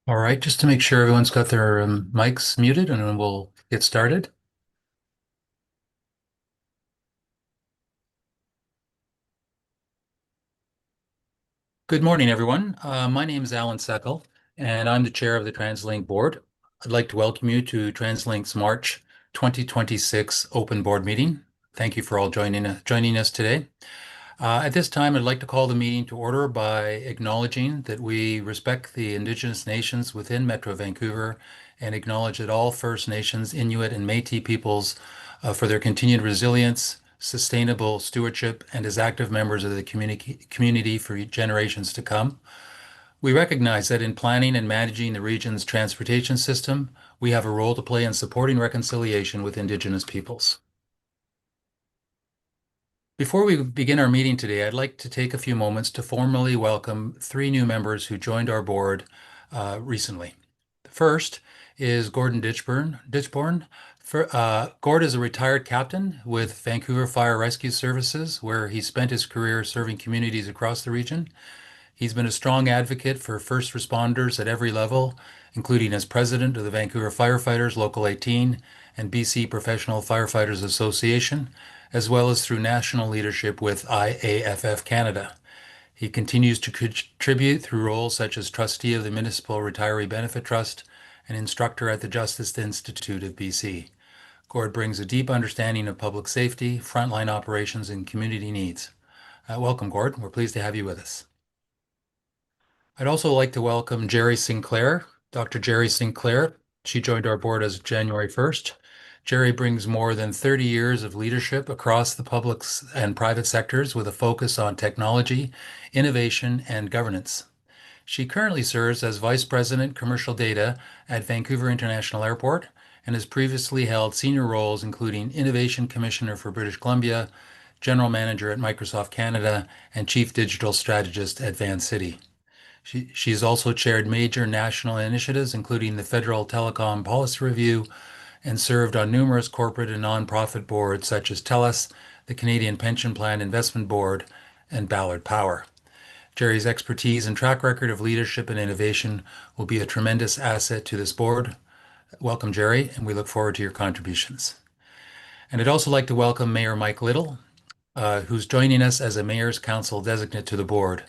All right, just to make sure everyone's got their mics muted, and then we'll get started. Good morning, everyone. My name is Alan Seckel, and I'm the chair of the TransLink board. I'd like to welcome you to TransLink's March 2026 open board meeting. Thank you for all joining us today. At this time, I'd like to call the meeting to order by acknowledging that we respect the Indigenous nations within Metro Vancouver and acknowledge that all First Nations, Inuit, and Métis peoples for their continued resilience, sustainable stewardship, and as active members of the community for generations to come. We recognize that in planning and managing the region's transportation system, we have a role to play in supporting reconciliation with Indigenous peoples. Before we begin our meeting today, I'd like to take a few moments to formally welcome three new members who joined our board recently. The first is Gordon Ditchborn. Gord is a retired captain with Vancouver Fire Rescue Services, where he spent his career serving communities across the region. He's been a strong advocate for first responders at every level, including as president of the Vancouver Firefighters Local 18 and BC Professional Firefighters Association, as well as through national leadership with IAFF Canada. He continues to contribute through roles such as trustee of the Municipal Retiree Benefit Trust and instructor at the Justice Institute of BC. Gord brings a deep understanding of public safety, frontline operations, and community needs. Welcome, Gord. We're pleased to have you with us. I'd also like to welcome Jerry Sinclair, Dr. Jerry Sinclair. She joined our board as January 1st. Jerry brings more than 30 years of leadership across the public and private sectors with a focus on technology, innovation, and governance. She currently serves as Vice President Commercial Data at Vancouver International Airport and has previously held senior roles including Innovation Commissioner for British Columbia, General Manager at Microsoft Canada, and Chief Digital Strategist at Vancity. She's also chaired major national initiatives, including the Federal Telecom Policy Review, and served on numerous corporate and nonprofit boards such as TELUS, the Canadian Pension Plan Investment Board, and Ballard Power. Jerry's expertise and track record of leadership and innovation will be a tremendous asset to this board. Welcome, Jerry, and we look forward to your contributions. And I'd also like to welcome Mayor Mike Little, who's joining us as a Mayor's Council designate to the board.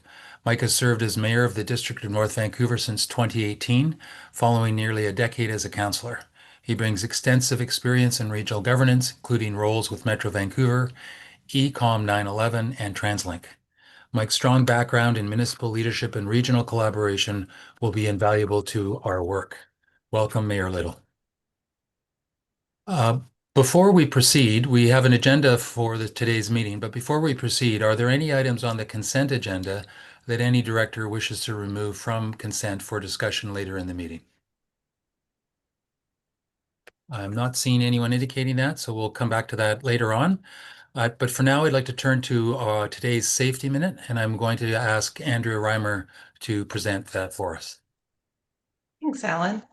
Mike has served as mayor of the District of North Vancouver since 2018, following nearly a decade as a councillor. He brings extensive experience in regional governance, including roles with Metro Vancouver, ECOM 911, and TransLink. Mike's strong background in municipal leadership and regional collaboration will be invaluable to our work. Welcome, Mayor Little. Uh, Before we proceed, we have an agenda for today's meeting, but before we proceed, are there any items on the consent agenda that any director wishes to remove from consent for discussion later in the meeting? I'm not seeing anyone indicating that, so we'll come back to that later on. But for now, I'd like to turn to today's safety minute, and I'm going to ask Andrea Reimer to present that for us. Thanks, Alan.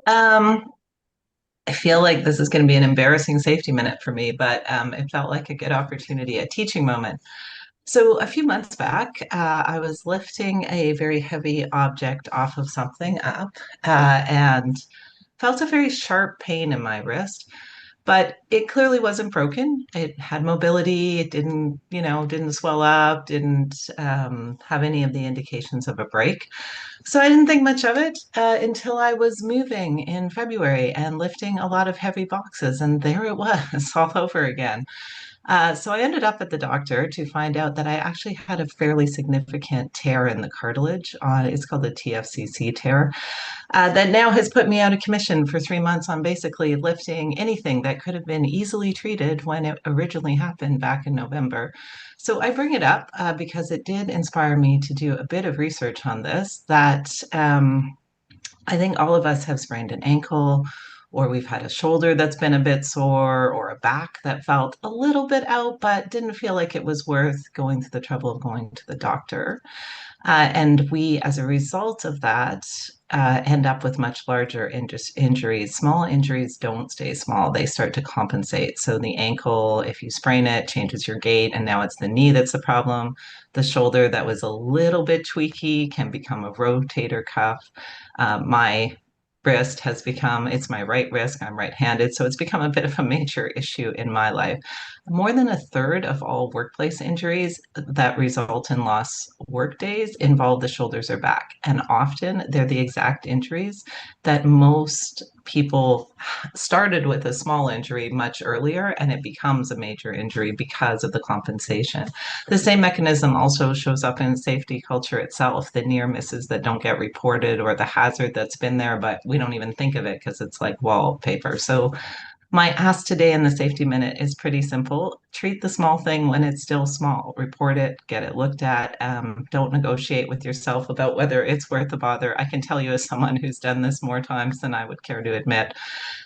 Um, I feel like this is going to be an embarrassing safety minute for me, but it felt like a good opportunity, a teaching moment. So a few months back, I was lifting a very heavy object off of something up and felt a very sharp pain in my wrist. But it clearly wasn't broken. It had mobility. It didn't swell up, didn't have any of the indications of a break. So I didn't think much of it until I was moving in February and lifting a lot of heavy boxes, and there it was all over again. So I ended up at the doctor to find out that I actually had a fairly significant tear in the cartilage. It's called the TFCC tear that now has put me out of commission for 3 months on basically lifting anything that could have been easily treated when it originally happened back in November. So I bring it up because it did inspire me to do a bit of research on this that I think all of us have sprained an ankle, or we've had a shoulder that's been a bit sore, or a back that felt a little bit out, but didn't feel like it was worth going through the trouble of going to the doctor. And we, as a result of that, end up with much larger injuries. Small injuries don't stay small, they start to compensate. So the ankle, if you sprain it, changes your gait, and now it's the knee that's the problem. The shoulder that was a little bit tweaky can become a rotator cuff. My wrist has become, it's my right wrist, I'm right-handed, so it's become a bit of a major issue in my life. More than a third of all workplace injuries that result in lost work days involve the shoulders or back. And often they're the exact injuries that most people started with a small injury much earlier, and it becomes a major injury because of the compensation. The same mechanism also shows up in safety culture itself, the near misses that don't get reported or the hazard that's been there, but we don't even think of it because it's like wallpaper. So my ask today in the safety minute is pretty simple. Treat the small thing when it's still small. Report it, get it looked at. Don't negotiate with yourself about whether it's worth the bother. I can tell you, as someone who's done this more times than I would care to admit,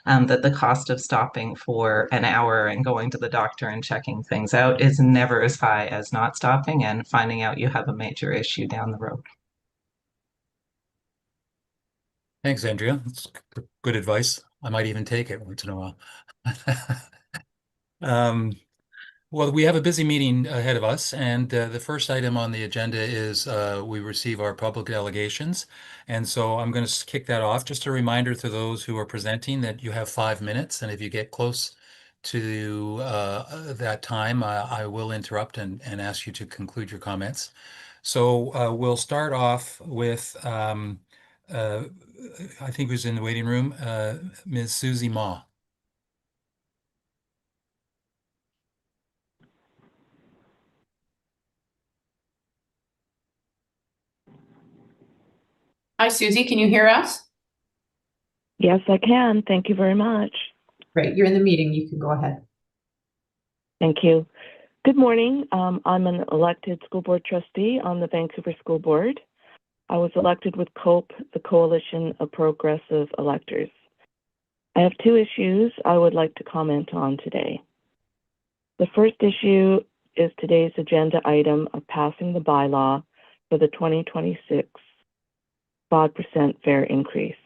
that the cost of stopping for an hour and going to the doctor and checking things out is never as high as not stopping and finding out you have a major issue down the road. Thanks, Andrea. That's good advice. I might even take it once in a while. Um, well, we have a busy meeting ahead of us, and the first item on the agenda is we receive our public delegations. And so I'm going to kick that off. Just a reminder to those who are presenting that you have 5 minutes, and if you get close to that time, I will interrupt and ask you to conclude your comments. So we'll start off with, uh, I think who's in the waiting room, Ms. Susie Ma. Hi, Susie. Can you hear us? Yes, I can. Thank you very much. Great. You're in the meeting. You can go ahead. Thank you. Good morning. I'm an elected school board trustee on the Vancouver School Board. I was elected with COPE, the Coalition of Progressive Electors. I have two issues I would like to comment on today. The first issue is today's agenda item of passing the bylaw for the 2026 5% fare increase.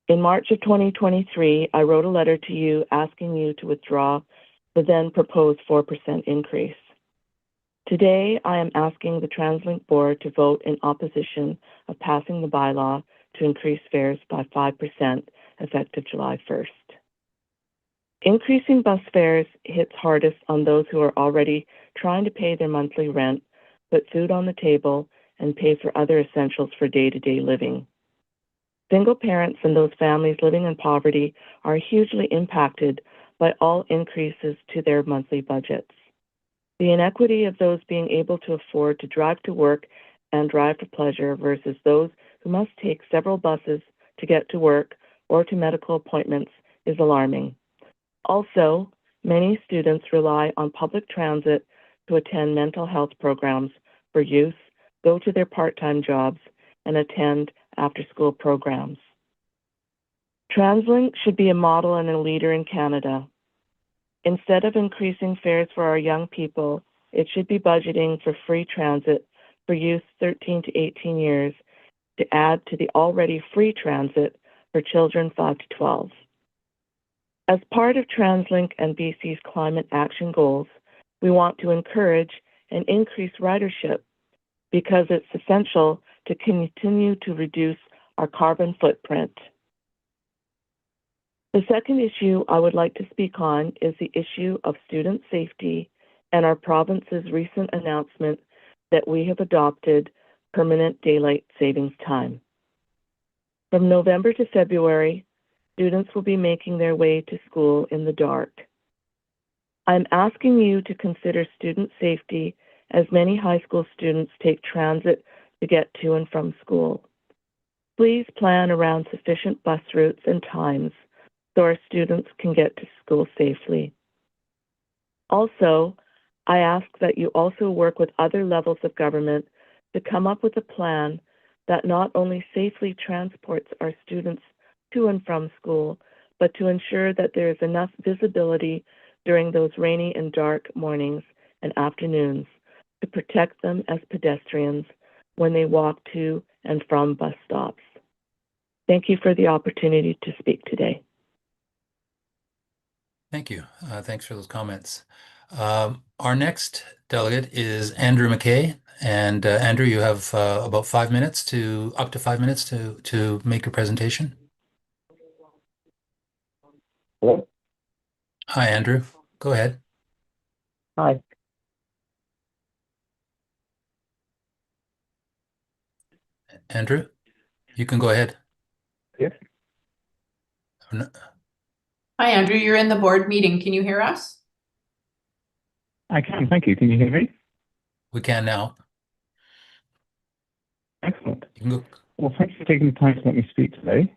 In March of 2023, I wrote a letter to you asking you to withdraw the then proposed 4% increase. Today, I am asking the TransLink board to vote in opposition of passing the bylaw to increase fares by 5% effective July 1st. Increasing bus fares hits hardest on those who are already trying to pay their monthly rent, put food on the table, and pay for other essentials for day-to-day living. Single parents and those families living in poverty are hugely impacted by all increases to their monthly budgets. The inequity of those being able to afford to drive to work and drive for pleasure versus those who must take several buses to get to work or to medical appointments is alarming. Also, many students rely on public transit to attend mental health programs for youth, go to their part-time jobs, and attend after-school programs. TransLink should be a model and a leader in Canada. Instead of increasing fares for our young people, it should be budgeting for free transit for youth 13 to 18 years to add to the already free transit for children 5 to 12. As part of TransLink and BC's climate action goals, we want to encourage and increase ridership because it's essential to continue to reduce our carbon footprint. The second issue I would like to speak on is the issue of student safety and our province's recent announcement that we have adopted permanent daylight savings time. From November to February, students will be making their way to school in the dark. I'm asking you to consider student safety as many high school students take transit to get to and from school. Please plan around sufficient bus routes and times so our students can get to school safely. Also, I ask that you also work with other levels of government to come up with a plan that not only safely transports our students to and from school, but to ensure that there is enough visibility during those rainy and dark mornings and afternoons to protect them as pedestrians when they walk to and from bus stops. Thank you for the opportunity to speak today. Thank you. Thanks for those comments. Our next delegate is Andrew McKay. And Andrew, you have about 5 minutes up to 5 minutes to make your presentation. Hello? Hi, Andrew. Go ahead. Hi. Andrew, you can go ahead. Yes, Hi, Andrew. You're in the board meeting. Can you hear us? I can. Thank you. Can you hear me? We can now. Excellent. You can go. Well, thanks for taking the time to let me speak today.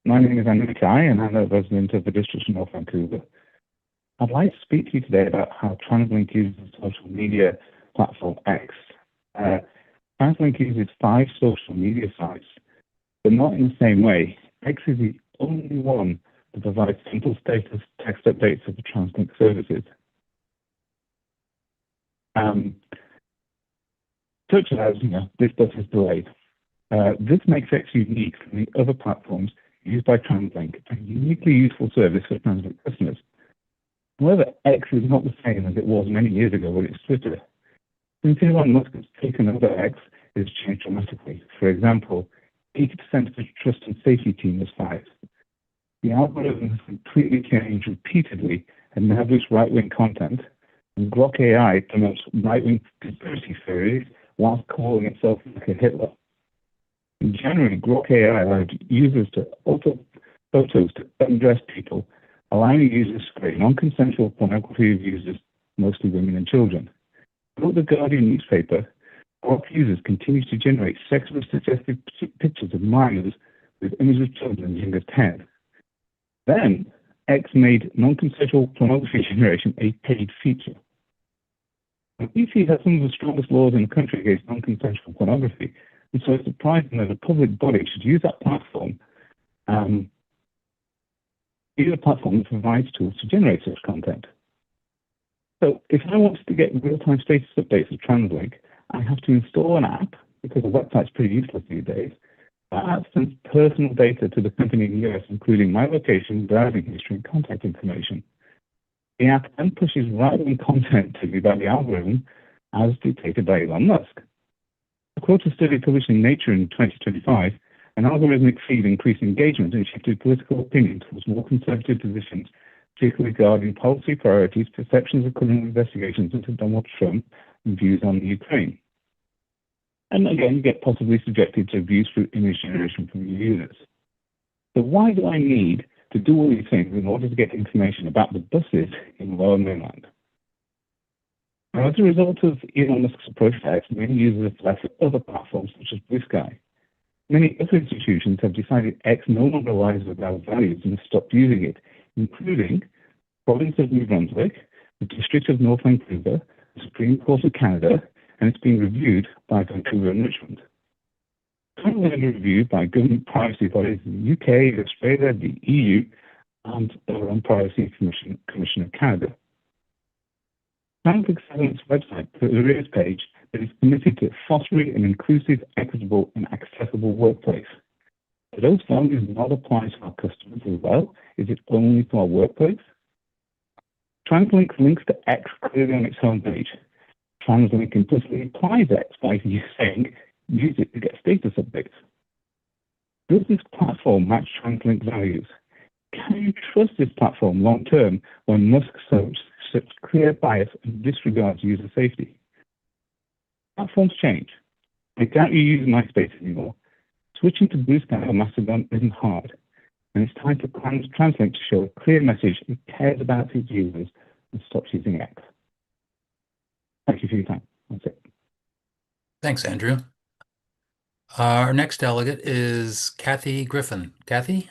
My name is Andrew Mackay, and I'm a resident of the District of North Vancouver. I'd like to speak to you today about how TransLink uses the social media platform X. TransLink uses 5 social media sites, but not in the same way. X is the only one that provides simple status text updates of the TransLink services. Such as, this bus is delayed. This makes X unique from the other platforms used by TransLink, a uniquely useful service for TransLink customers. However, X is not the same as it was many years ago when it was Twitter. Since Elon Musk has taken over X, it has changed dramatically. For example, 80% of the trust and safety team was fired. The algorithm has completely changed repeatedly and now boosts right-wing content, and Grok AI promotes right-wing conspiracy theories whilst calling itself like a Hitler. In January, Grok AI allowed users to alter photos to undress people, allowing users to create non-consensual pornography of users, mostly women and children. Wrote the Guardian newspaper, Grok users continue to generate sexually suggestive pictures of minors with images of children as young as 10. Then, X made non-consensual pornography generation a paid feature. BC has some of the strongest laws in the country against non-consensual pornography, and so it's surprising that a public body should use that platform, use a platform that provides tools to generate such content. So if I wanted to get real-time status updates of TransLink, I have to install an app, because the website's pretty useless these days. That app sends personal data to the company in the US, including my location, browsing history, and contact information. The app then pushes right-wing content to me by the algorithm as dictated by Elon Musk. According to a study published in Nature in 2025, an algorithmic feed increased engagement and shifted political opinion towards more conservative positions, particularly regarding policy priorities, perceptions of criminal investigations into Donald Trump, and views on the Ukraine. And again, you get possibly subjected to abuse through image generation from your users. So why do I need to do all these things in order to get information about the buses in the Lower Mainland? Now, as a result of Elon Musk's approach to X, many users have left other platforms such as Blue Sky. Many other institutions have decided X no longer aligns with our values and have stopped using it, including the province of New Brunswick, the District of North Vancouver, the Supreme Court of Canada, and it's being reviewed by Vancouver and Richmond. Currently under review by government privacy bodies in the UK, Australia, the EU, and our own Privacy Commission of Canada. TransLink has on its website the careers page that is committed to fostering an inclusive, equitable, and accessible workplace. Do those values not apply to our customers as well? Is it only to our workplace? TransLink links to X clearly on its homepage. TransLink implicitly applies X by saying, use it to get status updates. Does this platform match TransLink values? Can you trust this platform long term when Musk shows such clear bias and disregards user safety? Platforms change. I doubt you use MySpace anymore. Switching to Blue Sky or Mastodon isn't hard, and it's time for TransLink to show a clear message it cares about its users and stops using X. Thank you for your time. That's it. Thanks, Andrew. Our next delegate is Kathy Griffin. Kathy?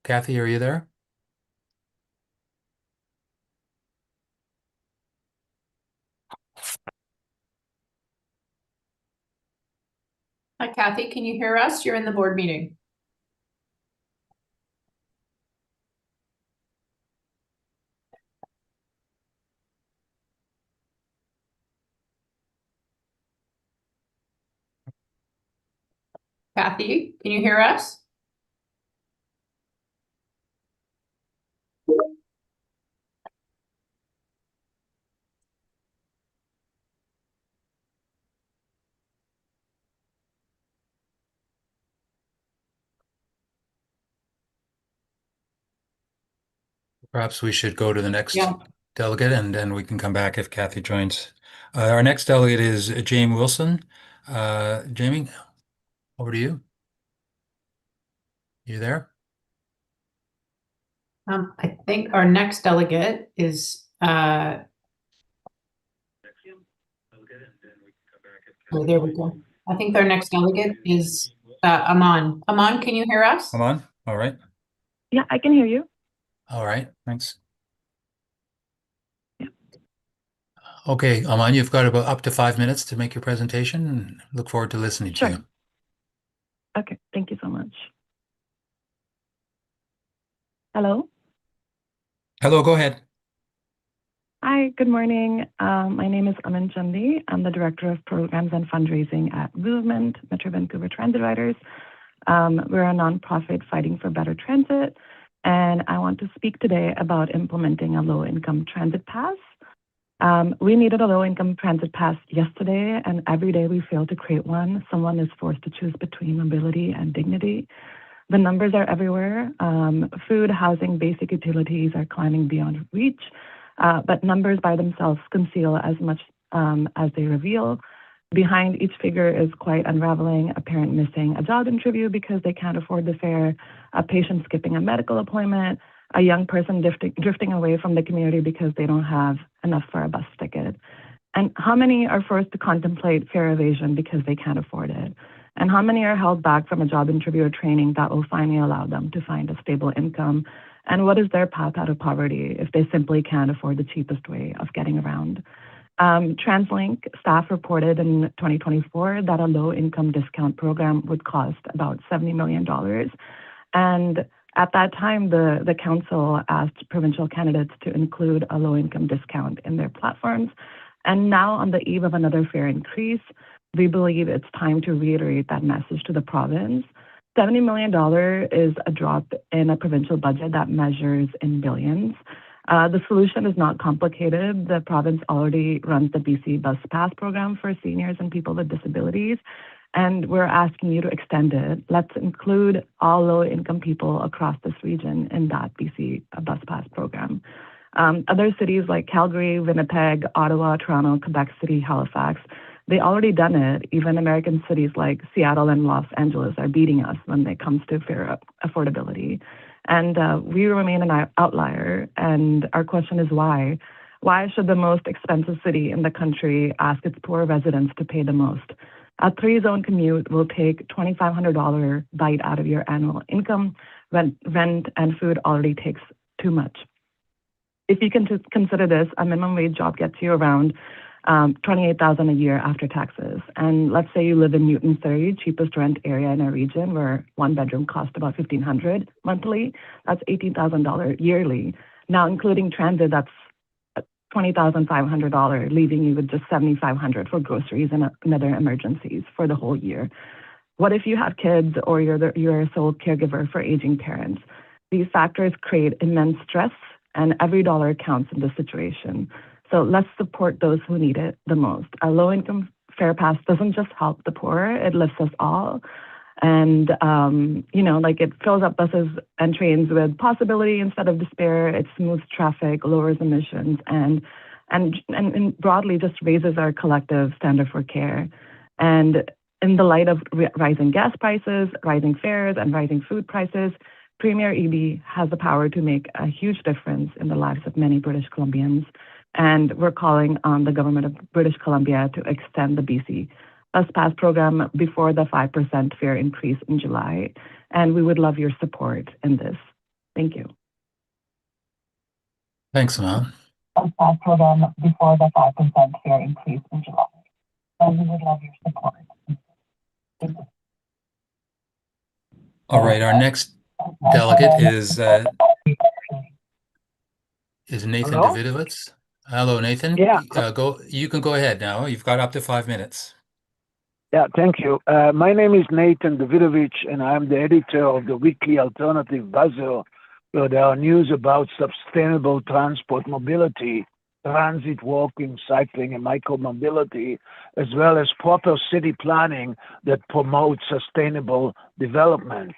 Kathy, are you there? Hi, Kathy. Can you hear us? You're in the board meeting. Kathy, can you hear us? Perhaps we should go to the next Yeah. delegate and then we can come back if Kathy joins. Our next delegate is Jamie Wilson. Jamie, over to you. You there? I think our next delegate is oh, there we go. I think our next delegate is Aman. Aman, can you hear us? Come on. All right. Yeah, I can hear you. All right. Thanks. Okay, Aman, you've got about up to 5 minutes to make your presentation and look forward to listening to Sure. you. Okay, thank you so much. Hello. Hello, go ahead. Hi, good morning. My name is Aman Chandi. I'm the Director of Programs and Fundraising at Movement, Metro Vancouver Transit Riders. We're a nonprofit fighting for better transit, and I want to speak today about implementing a low-income transit pass. We needed a low-income transit pass yesterday, and every day we fail to create one, someone is forced to choose between mobility and dignity. The numbers are everywhere. Food, housing, basic utilities are climbing beyond reach, but numbers by themselves conceal as much as they reveal. Behind each figure is quite unraveling: a parent missing a job interview because they can't afford the fare, a patient skipping a medical appointment, a young person drifting away from the community because they don't have enough for a bus ticket. And how many are forced to contemplate fare evasion because they can't afford it? And how many are held back from a job interview or training that will finally allow them to find a stable income? And what is their path out of poverty if they simply can't afford the cheapest way of getting around? TransLink staff reported in 2024 that a low-income discount program would cost about $70 million. And at that time, the council asked provincial candidates to include a low-income discount in their platforms. And now, on the eve of another fare increase, we believe it's time to reiterate that message to the province. $70 million is a drop in a provincial budget that measures in billions. The solution is not complicated. The province already runs the BC Bus Pass program for seniors and people with disabilities, and we're asking you to extend it. Let's include all low-income people across this region in that BC Bus Pass program. Other cities like Calgary, Winnipeg, Ottawa, Toronto, Quebec City, Halifax, they already done it. Even American cities like Seattle and Los Angeles are beating us when it comes to fare affordability. And we remain an outlier. And our question is why? Why should the most expensive city in the country ask its poor residents to pay the most? A 3-zone commute will take $2,500 bite out of your annual income. Rent and food already takes too much. If you can consider this, a minimum wage job gets you around $28,000 a year after taxes. And let's say you live in Newton Surrey, cheapest rent area in our region, where one bedroom costs about $1,500 monthly. That's $18,000 yearly. Now, including transit, that's $20,500, leaving you with just $7,500 for groceries and other emergencies for the whole year. What if you have kids or you're a sole caregiver for aging parents? These factors create immense stress, and every dollar counts in this situation. So let's support those who need it the most. A low-income fare pass doesn't just help the poor, it lifts us all. And, it fills up buses and trains with possibility instead of despair. It smooths traffic, lowers emissions, and broadly just raises our collective standard for care. And in the light of rising gas prices, rising fares, and rising food prices, Premier EB has the power to make a huge difference in the lives of many British Columbians. And we're calling on the government of British Columbia to extend the BC Bus Pass program before the 5% fare increase in July. And we would love your support in this. Thank you. Thanks, Aman. Bus Pass program before the 5% fare increase in July. And we would love your support. Thank you. All right, our next delegate is Nathan Hello? Davidovitz. Hello, Nathan. Yeah. You can go ahead now. You've got up to 5 minutes. Yeah, thank you. My name is Nathan Davidovich, and I'm the editor of the weekly alternative buzzer, where there are news about sustainable transport mobility, transit, walking, cycling, and micromobility, as well as proper city planning that promotes sustainable development.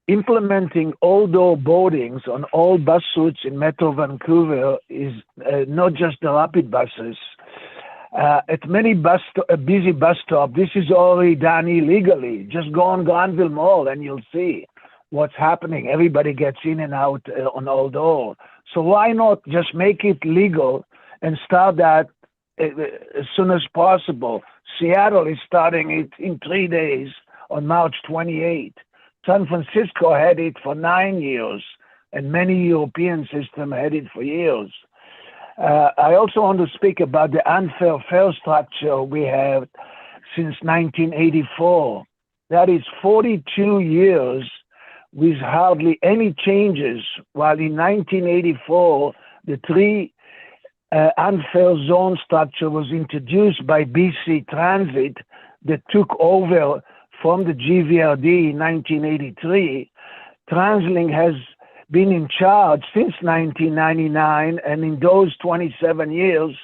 Implementing all-door boardings on all bus routes in Metro Vancouver is not just the rapid buses. At many busy bus stops, this is already done illegally. Just go on Granville Mall and you'll see what's happening. Everybody gets in and out on all door. So why not just make it legal and start that as soon as possible? Seattle is starting it in 3 days on March 28th. San Francisco had it for 9 years, and many European systems had it for years. I also want to speak about the unfair fare structure we have since 1984. That is 42 years with hardly any changes, while in 1984, the three unfair zone structure was introduced by BC Transit that took over from the GVRD in 1983. TransLink has been in charge since 1999, and in those 27 years,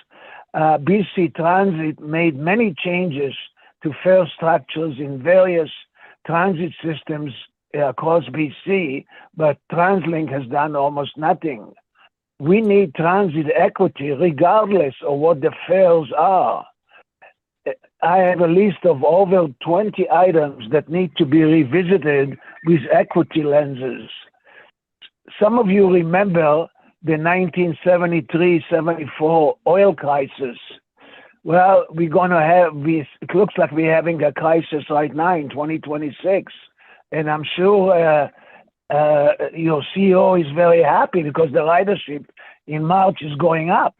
BC Transit made many changes to fare structures in various transit systems across BC, but TransLink has done almost nothing. We need transit equity regardless of what the fares are. I have a list of over 20 items that need to be revisited with equity lenses. Some of you remember the 1973-74 oil crisis. Well, we're going to have this. It looks like we're having a crisis right now in 2026. And I'm sure your CEO is very happy because the ridership in March is going up.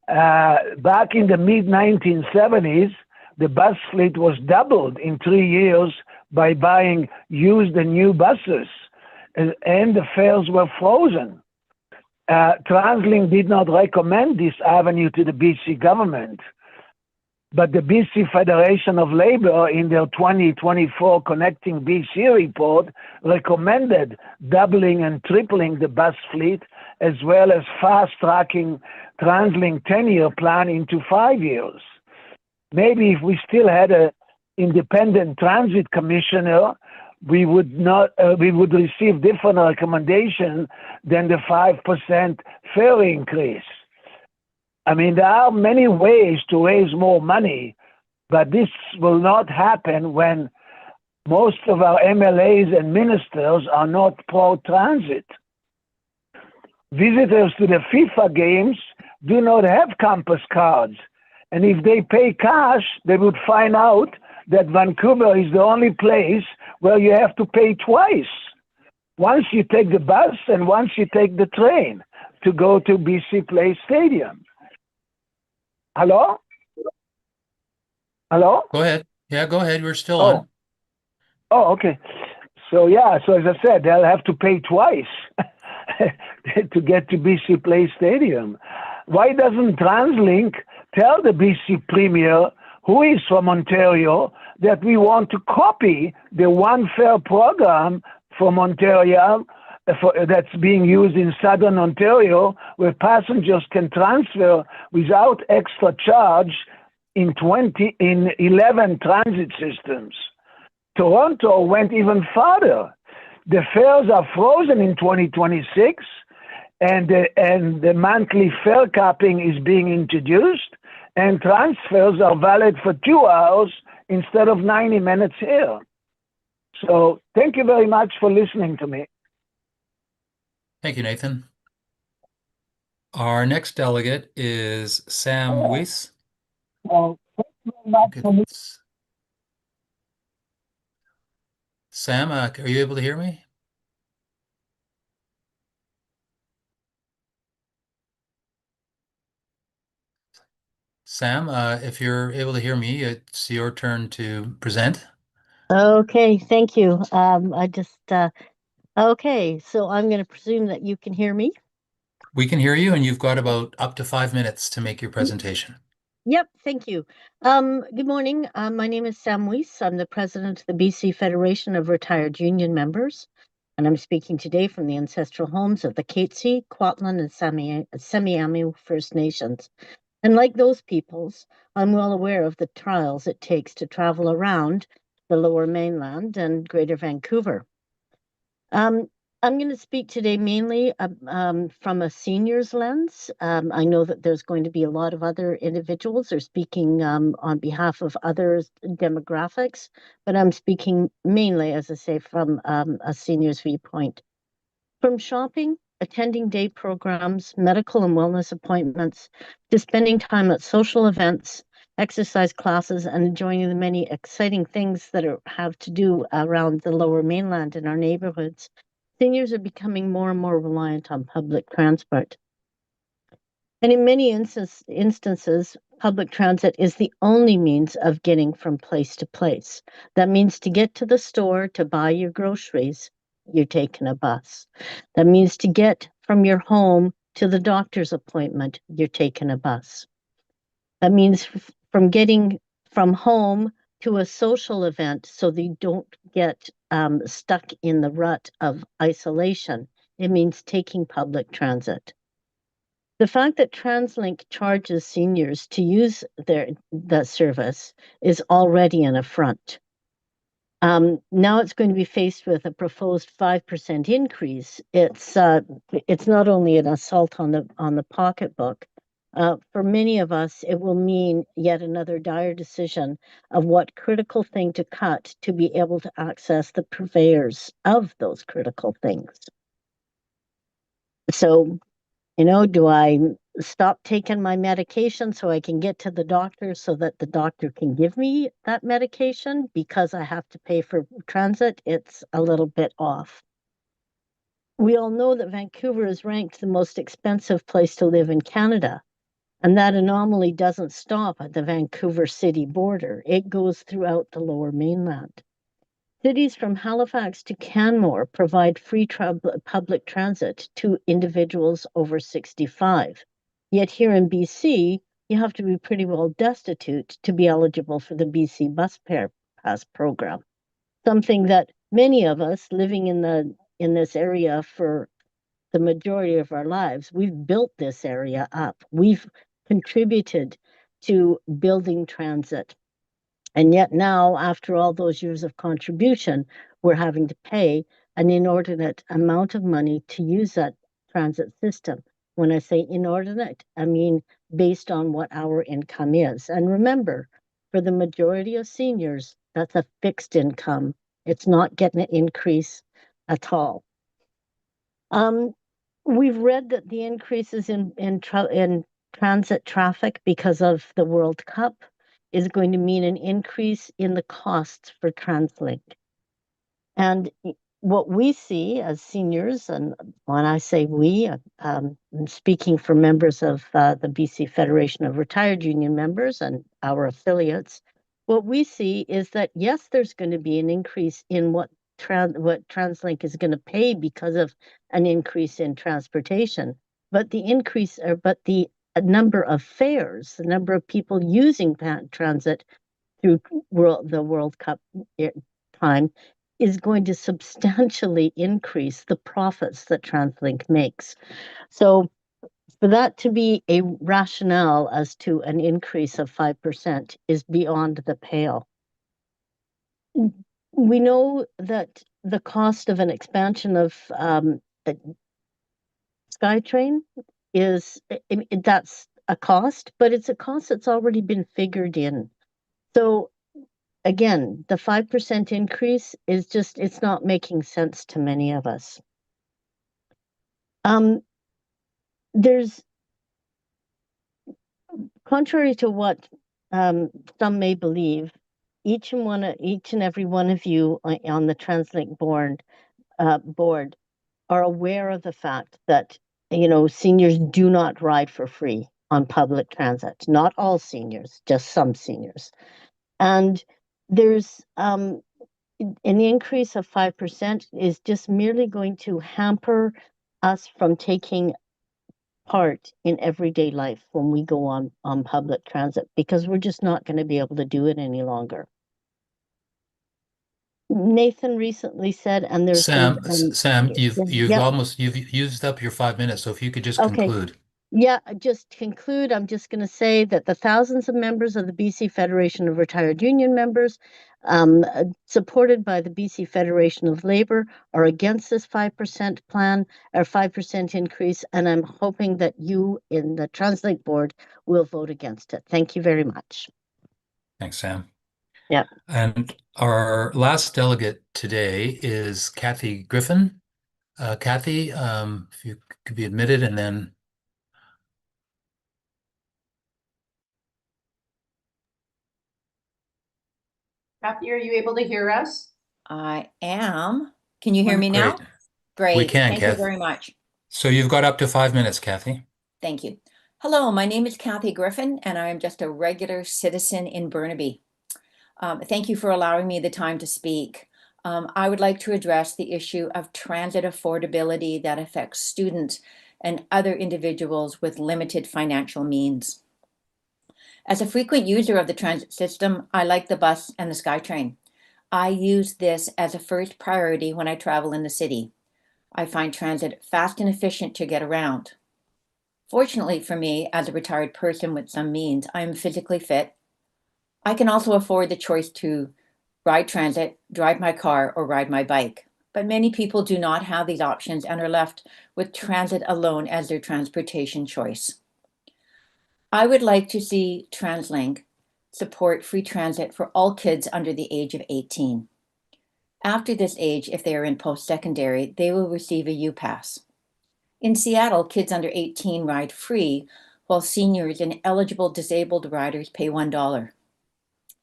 Back in the mid-1970s, the bus fleet was doubled in 3 years by buying used and new buses, and the fares were frozen. TransLink did not recommend this avenue to the BC government, but the BC Federation of Labor in their 2024 Connecting BC report recommended doubling and tripling the bus fleet, as well as fast-tracking TransLink 10-year plan into 5 years. Maybe if we still had an independent transit commissioner, we would receive different recommendations than the 5% fare increase. I mean, there are many ways to raise more money, but this will not happen when most of our MLAs and ministers are not pro-transit. Visitors to the FIFA games do not have campus cards, and if they pay cash, they would find out that Vancouver is the only place where you have to pay twice. Once you take the bus and once you take the train to go to BC Place Stadium. Hello? Hello? Go ahead. Yeah, go ahead. We're still on. Oh, okay. So as I said, they'll have to pay twice to get to BC Place Stadium. Why doesn't TransLink tell the BC Premier, who is from Ontario, that we want to copy the one fare program from Ontario that's being used in Southern Ontario, where passengers can transfer without extra charge in 11 transit systems. Toronto went even further. The fares are frozen in 2026, and the monthly fare capping is being introduced, and transfers are valid for 2 hours instead of 90 minutes here. So thank you very much for listening to me. Thank you, Nathan. Our next delegate is Sam Weiss. Well, thank you very much for listening. Sam, are you able to hear me? Sam, if you're able to hear me, it's your turn to present. Okay, thank you. Okay, so I'm going to presume that you can hear me. We can hear you, and you've got about up to 5 minutes to make your presentation. Yep, thank you. Good morning. My name is Sam Weiss. I'm the president of the BC Federation of Retired Union Members, and I'm speaking today from the ancestral homes of the Katzie, Kwantlen, and Semiahmoo First Nations. And like those peoples, I'm well aware of the trials it takes to travel around the Lower Mainland and Greater Vancouver. I'm going to speak today mainly from a seniors lens. I know that there's going to be a lot of other individuals who are speaking on behalf of other demographics, but I'm speaking mainly, as I say, from a seniors viewpoint. From shopping, attending day programs, medical and wellness appointments, to spending time at social events, exercise classes, and enjoying the many exciting things that have to do around the Lower Mainland in our neighborhoods, seniors are becoming more and more reliant on public transport. And in many instances, public transit is the only means of getting from place to place. That means to get to the store to buy your groceries, you're taking a bus. That means to get from your home to the doctor's appointment, you're taking a bus. That means from getting from home to a social event so that you don't get stuck in the rut of isolation. It means taking public transit. The fact that TransLink charges seniors to use the service is already an affront. Now it's going to be faced with a proposed 5% increase. It's not only an assault on the pocketbook. For many of us, it will mean yet another dire decision of what critical thing to cut to be able to access the purveyors of those critical things. So, do I stop taking my medication so I can get to the doctor so that the doctor can give me that medication because I have to pay for transit? It's a little bit off. We all know that Vancouver is ranked the most expensive place to live in Canada. And that anomaly doesn't stop at the Vancouver city border. It goes throughout the Lower Mainland. Cities from Halifax to Canmore provide free public transit to individuals over 65. Yet here in BC, you have to be pretty well destitute to be eligible for the BC Bus Pass program, something that many of us living in this area for the majority of our lives, we've built this area up. We've contributed to building transit. And yet now, after all those years of contribution, we're having to pay an inordinate amount of money to use that transit system. When I say inordinate, I mean based on what our income is. And remember, for the majority of seniors, that's a fixed income. It's not getting an increase at all. We've read that the increases in transit traffic because of the World Cup is going to mean an increase in the costs for TransLink. And what we see as seniors, and when I say we, I'm speaking for members of the BC Federation of Retired Union Members and our affiliates, what we see is that, yes, there's going to be an increase in what TransLink is going to pay because of an increase in transportation, but the number of fares, the number of people using transit through the World Cup time is going to substantially increase the profits that TransLink makes. So for that to be a rationale as to an increase of 5% is beyond the pale. We know that the cost of an expansion of SkyTrain that's a cost, but it's a cost that's already been figured in. So again, the 5% increase is it's not making sense to many of us. There's, contrary to what some may believe, each and every one of you on the TransLink board are aware of the fact that, seniors do not ride for free on public transit. Not all seniors, just some seniors. And there's an increase of 5% is just merely going to hamper us from taking part in everyday life when we go on public transit, because we're just not going to be able to do it any longer. Nathan recently said, and there's Sam, been, Sam, yep, you've used up your 5 minutes, so if you could just okay. conclude. Yeah, just to conclude, I'm just going to say that the thousands of members of the BC Federation of Retired Union Members, supported by the BC Federation of Labor, are against this 5% plan or 5% increase, and I'm hoping that you in the TransLink board will vote against it. Thank you very much. Thanks, Sam. Yeah. And our last delegate today is Kathy Griffin. Kathy, if you could be admitted, and then Kathy, are you able to hear us? I am. Can you hear me now? great. Great. We can, Thank you Kathy. very much. So you've got up to 5 minutes, Kathy. Thank you. Hello, my name is Kathy Griffin, and I am just a regular citizen in Burnaby. Thank you for allowing me the time to speak. I would like to address the issue of transit affordability that affects students and other individuals with limited financial means. As a frequent user of the transit system, I like the bus and the SkyTrain. I use this as a first priority when I travel in the city. I find transit fast and efficient to get around. Fortunately for me, as a retired person with some means, I am physically fit. I can also afford the choice to ride transit, drive my car, or ride my bike. But many people do not have these options and are left with transit alone as their transportation choice. I would like to see TransLink support free transit for all kids under the age of 18. After this age, if they are in post-secondary, they will receive a U-Pass. In Seattle, kids under 18 ride free, while seniors and eligible disabled riders pay $1.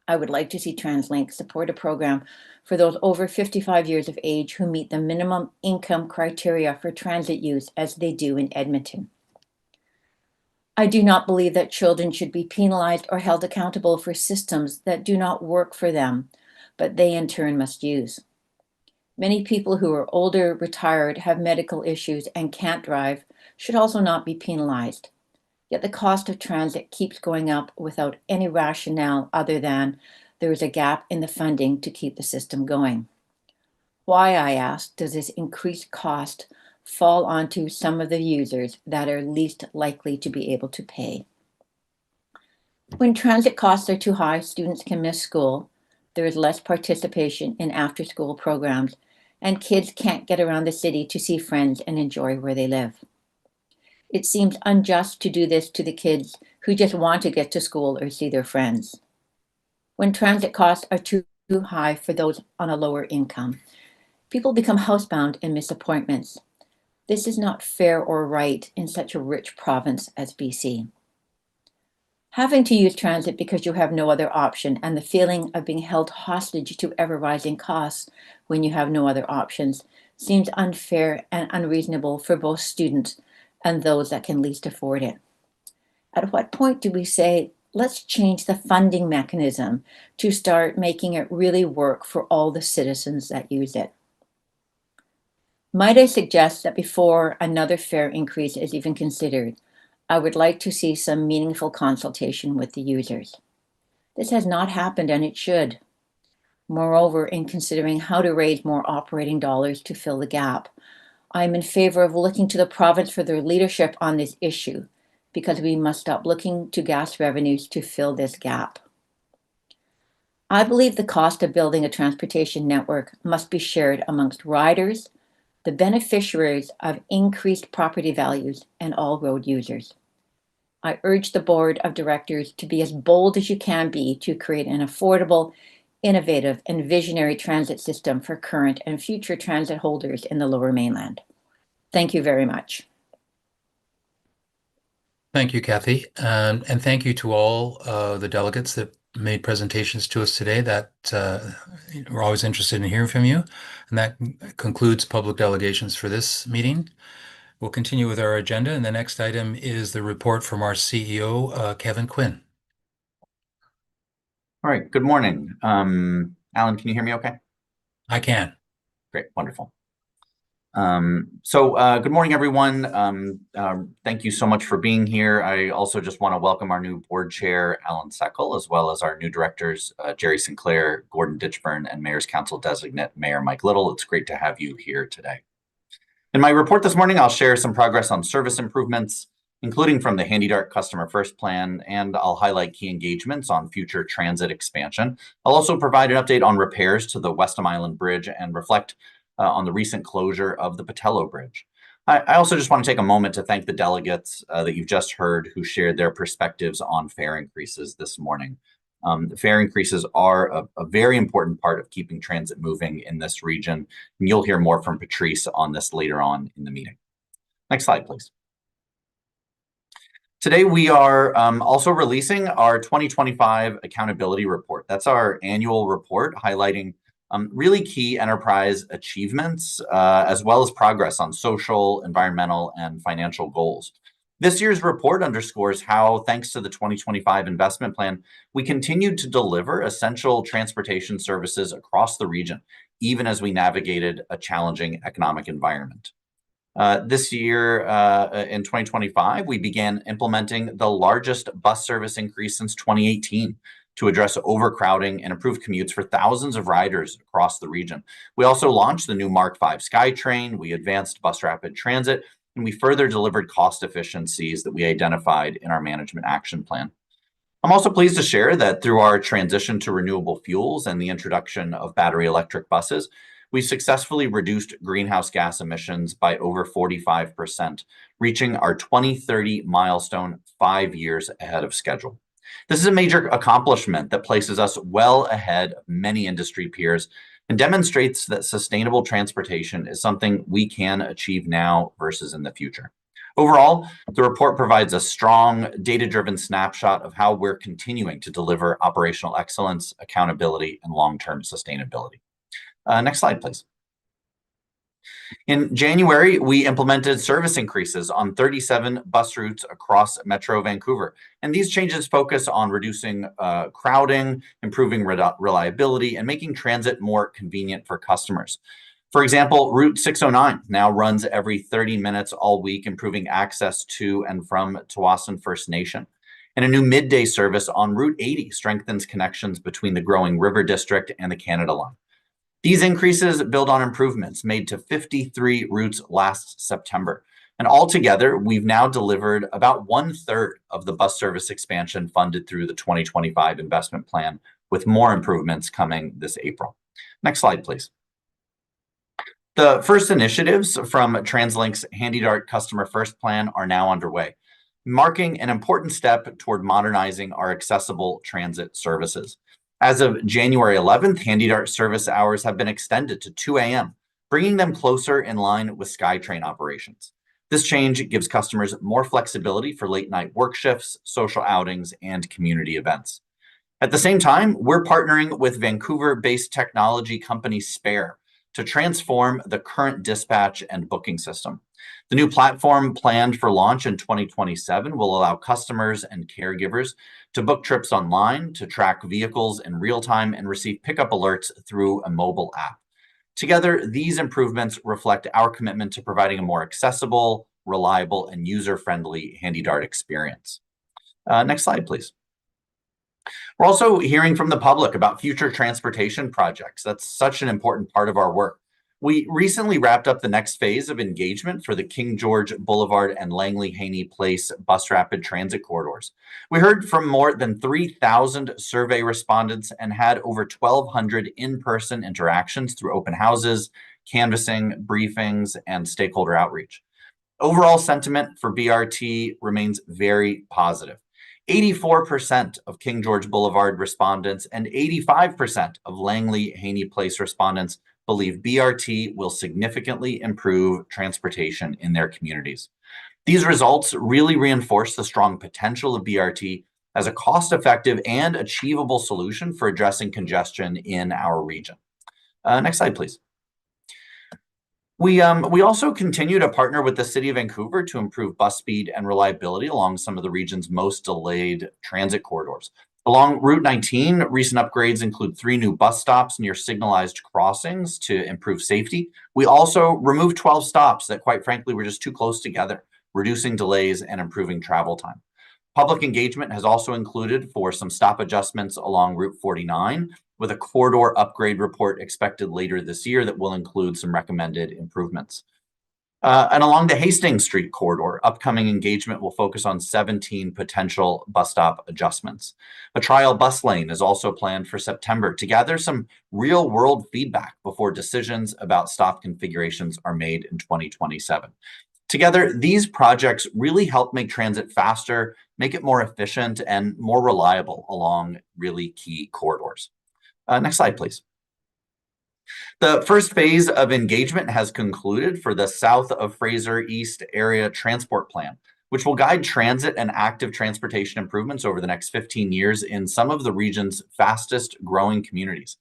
I would like to see TransLink support a program for those over 55 years of age who meet the minimum income criteria for transit use, as they do in Edmonton. I do not believe that children should be penalized or held accountable for systems that do not work for them, but they in turn must use. Many people who are older, retired, have medical issues, and can't drive should also not be penalized. Yet the cost of transit keeps going up without any rationale other than there is a gap in the funding to keep the system going. Why, I ask, does this increased cost fall onto some of the users that are least likely to be able to pay? When transit costs are too high, students can miss school. There is less participation in after-school programs, and kids can't get around the city to see friends and enjoy where they live. It seems unjust to do this to the kids who just want to get to school or see their friends. When transit costs are too high for those on a lower income, people become housebound and miss appointments. This is not fair or right in such a rich province as BC. Having to use transit because you have no other option, and the feeling of being held hostage to ever-rising costs when you have no other options, seems unfair and unreasonable for both students and those that can least afford it. At what point do we say, let's change the funding mechanism to start making it really work for all the citizens that use it? Might I suggest that before another fare increase is even considered, I would like to see some meaningful consultation with the users. This has not happened, and it should. Moreover, in considering how to raise more operating dollars to fill the gap, I am in favor of looking to the province for their leadership on this issue, because we must stop looking to gas revenues to fill this gap. I believe the cost of building a transportation network must be shared amongst riders, the beneficiaries of increased property values, and all road users. I urge the board of directors to be as bold as you can be to create an affordable, innovative, and visionary transit system for current and future transit holders in the Lower Mainland. Thank you very much. Thank you, Kathy. And thank you to all the delegates that made presentations to us today. That we're always interested in hearing from you. And that concludes public delegations for this meeting. We'll continue with our agenda, and the next item is the report from our CEO, Kevin Quinn. All right, good morning. Alan, can you hear me okay? I can. Great, wonderful. Good morning, everyone. Thank you so much for being here. I also just want to welcome our new board chair, Alan Seckel, as well as our new directors, Jerry Sinclair, Gordon Ditchburn, and Mayor's Council Designate, Mayor Mike Little. It's great to have you here today. In my report this morning, I'll share some progress on service improvements, including from the HandyDART Customer First Plan, and I'll highlight key engagements on future transit expansion. I'll also provide an update on repairs to the Westham Island Bridge and reflect on the recent closure of the Patello Bridge. I also just want to take a moment to thank the delegates that you've just heard who shared their perspectives on fare increases this morning. The fare increases are a very important part of keeping transit moving in this region, and you'll hear more from Patrice on this later on in the meeting. Next slide, please. Today, we are also releasing our 2025 accountability report. That's our annual report highlighting really key enterprise achievements, as well as progress on social, environmental, and financial goals. This year's report underscores how, thanks to the 2025 investment plan, we continued to deliver essential transportation services across the region, even as we navigated a challenging economic environment. This year, in 2025, we began implementing the largest bus service increase since 2018 to address overcrowding and improve commutes for thousands of riders across the region. We also launched the new Mark V SkyTrain, we advanced bus rapid transit, and we further delivered cost efficiencies that we identified in our management action plan. I'm also pleased to share that through our transition to renewable fuels and the introduction of battery electric buses, we successfully reduced greenhouse gas emissions by over 45%, reaching our 2030 milestone 5 years ahead of schedule. This is a major accomplishment that places us well ahead of many industry peers and demonstrates that sustainable transportation is something we can achieve now versus in the future. Overall, the report provides a strong, data-driven snapshot of how we're continuing to deliver operational excellence, accountability, and long-term sustainability. Next slide, please. In January, we implemented service increases on 37 bus routes across Metro Vancouver. And these changes focus on reducing crowding, improving reliability, and making transit more convenient for customers. For example, Route 609 now runs every 30 minutes all week, improving access to and from Tsawwassen First Nation. And a new midday service on Route 80 strengthens connections between the growing River District and the Canada Line. These increases build on improvements made to 53 routes last September. And altogether, we've now delivered about 1/3 of the bus service expansion funded through the 2025 investment plan, with more improvements coming this April. Next slide, please. The first initiatives from TransLink's HandyDART Customer First Plan are now underway, marking an important step toward modernizing our accessible transit services. As of January 11th, HandyDART service hours have been extended to 2 a.m., bringing them closer in line with SkyTrain operations. This change gives customers more flexibility for late-night work shifts, social outings, and community events. At the same time, we're partnering with Vancouver-based technology company Spare to transform the current dispatch and booking system. The new platform, planned for launch in 2027, will allow customers and caregivers to book trips online, to track vehicles in real time, and receive pickup alerts through a mobile app. Together, these improvements reflect our commitment to providing a more accessible, reliable, and user-friendly HandyDART experience. Next slide, please. We're also hearing from the public about future transportation projects. That's such an important part of our work. We recently wrapped up the next phase of engagement for the King George Boulevard and Langley Haney Place bus rapid transit corridors. We heard from more than 3,000 survey respondents and had over 1,200 in-person interactions through open houses, canvassing, briefings, and stakeholder outreach. Overall sentiment for BRT remains very positive. 84% of King George Boulevard respondents and 85% of Langley Haney Place respondents believe BRT will significantly improve transportation in their communities. These results really reinforce the strong potential of BRT as a cost-effective and achievable solution for addressing congestion in our region. Next slide, please. We also continue to partner with the City of Vancouver to improve bus speed and reliability along some of the region's most delayed transit corridors. Along Route 19, recent upgrades include 3 new bus stops near signalized crossings to improve safety. We also removed 12 stops that, quite frankly, were just too close together, reducing delays and improving travel time. Public engagement has also included for some stop adjustments along Route 49, with a corridor upgrade report expected later this year that will include some recommended improvements. And along the Hastings Street corridor, upcoming engagement will focus on 17 potential bus stop adjustments. A trial bus lane is also planned for September to gather some real-world feedback before decisions about stop configurations are made in 2027. Together, these projects really help make transit faster, make it more efficient, and more reliable along really key corridors. Next slide, please. The first phase of engagement has concluded for the South of Fraser East Area Transport Plan, which will guide transit and active transportation improvements over the next 15 years in some of the region's fastest growing communities.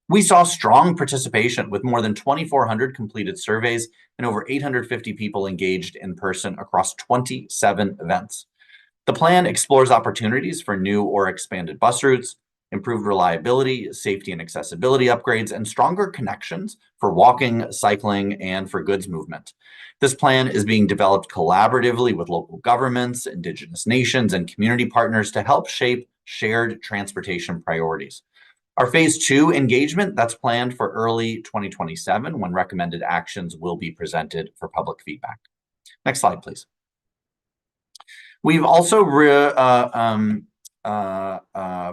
We saw strong participation with more than 2,400 completed surveys and over 850 people engaged in person across 27 events. The plan explores opportunities for new or expanded bus routes, improved reliability, safety and accessibility upgrades, and stronger connections for walking, cycling, and for goods movement. This plan is being developed collaboratively with local governments, Indigenous nations, and community partners to help shape shared transportation priorities. Our phase 2 engagement, that's planned for early 2027 when recommended actions will be presented for public feedback. Next slide, please. We've also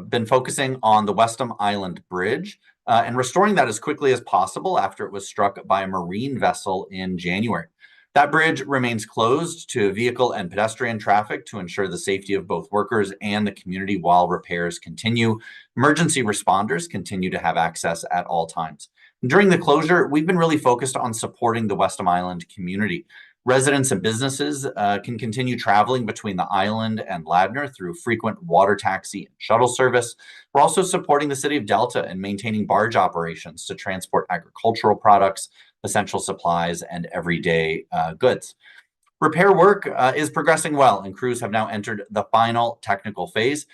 been focusing on the Westham Island Bridge and restoring that as quickly as possible after it was struck by a marine vessel in January. That bridge remains closed to vehicle and pedestrian traffic to ensure the safety of both workers and the community while repairs continue. Emergency responders continue to have access at all times. During the closure, we've been really focused on supporting the Westham Island community. Residents and businesses can continue traveling between the island and Ladner through frequent water taxi and shuttle service. We're also supporting the city of Delta and maintaining barge operations to transport agricultural products, essential supplies, and everyday goods. Repair work is progressing well, and crews have now entered the final technical phase,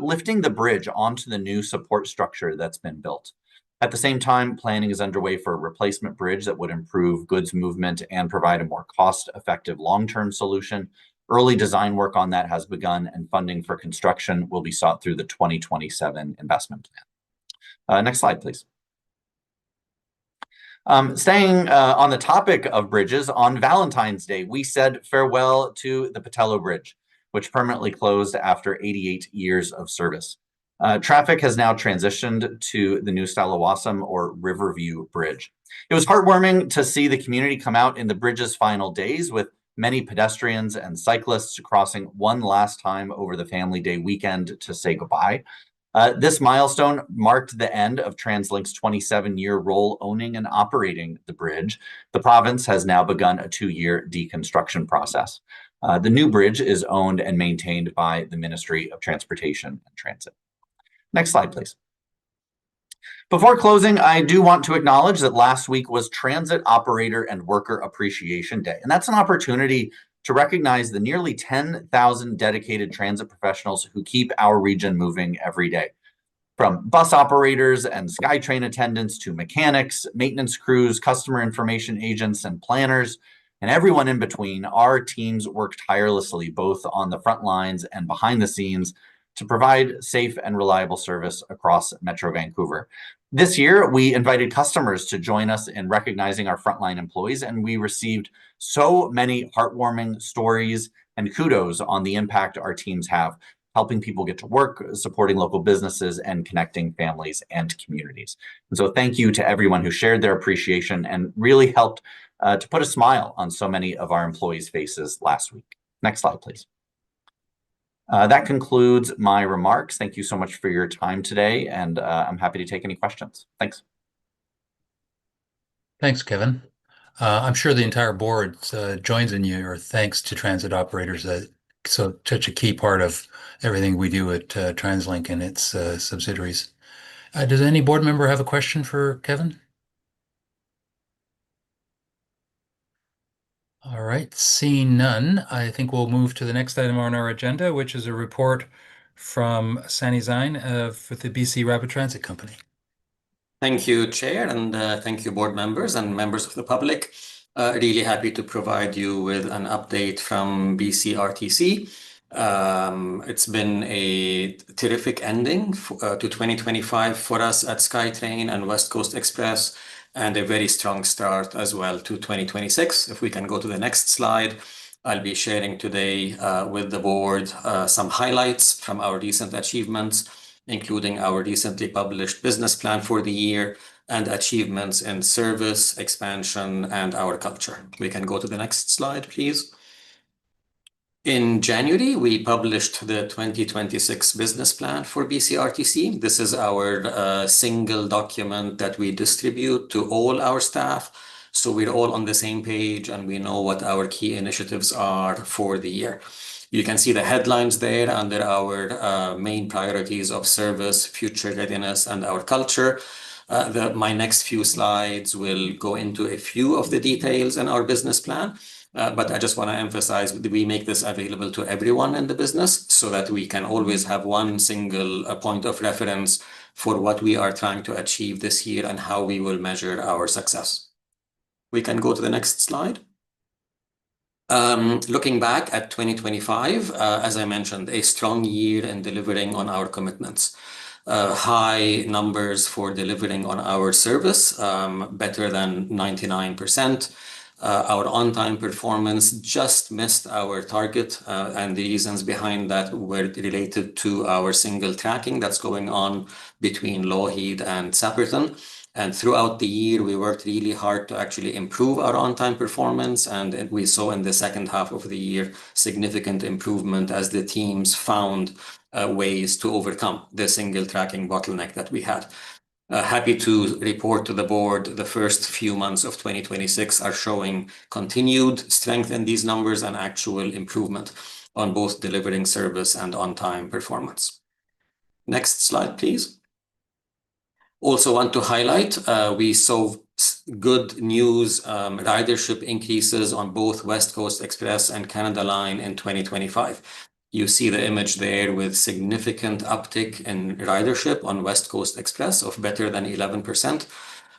lifting the bridge onto the new support structure that's been built. At the same time, planning is underway for a replacement bridge that would improve goods movement and provide a more cost-effective long-term solution. Early design work on that has begun, and funding for construction will be sought through the 2027 investment plan. Next slide, please. Staying on the topic of bridges, on Valentine's Day, we said farewell to the Patello Bridge, which permanently closed after 88 years of service. Traffic has now transitioned to the new Stallawasam or Riverview Bridge. It was heartwarming to see the community come out in the bridge's final days, with many pedestrians and cyclists crossing one last time over the Family Day weekend to say goodbye. This milestone marked the end of TransLink's 27-year role owning and operating the bridge. The province has now begun a 2-year deconstruction process. The new bridge is owned and maintained by the Ministry of Transportation and Transit. Next slide, please. Before closing, I do want to acknowledge that last week was Transit Operator and Worker Appreciation Day, and that's an opportunity to recognize the nearly 10,000 dedicated transit professionals who keep our region moving every day. From bus operators and SkyTrain attendants to mechanics, maintenance crews, customer information agents, and planners, and everyone in between, our teams work tirelessly both on the front lines and behind the scenes to provide safe and reliable service across Metro Vancouver. This year, we invited customers to join us in recognizing our frontline employees, and we received so many heartwarming stories and kudos on the impact our teams have, helping people get to work, supporting local businesses, and connecting families and communities. And so thank you to everyone who shared their appreciation and really helped to put a smile on so many of our employees' faces last week. Next slide, please. That concludes my remarks. Thank you so much for your time today, and I'm happy to take any questions. Thanks. Thanks, Kevin. I'm sure the entire board joins in your thanks to transit operators. Such a key part of everything we do at TransLink and its subsidiaries. Does any board member have a question for Kevin? All right, seeing none, I think we'll move to the next item on our agenda, which is a report from Sani Zain with the BC Rapid Transit Company. Thank you, Chair, and thank you, board members and members of the public. Really happy to provide you with an update from BCRTC. It's been a terrific ending to 2025 for us at SkyTrain and West Coast Express, and a very strong start as well to 2026. If we can go to the next slide, I'll be sharing today with the board some highlights from our recent achievements, including our recently published business plan for the year and achievements in service, expansion, and our culture. We can go to the next slide, please. In January, we published the 2026 business plan for BCRTC. This is our single document that we distribute to all our staff, so we're all on the same page and we know what our key initiatives are for the year. You can see the headlines there under our main priorities of service, future readiness, and our culture. My next few slides will go into a few of the details in our business plan, but I just want to emphasize that we make this available to everyone in the business so that we can always have one single point of reference for what we are trying to achieve this year and how we will measure our success. We can go to the next slide. Looking back at 2025, as I mentioned, a strong year in delivering on our commitments. High numbers for delivering on our service, better than 99%. Our on-time performance just missed our target, and the reasons behind that were related to our single tracking that's going on between Lougheed and Sapperton. And throughout the year, we worked really hard to actually improve our on-time performance. And we saw in the second half of the year significant improvement as the teams found ways to overcome the single tracking bottleneck that we had. Happy to report to the board the first few months of 2026 are showing continued strength in these numbers and actual improvement on both delivering service and on-time performance. Next slide, please. Also want to highlight, we saw good news, ridership increases on both West Coast Express and Canada Line in 2025. You see the image there with significant uptick in ridership on West Coast Express of better than 11%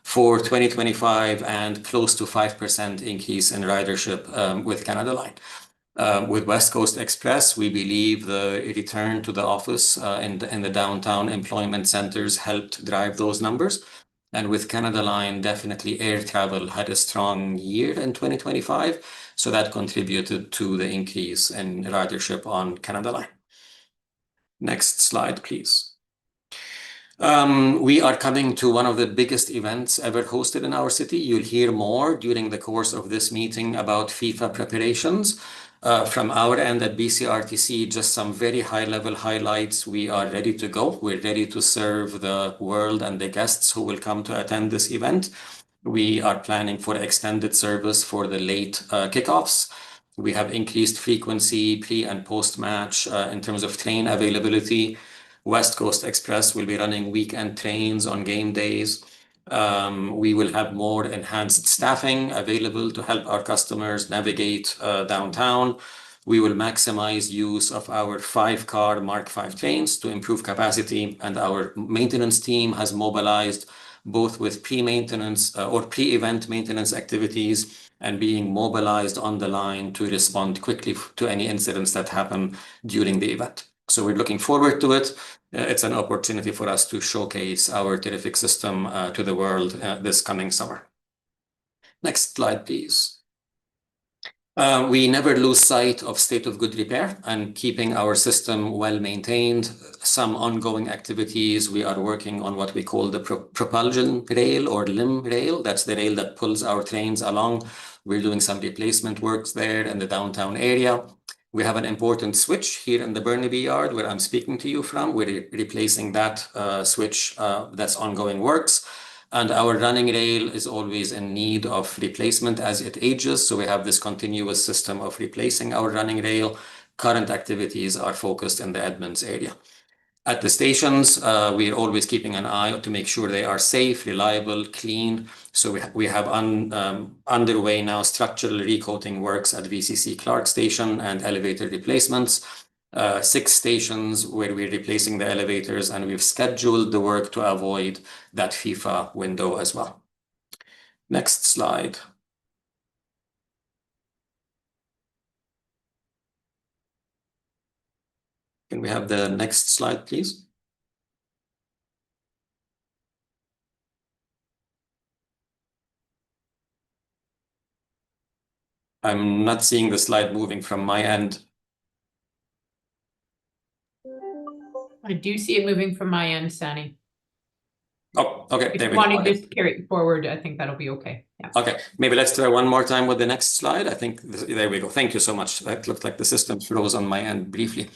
for 2025 and close to 5% increase in ridership with Canada Line. With West Coast Express, we believe the return to the office in the downtown employment centers helped drive those numbers. And with Canada Line, definitely air travel had a strong year in 2025. So that contributed to the increase in ridership on Canada Line. Next slide, please. We are coming to one of the biggest events ever hosted in our city. You'll hear more during the course of this meeting about FIFA preparations. From our end at BCRTC, just some very high-level highlights. We are ready to go. We're ready to serve the world and the guests who will come to attend this event. We are planning for extended service for the late kickoffs. We have increased frequency pre and post-match in terms of train availability. West Coast Express will be running weekend trains on game days. We will have more enhanced staffing available to help our customers navigate downtown. We will maximize use of our 5-car Mark V trains to improve capacity, and our maintenance team has mobilized both with pre-maintenance or pre-event maintenance activities and being mobilized on the line to respond quickly to any incidents that happen during the event. So we're looking forward to it. It's an opportunity for us to showcase our terrific system to the world this coming summer. Next slide, please. We never lose sight of state of good repair and keeping our system well maintained. Some ongoing activities, we are working on what we call the propulsion rail or limb rail. That's the rail that pulls our trains along. We're doing some replacement works there in the downtown area. We have an important switch here in the Burnaby Yard where I'm speaking to you from. We're replacing that switch, that's ongoing works. And our running rail is always in need of replacement as it ages. So we have this continuous system of replacing our running rail. Current activities are focused in the Edmonds area. At the stations, we are always keeping an eye to make sure they are safe, reliable, clean. So we have underway now structural recoating works at VCC Clark Station and elevator replacements. 6 stations where we're replacing the elevators, and we've scheduled the work to avoid that FIFA window as well. Next slide. Can we have the next slide, please? I'm not seeing the slide moving from my end. I do see it moving from my end, Sani. Oh, okay. If There you we want go. to just carry it forward, I think that'll be okay. Yeah. Okay, maybe let's try one more time with the next slide. I think there we go. Thank you so much. That looked like the system froze on my end briefly.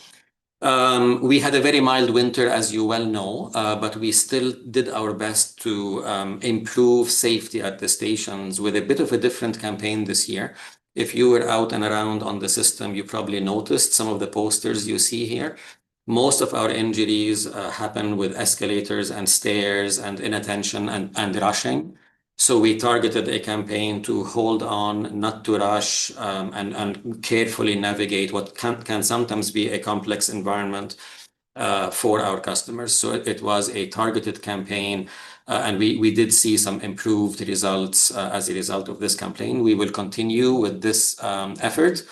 We had a very mild winter, as you well know, but we still did our best to improve safety at the stations with a bit of a different campaign this year. If you were out and around on the system, you probably noticed some of the posters you see here. Most of our injuries happen with escalators and stairs and inattention and rushing. So we targeted a campaign to hold on, not to rush, and carefully navigate what can sometimes be a complex environment for our customers. So it was a targeted campaign, and we did see some improved results as a result of this campaign. We will continue with this effort.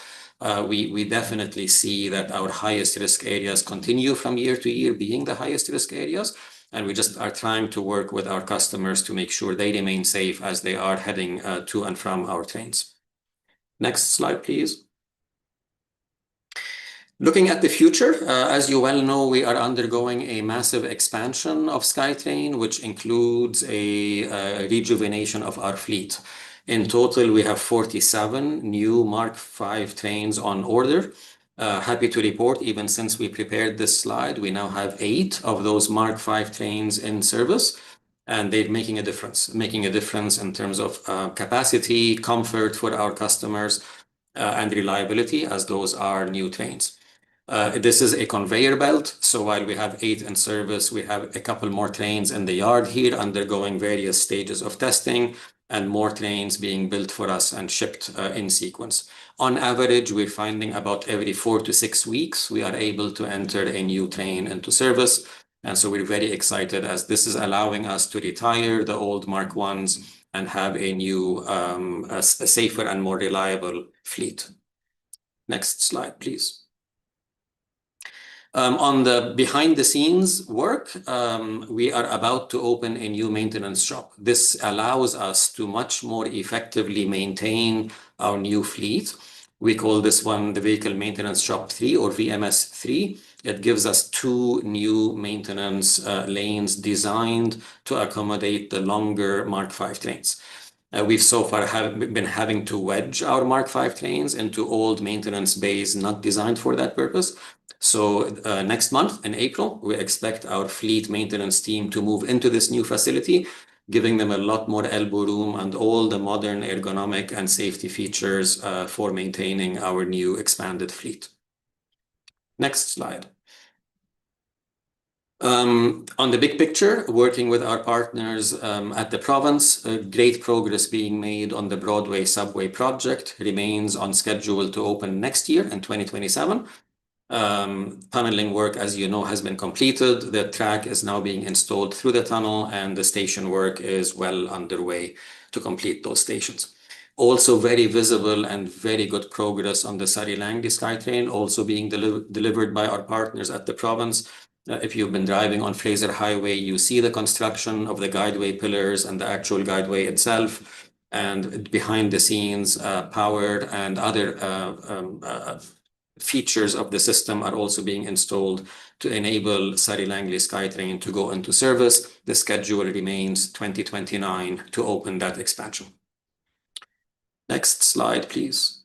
We definitely see that our highest risk areas continue from year to year being the highest risk areas. And we just are trying to work with our customers to make sure they remain safe as they are heading to and from our trains. Next slide, please. Looking at the future, as you well know, we are undergoing a massive expansion of SkyTrain, which includes a rejuvenation of our fleet. In total, we have 47 new Mark V trains on order. Happy to report, even since we prepared this slide, we now have 8 of those Mark V trains in service, and they're making a difference in terms of capacity, comfort for our customers, and reliability, as those are new trains. This is a conveyor belt, so while we have 8 in service, we have a couple more trains in the yard here undergoing various stages of testing, and more trains being built for us and shipped in sequence. On average, we're finding about every 4 to 6 weeks, we are able to enter a new train into service. And so we're very excited, as this is allowing us to retire the old Mark Is and have a new, a safer and more reliable fleet. Next slide, please. On the behind the scenes work, we are about to open a new maintenance shop. This allows us to much more effectively maintain our new fleet. We call this one the Vehicle Maintenance Shop 3, or VMS 3. It gives us 2 new maintenance lanes designed to accommodate the longer Mark V trains. We've so far been having to wedge our Mark V trains into old maintenance bays not designed for that purpose. So next month in April, we expect our fleet maintenance team to move into this new facility, giving them a lot more elbow room and all the modern ergonomic and safety features for maintaining our new expanded fleet. Next slide. On the big picture, working with our partners at the province, great progress being made on the Broadway subway project, remains on schedule to open next year in 2027. Tunneling work, as you know, has been completed. The track is now being installed through the tunnel, and the station work is well underway to complete those stations. Also very visible and very good progress on the Surrey-Langley SkyTrain, also being delivered by our partners at the province. If you've been driving on Fraser Highway, you see the construction of the guideway pillars and the actual guideway itself. And behind the scenes, power and other features of the system are also being installed to enable Surrey-Langley SkyTrain to go into service. The schedule remains 2029 to open that expansion. Next slide, please.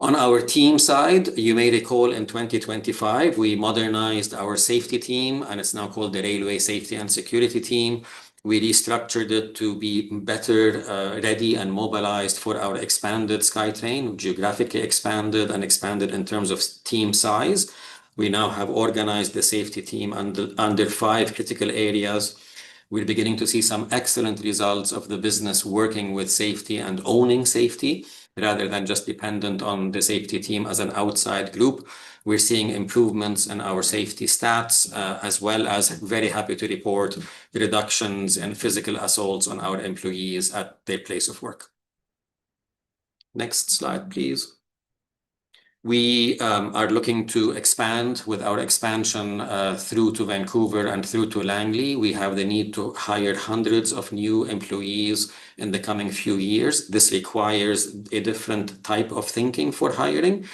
On our team side, you may recall in 2025, we modernized our safety team, and it's now called the Railway Safety and Security Team. We restructured it to be better ready and mobilized for our expanded SkyTrain, geographically expanded and expanded in terms of team size. We now have organized the safety team under 5 critical areas. We're beginning to see some excellent results of the business working with safety and owning safety. rather than just dependent on the safety team as an outside group. We're seeing improvements in our safety stats, as well as very happy to report reductions in physical assaults on our employees at their place of work. Next slide, please. We are looking to expand. With our expansion through to Vancouver and through to Langley, we have the need to hire hundreds of new employees in the coming few years. This requires a different type of thinking for hiring.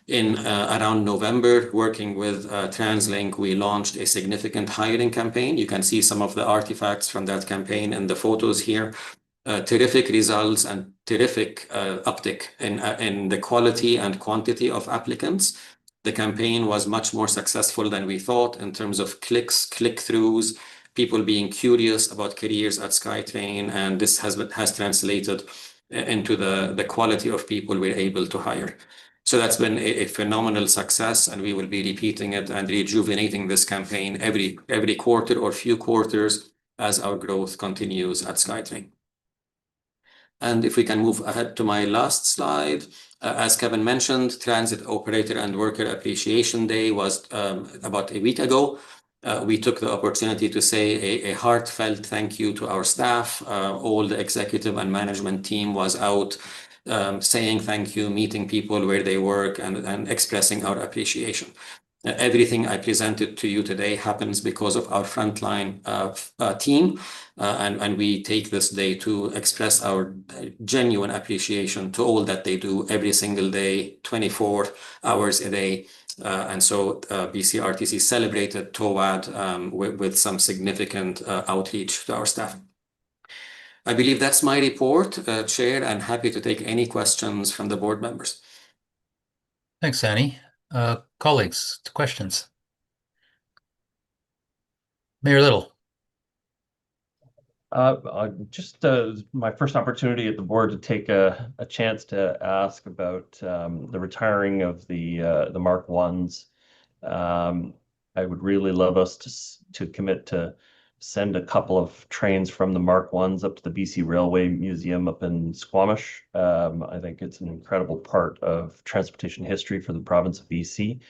In around November, working with TransLink, we launched a significant hiring campaign. You can see some of the artifacts from that campaign in the photos here. Terrific results and terrific uptick in the quality and quantity of applicants. The campaign was much more successful than we thought in terms of clicks, click-throughs, people being curious about careers at SkyTrain, and this has translated into the quality of people we're able to hire. So that's been a phenomenal success, and we will be repeating it and rejuvenating this campaign every quarter or few quarters as our growth continues at SkyTrain. And if we can move ahead to my last slide, as Kevin mentioned, Transit Operator and Worker Appreciation Day was about a week ago. We took the opportunity to say a heartfelt thank you to our staff. All the executive and management team was out saying thank you, meeting people where they work, and expressing our appreciation. Everything I presented to you today happens because of our frontline team, and we take this day to express our genuine appreciation to all that they do every single day, 24 hours a day. And so BCRTC celebrated TOAD with some significant outreach to our staff. I believe that's my report, Chair. I'm happy to take any questions from the board members. Thanks, Sani. Colleagues, questions? Mayor Little. Just my first opportunity at the board to take a chance to ask about the retiring of the Mark Ones. I would really love us to commit to send a couple of trains from the Mark Ones up to the BC Railway Museum up in Squamish. I think it's an incredible part of transportation history for the province of BC,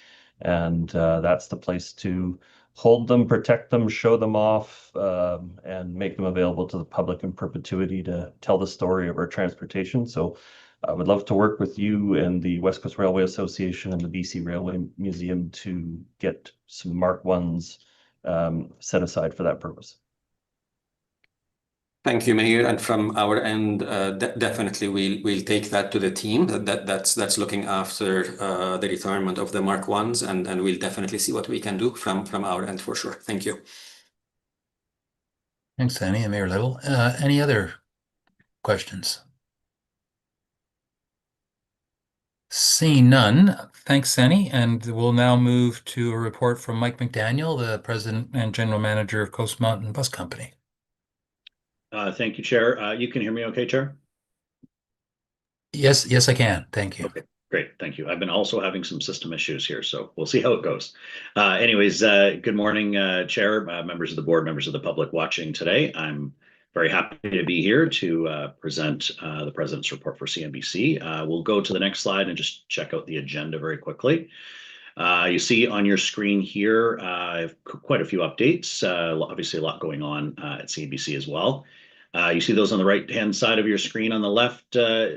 and that's the place to hold them, protect them, show them off, and make them available to the public in perpetuity to tell the story of our transportation. So I would love to work with you and the West Coast Railway Association and the BC Railway Museum to get some Mark Ones set aside for that purpose. Thank you, Mayor. And from our end, definitely we'll take that to the team that's looking after the retirement of the Mark Ones, and we'll definitely see what we can do from our end for sure. Thank you. Thanks, Sani and Mayor Little. Any other questions? Seeing none, thanks, Sani. And we'll now move to a report from Mike McDaniel, the President and General Manager of Coast Mountain Bus Company. Thank you, Chair. You can hear me okay, Chair? Yes, I can. Thank you. Okay, great. Thank you. I've been also having some system issues here, so we'll see how it goes. Anyways, good morning, Chair, members of the board, members of the public watching today. I'm very happy to be here to present the President's report for CMBC. We'll go to the next slide and just check out the agenda very quickly. You see on your screen here, I have quite a few updates, obviously a lot going on at CMBC as well. You see those on the right-hand side of your screen. On the left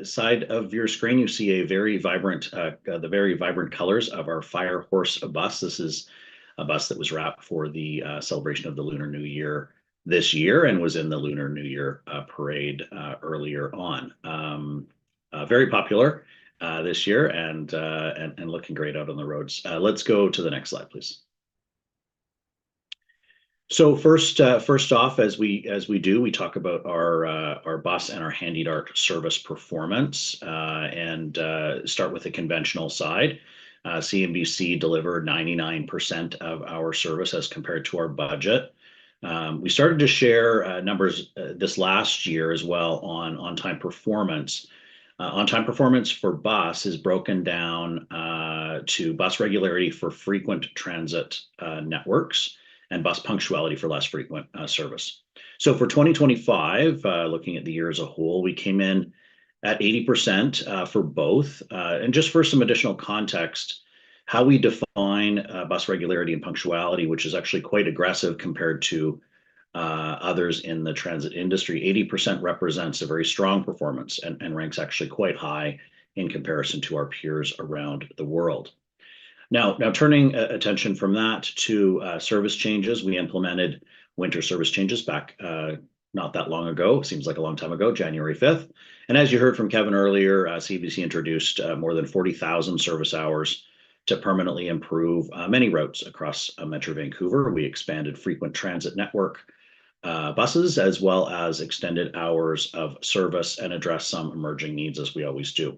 side of your screen, you see a very vibrant, the very vibrant colors of our Fire Horse bus. This is a bus that was wrapped for the celebration of the Lunar New Year this year and was in the Lunar New Year parade earlier on. Very popular this year and looking great out on the roads. Let's go to the next slide, please. So first off, as we do, we talk about our bus and our handy dart service performance, and start with the conventional side. CMBC delivered 99% of our service as compared to our budget. We started to share numbers this last year as well on on-time performance. On-time performance for bus is broken down to bus regularity for frequent transit networks and bus punctuality for less frequent service. So for 2025, looking at the year as a whole, we came in at 80% for both. And just for some additional context, how we define bus regularity and punctuality, which is actually quite aggressive compared to others in the transit industry, 80% represents a very strong performance and ranks actually quite high in comparison to our peers around the world. Now turning attention from that to service changes, we implemented winter service changes back not that long ago. Seems like a long time ago, January 5th. And as you heard from Kevin earlier, CBC introduced more than 40,000 service hours to permanently improve many routes across Metro Vancouver. We expanded frequent transit network buses, as well as extended hours of service and addressed some emerging needs, as we always do.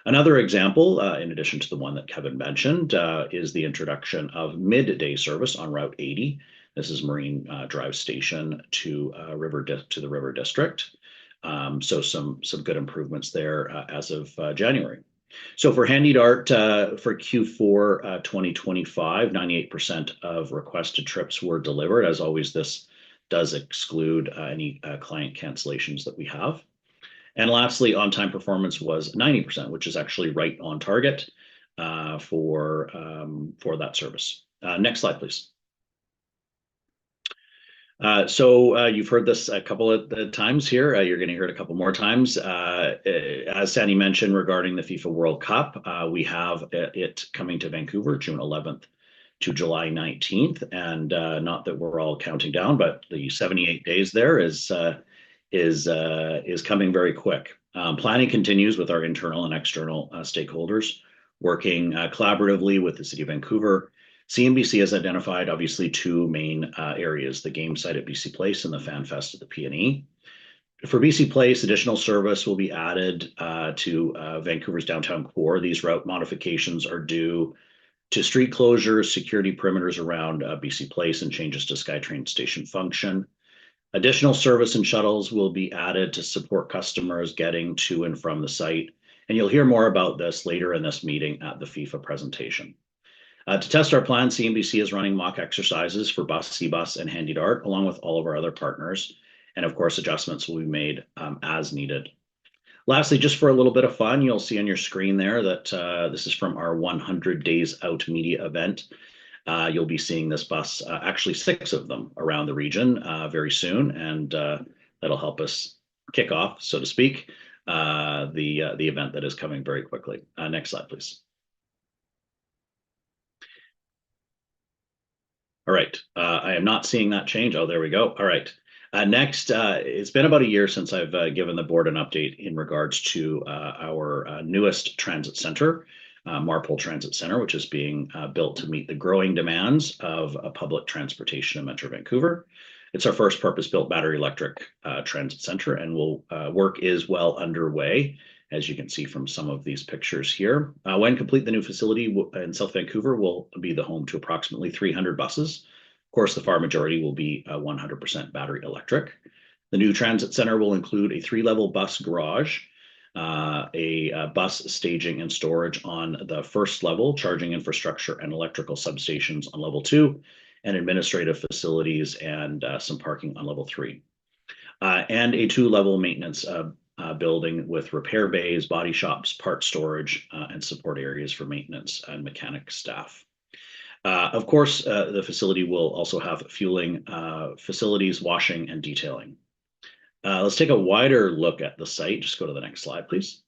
Another example, in addition to the one that Kevin mentioned, is the introduction of midday service on Route 80. This is Marine Drive Station to the River District. So some good improvements there as of January. So for Handy Dart for Q4 2025, 98% of requested trips were delivered. As always, this does exclude any client cancellations that we have. And lastly, on-time performance was 90%, which is actually right on target for that service. Next slide, please. So you've heard this a couple of times here. You're going to hear it a couple more times. As Sandy mentioned regarding the FIFA World Cup, we have it coming to Vancouver, June 11th to July 19th. And not that we're all counting down, but the 78 days there is coming very quick. Planning continues with our internal and external stakeholders, working collaboratively with the City of Vancouver. CNBC has identified obviously two main areas, the game site at BC Place and the Fan Fest at the PNE. For BC Place, additional service will be added to Vancouver's downtown core. These route modifications are due to street closures, security perimeters around BC Place, and changes to SkyTrain station function. Additional service and shuttles will be added to support customers getting to and from the site. And you'll hear more about this later in this meeting at the FIFA presentation. To test our plan, CNBC is running mock exercises for Bus, C-Bus, and Handy Dart, along with all of our other partners. And of course, adjustments will be made as needed. Lastly, just for a little bit of fun, you'll see on your screen there that this is from our 100 Days Out media event. You'll be seeing this bus, actually 6 of them around the region very soon, and that'll help us kick off, so to speak, the event that is coming very quickly. Next slide, please. All right, I am not seeing that change. Oh, there we go. All right. Next, it's been about a year since I've given the board an update in regards to our newest transit center, Marpole Transit Center, which is being built to meet the growing demands of public transportation in Metro Vancouver. It's our first purpose-built battery electric transit center, and work is well underway, as you can see from some of these pictures here. When complete, the new facility in South Vancouver will be the home to approximately 300 buses. Of course, the far majority will be 100% battery electric. The new transit center will include a 3-level bus garage, a bus staging and storage on the first level, charging infrastructure and electrical substations on level 2, and administrative facilities and some parking on level 3. And a 2-level maintenance building with repair bays, body shops, part storage, and support areas for maintenance and mechanic staff. Of course, the facility will also have fueling facilities, washing, and detailing. Let's take a wider look at the site. Just go to the next slide, please.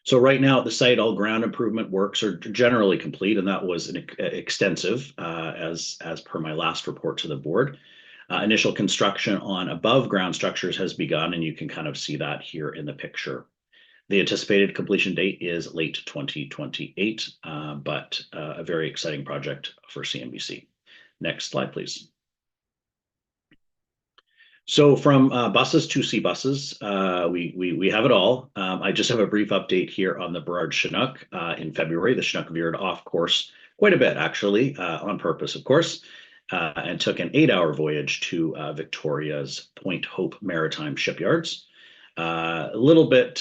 So right now at the site, all ground improvement works are generally complete, and that was extensive as per my last report to the board. Initial construction on above ground structures has begun, and you can kind of see that here in the picture. The anticipated completion date is late 2028, but a very exciting project for CNBC. Next slide, please. So from buses to C-Buses, we have it all. I just have a brief update here on the Burrard Chinook. In February, the Chinook veered off course quite a bit, actually, on purpose, of course, and took an 8-hour voyage to Victoria's Point Hope Maritime Shipyards. A little bit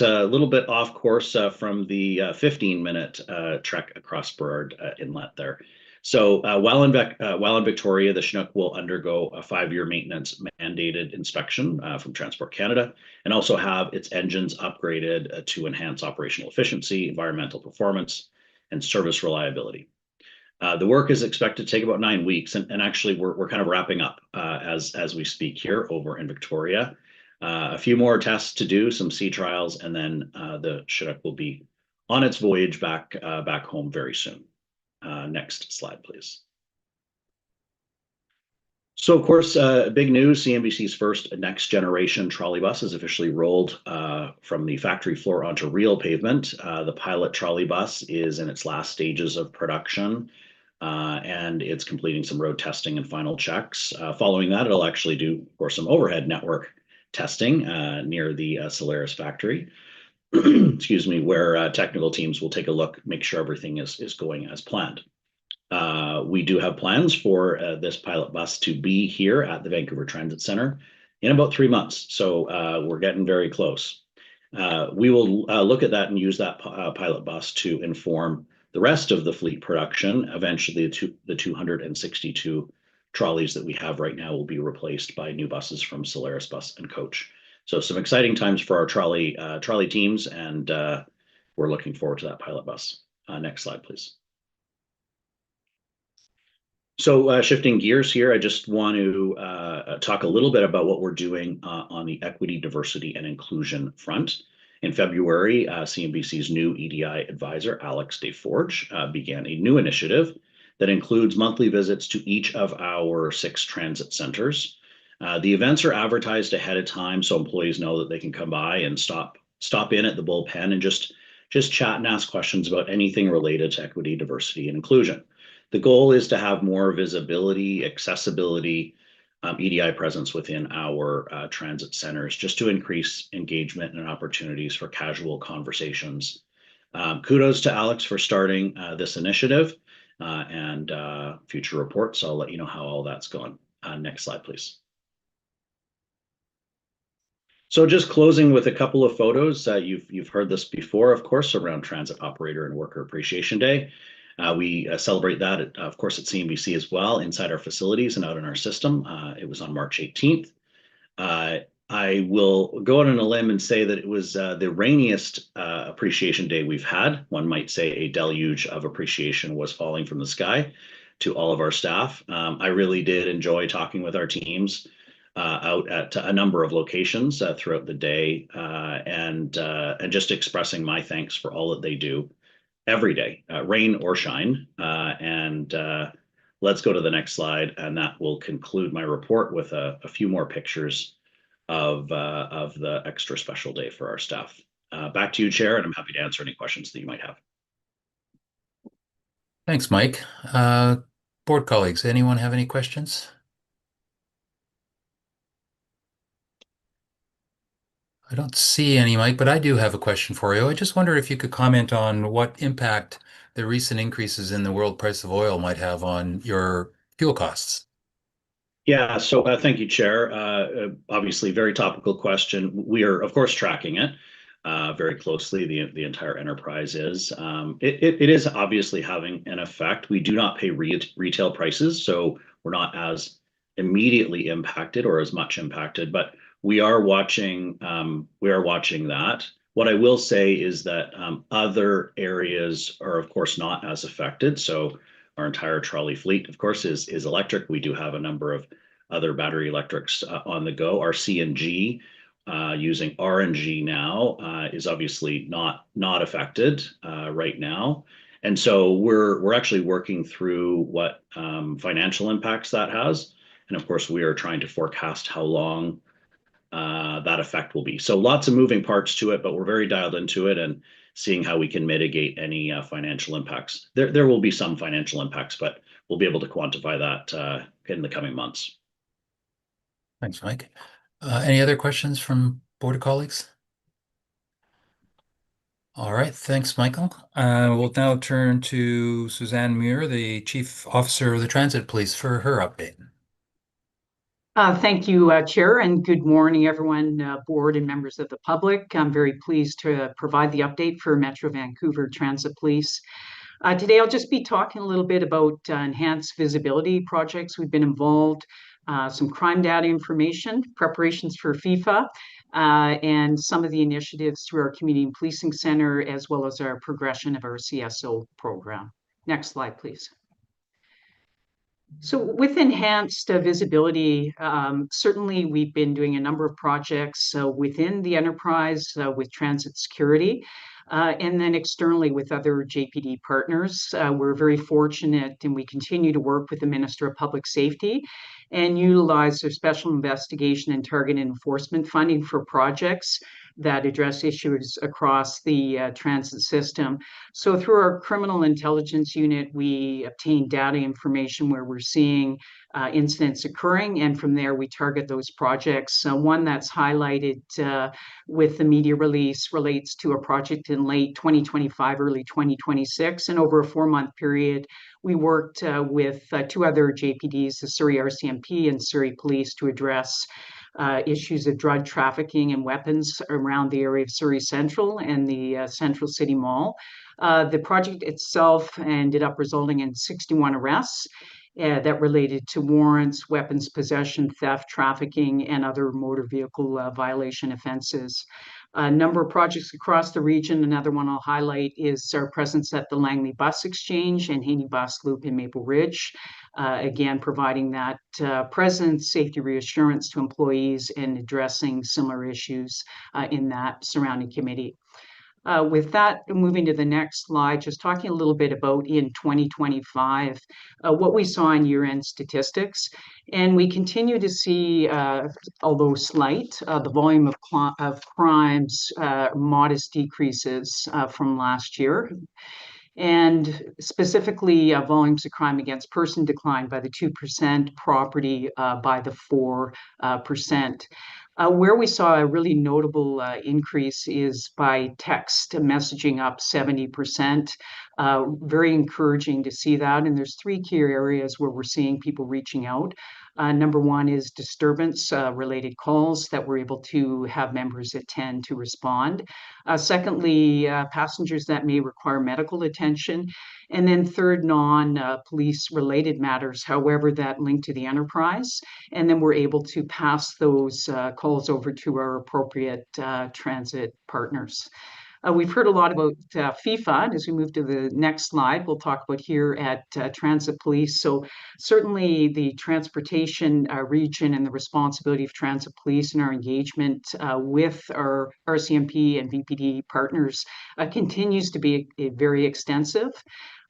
off course from the 15-minute trek across Burrard Inlet there. So while in Victoria, the Chinook will undergo a 5-year maintenance mandated inspection from Transport Canada, and also have its engines upgraded to enhance operational efficiency, environmental performance, and service reliability. The work is expected to take about 9 weeks, and actually we're kind of wrapping up as we speak here over in Victoria. A few more tests to do, some sea trials, and then the Chinook will be on its voyage back home very soon. Next slide, please. So, of course, big news, CNBC's first next generation trolley bus is officially rolled from the factory floor onto real pavement. The pilot trolley bus is in its last stages of production, and it's completing some road testing and final checks. Following that, it'll actually do, of course, some overhead network testing near the Solaris factory. Excuse me, where technical teams will take a look, make sure everything is going as planned. We do have plans for this pilot bus to be here at the Vancouver Transit Center in about 3 months. So we're getting very close. We will look at that and use that pilot bus to inform the rest of the fleet production. Eventually, the 262 trolleys that we have right now will be replaced by new buses from Solaris Bus and Coach. So some exciting times for our trolley teams, and we're looking forward to that pilot bus. Next slide, please. So shifting gears here, I just want to talk a little bit about what we're doing on the equity, diversity, and inclusion front. In February, CNBC's new EDI advisor, Alex Desforges, began a new initiative that includes monthly visits to each of our 6 transit centers. The events are advertised ahead of time so employees know that they can come by and stop in at the bullpen and just chat and ask questions about anything related to equity, diversity, and inclusion. The goal is to have more visibility, accessibility, EDI presence within our transit centers, just to increase engagement and opportunities for casual conversations. Kudos to Alex for starting this initiative, and future reports, I'll let you know how all that's going. Next slide, please. So just closing with a couple of photos. You've heard this before, of course, around Transit Operator and Worker Appreciation Day. We celebrate that, of course, at CNBC as well, inside our facilities and out in our system. It was on March 18th. I will go out on a limb and say that it was the rainiest Appreciation Day we've had. One might say a deluge of appreciation was falling from the sky to all of our staff. I really did enjoy talking with our teams out at a number of locations throughout the day, and just expressing my thanks for all that they do every day, rain or shine. Let's go to the next slide, and that will conclude my report with a few more pictures of the extra special day for our staff. Back to you, Chair, and I'm happy to answer any questions that you might have. Thanks, Mike. Board colleagues, anyone have any questions? I don't see any, Mike, but I do have a question for you. I just wonder if you could comment on what impact the recent increases in the world price of oil might have on your fuel costs. Yeah, so thank you, Chair. Obviously, very topical question. We are, of course, tracking it very closely. The entire enterprise is. It is obviously having an effect. We do not pay retail prices, so we're not as immediately impacted or as much impacted, but we are watching that. What I will say is that other areas are, of course, not as affected. So our entire trolley fleet, of course, is electric. We do have a number of other battery electrics on the go. Our CNG using RNG now is obviously not affected right now. And so we're actually working through what financial impacts that has. And of course, we are trying to forecast how long that effect will be. So lots of moving parts to it, but we're very dialed into it and seeing how we can mitigate any financial impacts. There will be some financial impacts, but we'll be able to quantify that in the coming months. Thanks, Mike. Any other questions from board colleagues? All right, thanks, Michael. We'll now turn to Suzanne Muir, the Chief Officer of the Transit Police, for her update. Thank you, Chair, and good morning, everyone, board and members of the public. I'm very pleased to provide the update for Metro Vancouver Transit Police. Today, I'll just be talking a little bit about enhanced visibility projects we've been involved, some crime data information, preparations for FIFA, and some of the initiatives through our Community Policing Center, as well as our progression of our CSO program. Next slide, please. So with enhanced visibility, certainly we've been doing a number of projects within the enterprise with transit security, and then externally with other JPD partners. We're very fortunate and we continue to work with the Minister of Public Safety and utilize their special investigation and target enforcement funding for projects that address issues across the transit system. So through our criminal intelligence unit, we obtain data information where we're seeing incidents occurring, and from there we target those projects. One that's highlighted with the media release relates to a project in late 2025, early 2026, and over a 4-month period, we worked with 2 other JPDs, the Surrey RCMP and Surrey Police, to address issues of drug trafficking and weapons around the area of Surrey Central and the Central City Mall. The project itself ended up resulting in 61 arrests that related to warrants, weapons possession, theft, trafficking, and other motor vehicle violation offenses. A number of projects across the region. Another one I'll highlight is our presence at the Langley Bus Exchange and Haney Bus Loop in Maple Ridge. Again, providing that presence, safety reassurance to employees and addressing similar issues in that surrounding committee. With that, moving to the next slide, just talking a little bit about in 2025, what we saw in year-end statistics. And we continue to see, although slight, the volume of crimes, modest decreases from last year. And specifically, volumes of crime against person declined by the 2%, property by the 4%. Where we saw a really notable increase is by text messaging up 70%. Very encouraging to see that. And there's 3 key areas where we're seeing people reaching out. Number one is disturbance related calls that we're able to have members attend to respond. Secondly, passengers that may require medical attention. And then third, non-police related matters, however, that link to the enterprise. And then we're able to pass those calls over to our appropriate transit partners. We've heard a lot about FIFA, and as we move to the next slide, we'll talk about here at Transit Police. So certainly the transportation region and the responsibility of Transit Police and our engagement with our RCMP and VPD partners continues to be very extensive.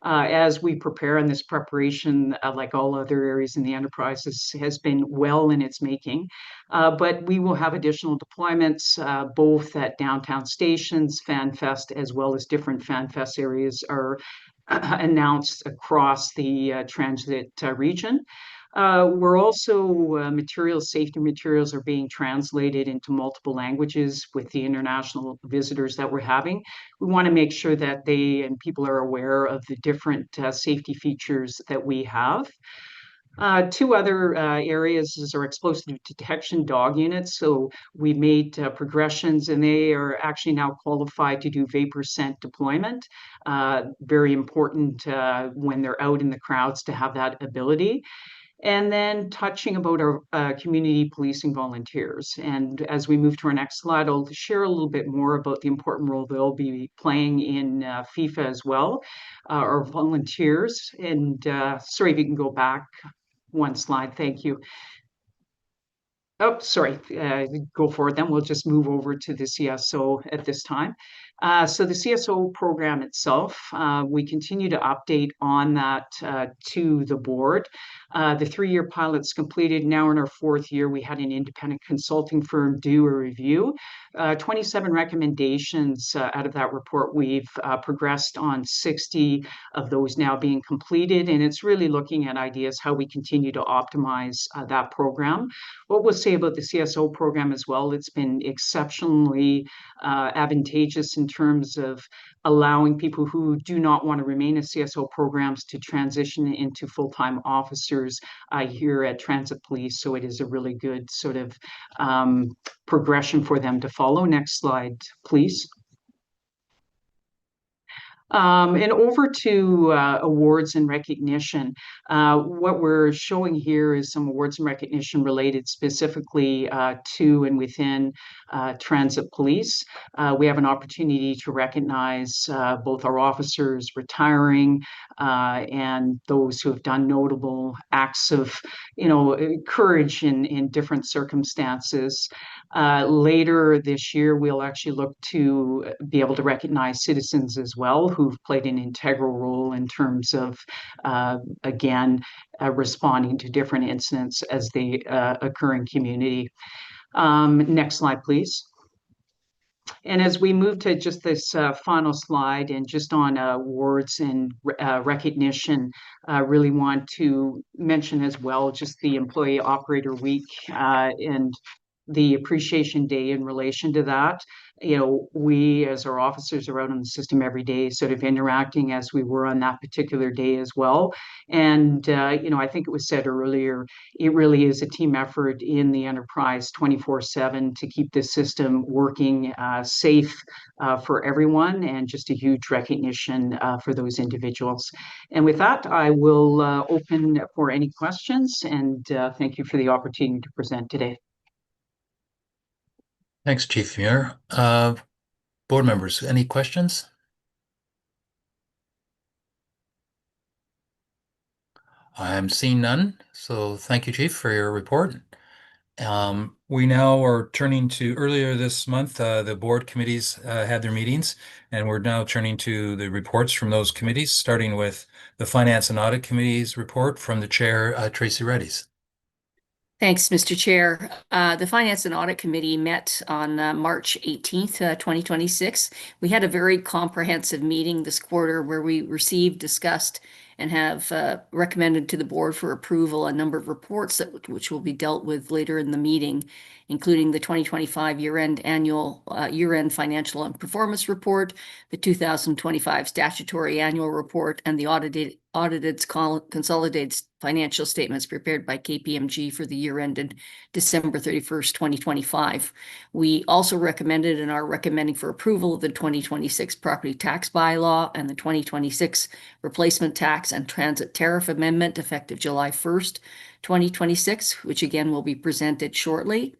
As we prepare, and this preparation, like all other areas in the enterprise, has been well in its making. But we will have additional deployments, both at downtown stations, FanFest, as well as different FanFest areas are announced across the transit region. We're also, safety materials are being translated into multiple languages with the international visitors that we're having. We want to make sure that they and people are aware of the different safety features that we have. 2 other areas is our explosive detection dog units. So we made progressions and they are actually now qualified to do vapor scent deployment. Very important when they're out in the crowds to have that ability. And then touching about our community policing volunteers. And as we move to our next slide, I'll share a little bit more about the important role they'll be playing in FIFA as well, our volunteers. And sorry, if you can go back 1 slide, thank you. Oh, sorry, go forward then. We'll just move over to the CSO at this time. So the CSO program itself, we continue to update on that to the board. The 3-year pilot's completed. Now in our 4th year, we had an independent consulting firm do a review. 27 recommendations out of that report. We've progressed on 60 of those now being completed. And it's really looking at ideas how we continue to optimize that program. What we'll say about the CSO program as well, it's been exceptionally advantageous in terms of allowing people who do not want to remain as CSO programs to transition into full-time officers here at Transit Police. So it is a really good sort of progression for them to follow. Next slide, please. And over to awards and recognition. What we're showing here is some awards and recognition related specifically to and within transit police. We have an opportunity to recognize both our officers retiring and those who have done notable acts of, courage in different circumstances. Later this year, we'll actually look to be able to recognize citizens as well who've played an integral role in terms of, again, responding to different incidents as they occur in community. Next slide, please. And as we move to just this final slide and just on awards and recognition, really want to mention as well just the Employee Operator Week and the Appreciation Day in relation to that. We as our officers are out in the system every day, sort of interacting as we were on that particular day as well. And, I think it was said earlier, it really is a team effort in the enterprise 24/7 to keep this system working safe for everyone, and just a huge recognition for those individuals. And with that, I will open for any questions, and thank you for the opportunity to present today. Thanks, Chief Muir. Board members, any questions? I'm seeing none, so thank you, Chief, for your report. We now are turning to earlier this month, the board committees had their meetings, and we're now turning to the reports from those committees, starting with the Finance and Audit Committee's report from the chair, Tracy Reddy's. Thanks, Mr. Chair. The Finance and Audit Committee met on March 18th, 2026. We had a very comprehensive meeting this quarter where we received, discussed, and have recommended to the board for approval a number of reports which will be dealt with later in the meeting, including the 2025 year-end financial and performance report, the 2025 statutory annual report, and the audited consolidated financial statements prepared by KPMG for the year ended December 31st, 2025. We also recommended and are recommending for approval of the 2026 property tax bylaw and the 2026 replacement tax and transit tariff amendment effective July 1st, 2026, which again will be presented shortly.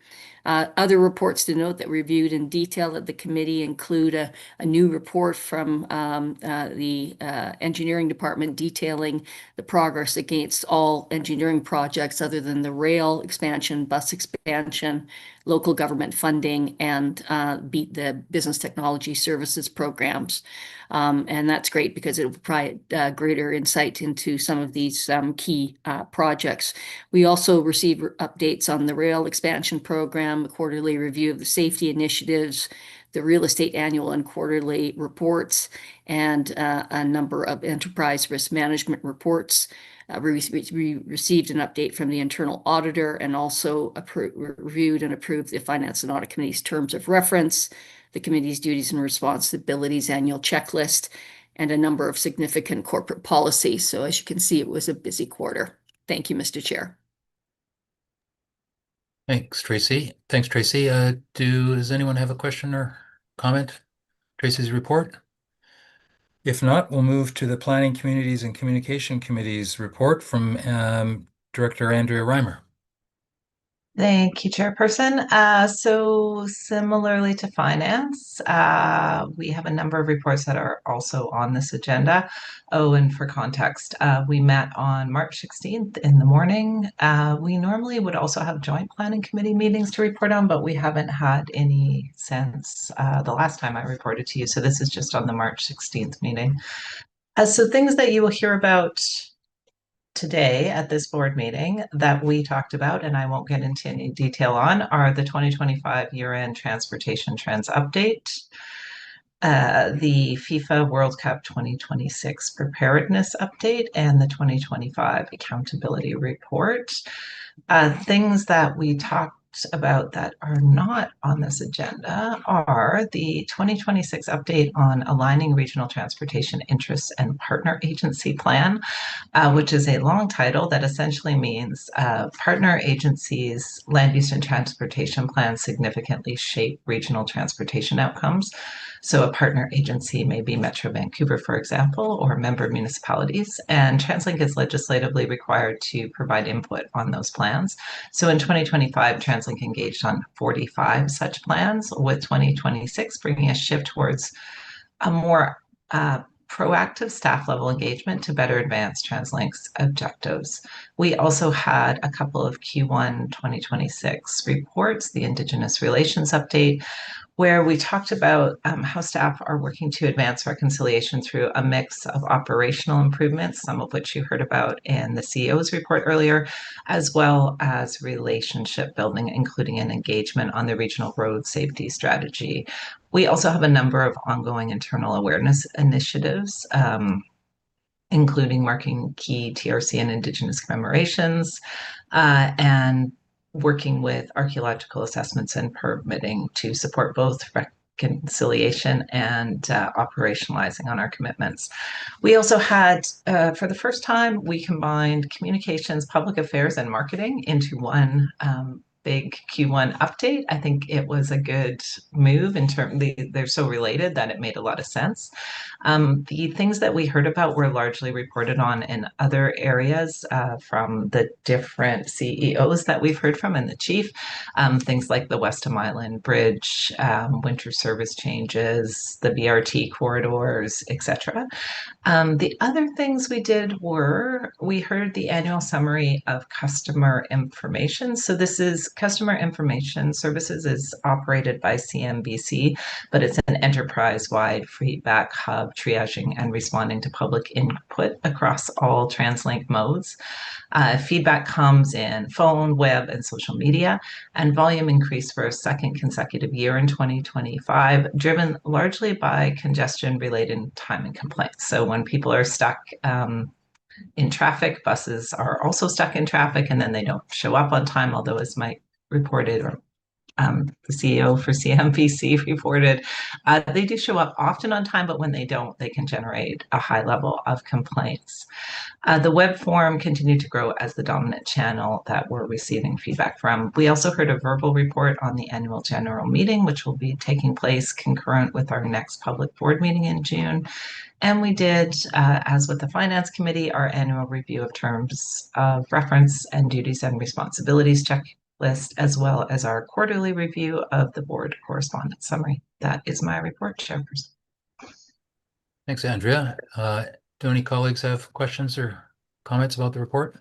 Other reports to note that reviewed in detail at the committee include a new report from the engineering department detailing the progress against all engineering projects other than the rail expansion, bus expansion, local government funding, and the business technology services programs. And that's great because it will provide greater insight into some of these key projects. We also receive updates on the rail expansion program, a quarterly review of the safety initiatives, the real estate annual and quarterly reports, and a number of enterprise risk management reports. We received an update from the internal auditor and also reviewed and approved the Finance and Audit Committee's terms of reference, the committee's duties and responsibilities annual checklist, and a number of significant corporate policies. So as you can see, it was a busy quarter. Thank you, Mr. Chair. Thanks, Tracy. Does anyone have a question or comment? Tracy's report? If not, we'll move to the Planning Communities and Communication Committee's report from Director Andrea Reimer. Thank you, Chairperson. So similarly to Finance, we have a number of reports that are also on this agenda. Oh, and for context, we met on March 16th in the morning. We normally would also have joint planning committee meetings to report on, but we haven't had any since the last time I reported to you. So this is just on the March 16th meeting. So things that you will hear about today at this board meeting that we talked about, and I won't get into any detail on, are the 2025 year-end transportation trends update, the FIFA World Cup 2026 preparedness update, and the 2025 accountability report. Things that we talked about that are not on this agenda are the 2026 update on aligning regional transportation interests and partner agency plan, which is a long title that essentially means partner agencies' land use and transportation plans significantly shape regional transportation outcomes. So a partner agency may be Metro Vancouver, for example, or member municipalities. And TransLink is legislatively required to provide input on those plans. So in 2025, TransLink engaged on 45 such plans, with 2026 bringing a shift towards a more proactive staff level engagement to better advance TransLink's objectives. We also had a couple of Q1 2026 reports, the Indigenous Relations Update, where we talked about how staff are working to advance reconciliation through a mix of operational improvements, some of which you heard about in the CEO's report earlier, as well as relationship building, including an engagement on the regional road safety strategy. We also have a number of ongoing internal awareness initiatives, including marking key TRC and Indigenous commemorations, and working with archaeological assessments and permitting to support both reconciliation and operationalizing on our commitments. We also had, for the first time, we combined communications, public affairs, and marketing into one big Q1 update. I think it was a good move in terms, they're so related that it made a lot of sense. The things that we heard about were largely reported on in other areas from the different CEOs that we've heard from and the chief. Things like the Westham Island Bridge, winter service changes, the BRT corridors, etc. The other things we did were, we heard the annual summary of customer information. So this is customer information services is operated by CMBC, but it's an enterprise-wide feedback hub, triaging and responding to public input across all TransLink modes. Feedback comes in phone, web, and social media, and volume increased for a second consecutive year in 2025, driven largely by congestion-related timing complaints. So when people are stuck in traffic, buses are also stuck in traffic, and then they don't show up on time, although as Mike reported, or the CEO for CMBC reported, they do show up often on time, but when they don't, they can generate a high level of complaints. The web forum continued to grow as the dominant channel that we're receiving feedback from. We also heard a verbal report on the annual general meeting, which will be taking place concurrent with our next public board meeting in June. And we did, as with the Finance Committee, our annual review of terms of reference and duties and responsibilities checklist, as well as our quarterly review of the board correspondence summary. That is my report, Chairperson. Thanks, Andrea. Do any colleagues have questions or comments about the report?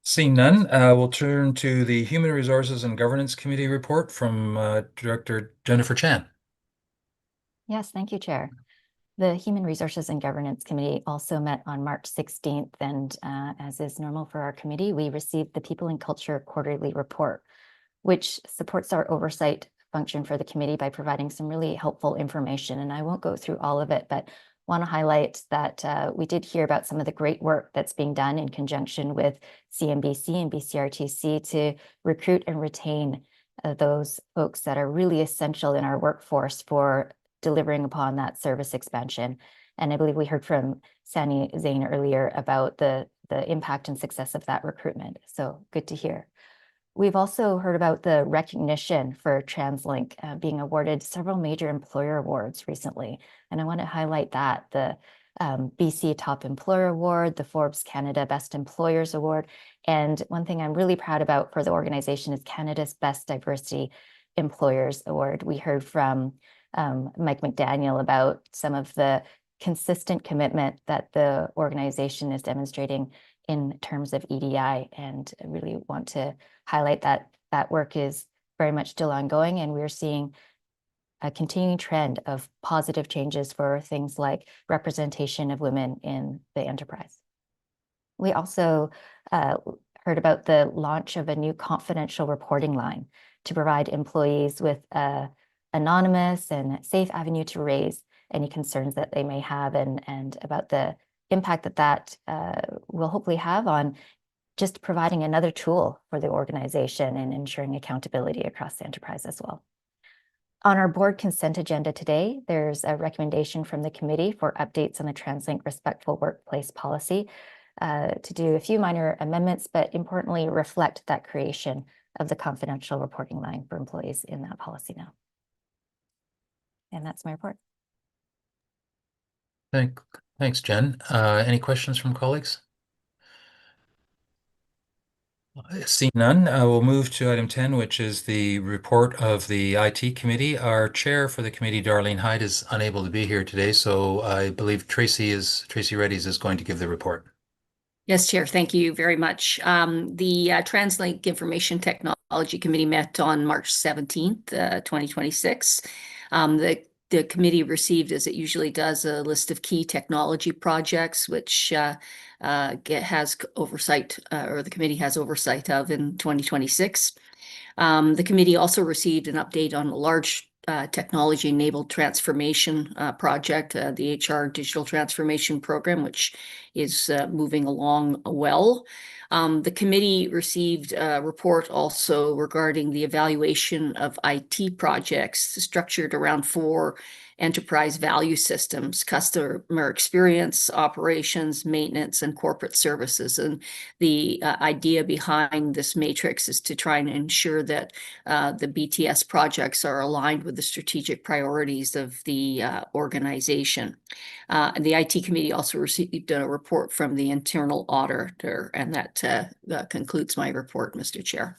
Seeing none, we'll turn to the Human Resources and Governance Committee report from Director Jennifer Chan. Yes, thank you, Chair. The Human Resources and Governance Committee also met on March 16th, and as is normal for our committee, we received the People and Culture Quarterly Report, which supports our oversight function for the committee by providing some really helpful information. And I won't go through all of it, but want to highlight that we did hear about some of the great work that's being done in conjunction with CMBC and BCRTC to recruit and retain those folks that are really essential in our workforce for delivering upon that service expansion. And I believe we heard from Sani Zain earlier about the impact and success of that recruitment. So good to hear. We've also heard about the recognition for TransLink being awarded several major employer awards recently. And I want to highlight that, the BC Top Employer Award, the Forbes Canada Best Employers Award. And one thing I'm really proud about for the organization is Canada's Best Diversity Employers Award. We heard from Mike McDaniel about some of the consistent commitment that the organization is demonstrating in terms of EDI, and I really want to highlight that that work is very much still ongoing, and we're seeing a continuing trend of positive changes for things like representation of women in the enterprise. We also heard about the launch of a new confidential reporting line to provide employees with an anonymous and safe avenue to raise any concerns that they may have, and about the impact that that will hopefully have on just providing another tool for the organization and ensuring accountability across the enterprise as well. On our board consent agenda today, there's a recommendation from the committee for updates on the TransLink Respectful Workplace Policy to do a few minor amendments, but importantly reflect that creation of the confidential reporting line for employees in that policy now. And that's my report. Thanks, Jen. Any questions from colleagues? Seeing none, we'll move to item 10, which is the report of the IT committee. Our chair for the committee, Darlene Hyde, is unable to be here today, so I believe Tracy Reddies is going to give the report. Yes, Chair, thank you very much. The TransLink Information Technology Committee met on March 17th, 2026. The committee received, as it usually does, a list of key technology projects, which has oversight, or the committee has oversight of in 2026. The committee also received an update on a large technology-enabled transformation project, the HR Digital Transformation Program, which is moving along well. The committee received a report also regarding the evaluation of IT projects structured around 4 enterprise value systems: customer experience, operations, maintenance, and corporate services. And the idea behind this matrix is to try and ensure that the BTS projects are aligned with the strategic priorities of the organization. And the IT committee also received a report from the internal auditor, and that concludes my report, Mr. Chair.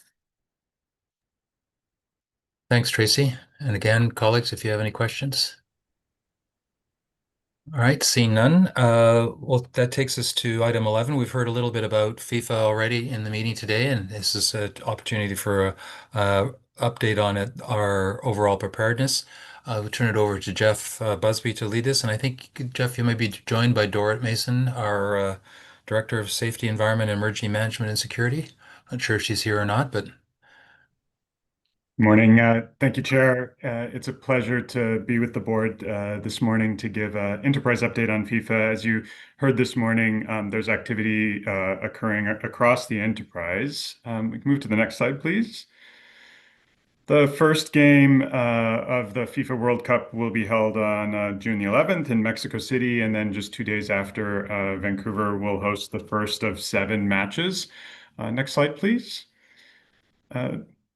Thanks, Tracy. And again, colleagues, if you have any questions. All right, seeing none. Well, that takes us to item 11. We've heard a little bit about FIFA already in the meeting today, and this is an opportunity for a update on our overall preparedness. We'll turn it over to Jeff Busby to lead this, and I think, Jeff, you might be joined by Dorrit Mason, our Director of Safety, Environment, Emergency Management and Security. Not sure if she's here or not, but Morning. Thank you, Chair. It's a pleasure to be with the board this morning to give an enterprise update on FIFA. As you heard this morning, there's activity occurring across the enterprise. We can move to the next slide, please. The first game of the FIFA World Cup will be held on June the 11th in Mexico City, and then just 2 days after, Vancouver will host the first of 7 matches. Next slide, please.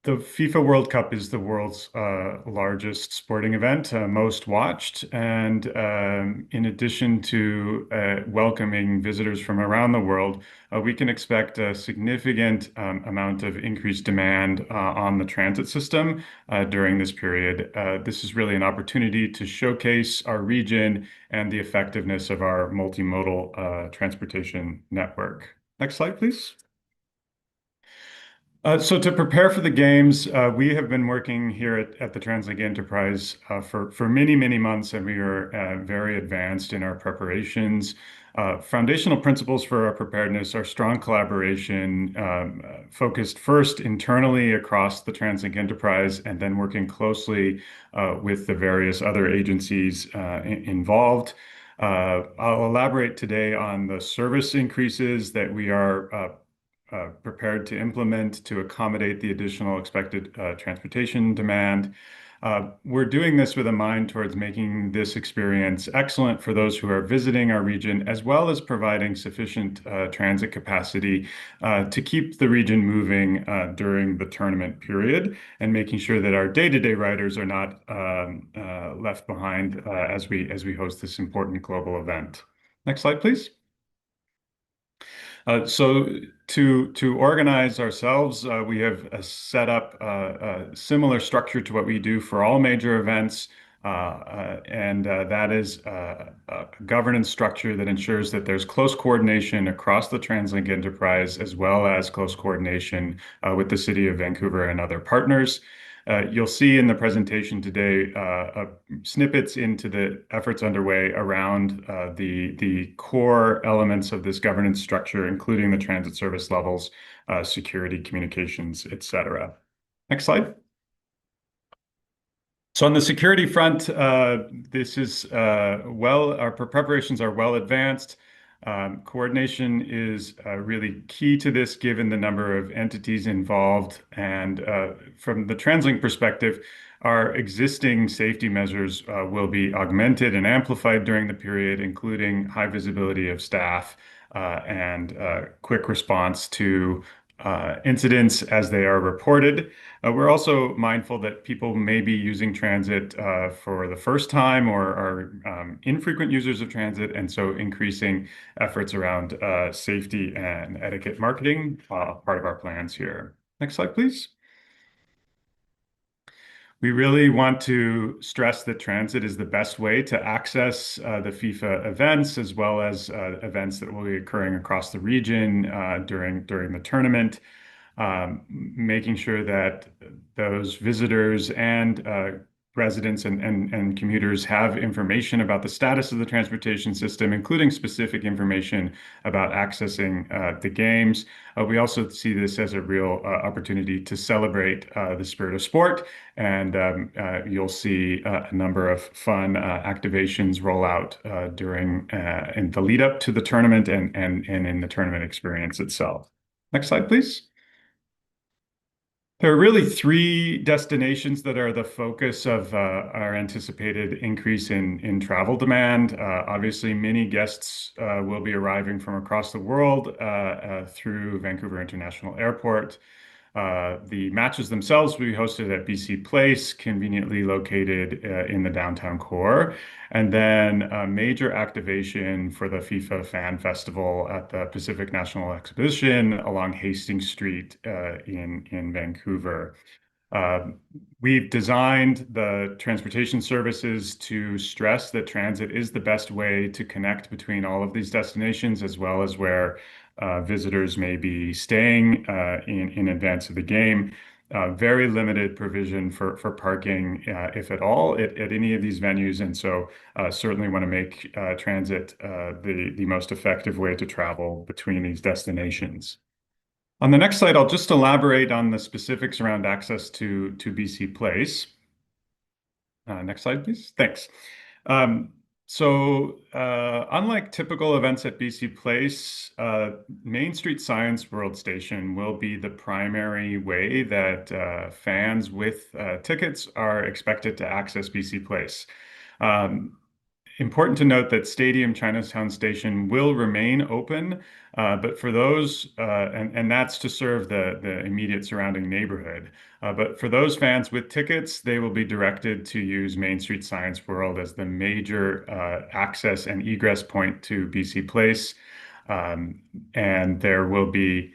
The FIFA World Cup is the world's largest sporting event, most watched, and in addition to welcoming visitors from around the world, we can expect a significant amount of increased demand on the transit system during this period. This is really an opportunity to showcase our region and the effectiveness of our multimodal transportation network. Next slide, please. So to prepare for the games, we have been working here at the TransLink Enterprise for many, many months, and we are very advanced in our preparations. Foundational principles for our preparedness are strong collaboration, focused first internally across the TransLink Enterprise, and then working closely with the various other agencies involved. I'll elaborate today on the service increases that we are prepared to implement to accommodate the additional expected transportation demand. We're doing this with a mind towards making this experience excellent for those who are visiting our region, as well as providing sufficient transit capacity to keep the region moving during the tournament period, and making sure that our day-to-day riders are not left behind as we host this important global event. Next slide, please. So to organize ourselves, we have set up a similar structure to what we do for all major events, and that is a governance structure that ensures that there's close coordination across the TransLink enterprise, as well as close coordination with the City of Vancouver and other partners. You'll see in the presentation today snippets into the efforts underway around the core elements of this governance structure, including the transit service levels, security, communications, etc. Next slide. So on the security front, this is our preparations are well advanced. Coordination is really key to this, given the number of entities involved. And from the TransLink perspective, our existing safety measures will be augmented and amplified during the period, including high visibility of staff and quick response to incidents as they are reported. We're also mindful that people may be using transit for the first time or are infrequent users of transit, and so increasing efforts around safety and etiquette marketing, part of our plans here. Next slide, please. We really want to stress that transit is the best way to access the FIFA events, as well as events that will be occurring across the region during the tournament. Making sure that those visitors and residents and commuters have information about the status of the transportation system, including specific information about accessing the games. We also see this as a real opportunity to celebrate the spirit of sport, and you'll see a number of fun activations roll out during in the lead up to the tournament and in the tournament experience itself. Next slide, please. There are really three destinations that are the focus of our anticipated increase in travel demand. Obviously, many guests will be arriving from across the world through Vancouver International Airport. The matches themselves will be hosted at BC Place, conveniently located in the downtown core. And then a major activation for the FIFA Fan Festival at the Pacific National Exposition along Hastings Street in Vancouver. We've designed the transportation services to stress that transit is the best way to connect between all of these destinations, as well as where visitors may be staying in advance of the game. Very limited provision for parking, if at all, at any of these venues. And so certainly want to make transit the most effective way to travel between these destinations. On the next slide, I'll just elaborate on the specifics around access to BC Place. Next slide, please. Thanks. Unlike typical events at BC Place, Main Street Science World Station will be the primary way that fans with tickets are expected to access BC Place. Important to note that Stadium Chinatown Station will remain open, but for those, and that's to serve the immediate surrounding neighborhood. But for those fans with tickets, they will be directed to use Main Street Science World as the major access and egress point to BC Place. And there will be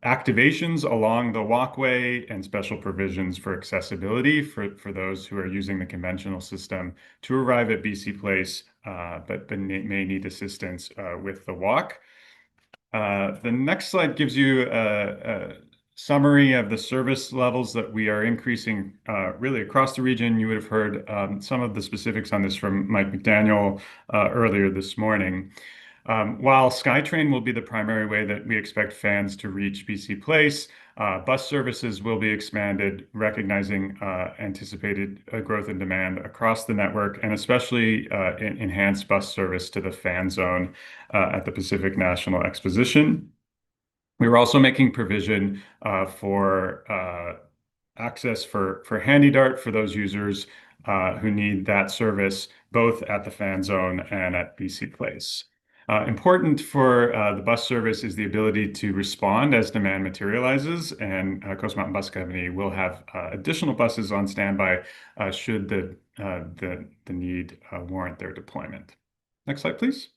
activations along the walkway and special provisions for accessibility for those who are using the conventional system to arrive at BC Place, but may need assistance with the walk. The next slide gives you a summary of the service levels that we are increasing really across the region. You would have heard some of the specifics on this from Mike McDaniel earlier this morning. While SkyTrain will be the primary way that we expect fans to reach BC Place, bus services will be expanded, recognizing anticipated growth in demand across the network, and especially enhanced bus service to the fan zone at the Pacific National Exposition. We were also making provision for access for HandyDart for those users who need that service, both at the fan zone and at BC Place. Important for the bus service is the ability to respond as demand materializes, and Coast Mountain Bus Company will have additional buses on standby should the need warrant their deployment. Next slide, please.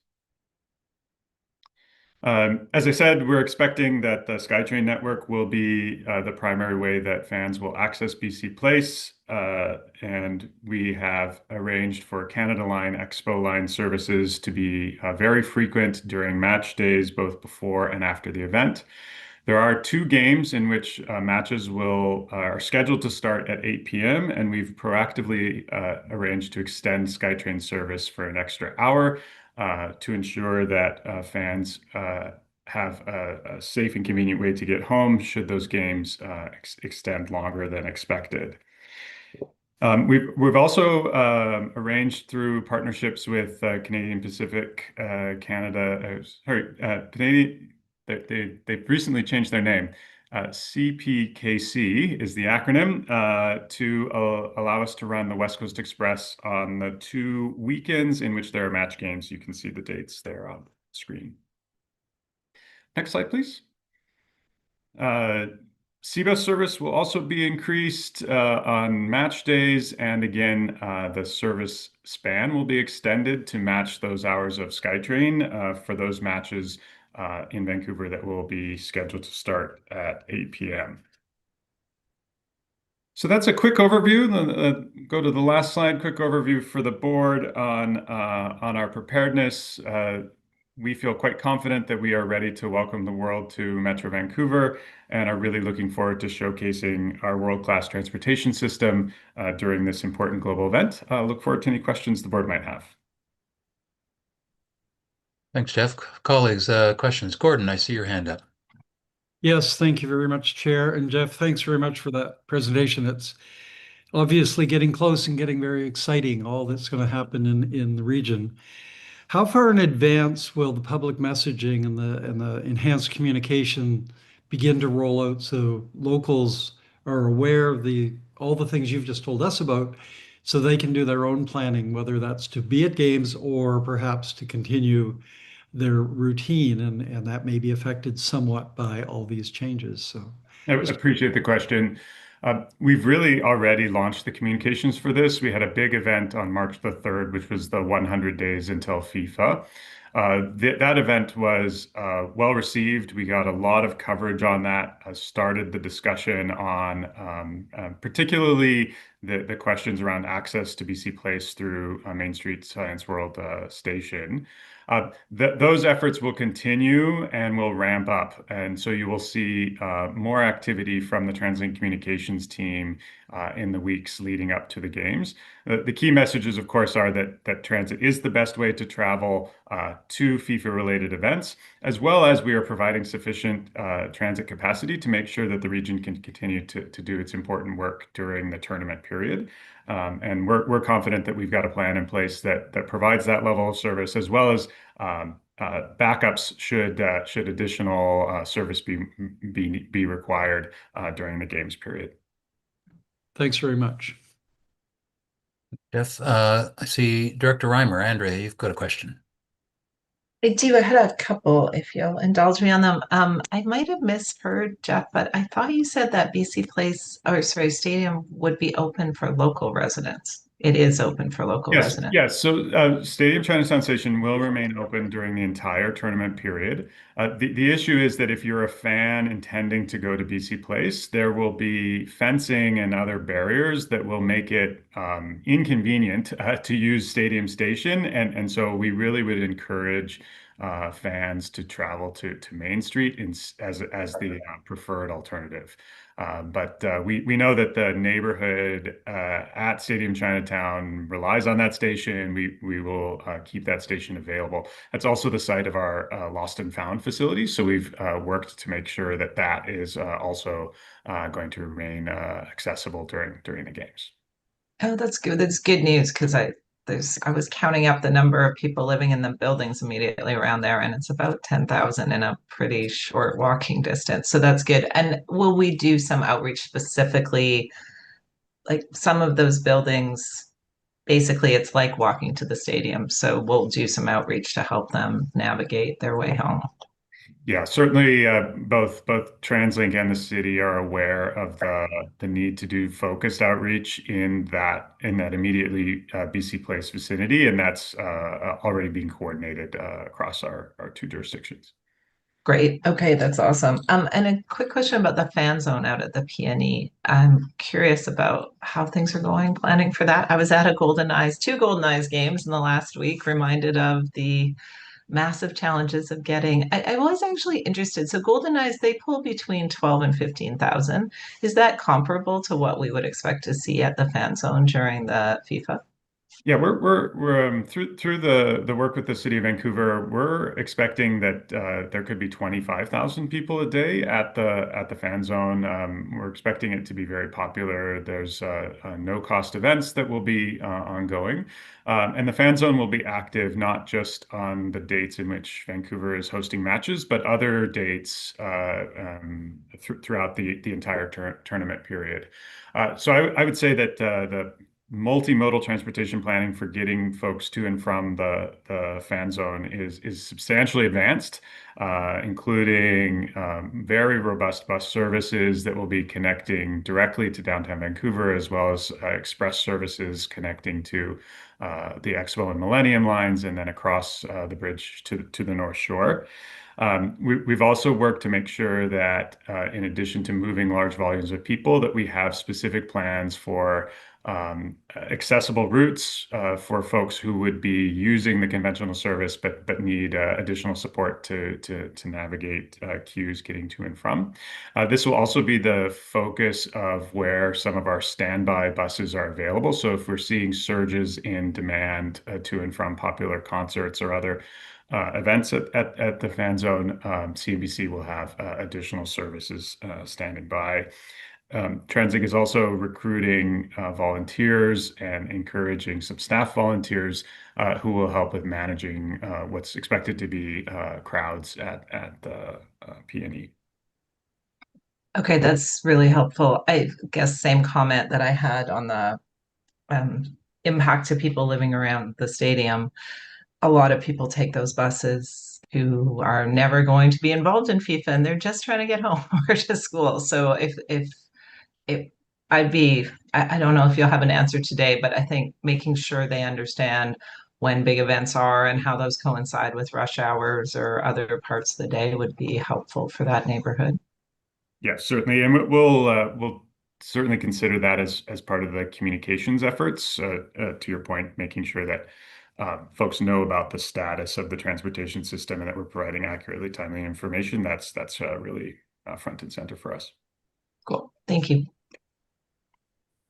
As I said, we're expecting that the SkyTrain network will be the primary way that fans will access BC Place, and we have arranged for Canada Line, Expo Line services to be very frequent during match days, both before and after the event. There are two games in which matches are scheduled to start at 8 p.m., and we've proactively arranged to extend SkyTrain service for an extra hour to ensure that fans have a safe and convenient way to get home should those games extend longer than expected. We've also arranged through partnerships with Canadian Pacific Canada. They've recently changed their name. CPKC is the acronym to allow us to run the West Coast Express on the 2 weekends in which there are match games. You can see the dates there on the screen. Next slide, please. CBus service will also be increased on match days, and again, the service span will be extended to match those hours of SkyTrain for those matches in Vancouver that will be scheduled to start at 8 p.m. So that's a quick overview. Go to the last slide. Quick overview for the board on our preparedness. We feel quite confident that we are ready to welcome the world to Metro Vancouver and are really looking forward to showcasing our world-class transportation system during this important global event. Look forward to any questions the board might have. Thanks, Jeff. Colleagues, questions? Gordon, I see your hand up. Yes, thank you very much, Chair. And Jeff, thanks very much for that presentation. It's obviously getting close and getting very exciting, all that's going to happen in the region. How far in advance will the public messaging and the enhanced communication begin to roll out so locals are aware of all the things you've just told us about, so they can do their own planning, whether that's to be at games or perhaps to continue their routine, and that may be affected somewhat by all these changes. So I appreciate the question. We've really already launched the communications for this. We had a big event on March the 3rd, which was the 100 days until FIFA. That event was well received. We got a lot of coverage on that, started the discussion on particularly the questions around access to BC Place through Main Street Science World Station. Those efforts will continue and will ramp up. And so you will see more activity from the TransLink communications team in the weeks leading up to the games. The key messages, of course, are that transit is the best way to travel to FIFA-related events, as well as we are providing sufficient transit capacity to make sure that the region can continue to do its important work during the tournament period. And we're confident that we've got a plan in place that provides that level of service, as well as backups should additional service be required during the games period. thanks very much. Jeff, I see Director Reimer. Andrea, you've got a question. I do. I had a couple, if you'll indulge me on them. I might have misheard, Jeff, but I thought you said that BC Place, or sorry, Stadium would be open for local residents. It is open for local residents. Yes. So Stadium Chinatown Station will remain open during the entire tournament period. The issue is that if you're a fan intending to go to BC Place, there will be fencing and other barriers that will make it inconvenient to use Stadium Station. And so we really would encourage fans to travel to Main Street as the preferred alternative. But we know that the neighborhood at Stadium Chinatown relies on that station. We will keep that station available. That's also the site of our Lost and Found facility. So we've worked to make sure that that is also going to remain accessible during the games. Oh, that's good. That's good news, because I was counting up the number of people living in the buildings immediately around there, and it's about 10,000 in a pretty short walking distance. So that's good. And will we do some outreach specifically, like some of those buildings? Basically, it's like walking to the stadium. So we'll do some outreach to help them navigate their way home. Yeah, certainly both TransLink and the city are aware of the need to do focused outreach in that immediately BC Place vicinity, and that's already being coordinated across our two jurisdictions. Great. Okay, that's awesome. And a quick question about the fan zone out at the PNE. I'm curious about how things are going, planning for that. I was at two Golden Eyes games in the last week, reminded of the massive challenges of getting. I was actually interested. So Golden Eyes, they pull between 12 and 15,000. Is that comparable to what we would expect to see at the fan zone during the FIFA? Yeah, we're through the work with the city of Vancouver. We're expecting that there could be 25,000 people a day at the fan zone. We're expecting it to be very popular. There's no cost events that will be ongoing, and the fan zone will be active not just on the dates in which Vancouver is hosting matches, but other dates throughout the entire tournament period. So I would say that multimodal transportation planning for getting folks to and from the fan zone is substantially advanced, including very robust bus services that will be connecting directly to downtown Vancouver, as well as express services connecting to the Expo and Millennium lines, and then across the bridge to the North Shore. We've also worked to make sure that in addition to moving large volumes of people, that we have specific plans for accessible routes for folks who would be using the conventional service but need additional support to navigate queues getting to and from. This will also be the focus of where some of our standby buses are available. So if we're seeing surges in demand to and from popular concerts or other events at the fan zone, CNBC will have additional services standing by. TransLink is also recruiting volunteers and encouraging some staff volunteers who will help with managing what's expected to be crowds at the PNE. Okay, that's really helpful. I guess same comment that I had on the impact to people living around the stadium. A lot of people take those buses who are never going to be involved in FIFA and they're just trying to get home or to school. So if I don't know if you'll have an answer today, but I think making sure they understand when big events are and how those coincide with rush hours or other parts of the day would be helpful for that neighborhood. Yeah, certainly, and we'll certainly consider that as part of the communications efforts. To your point, making sure that folks know about the status of the transportation system and that we're providing accurately timely information. That's really front and center for us. Cool. Thank you.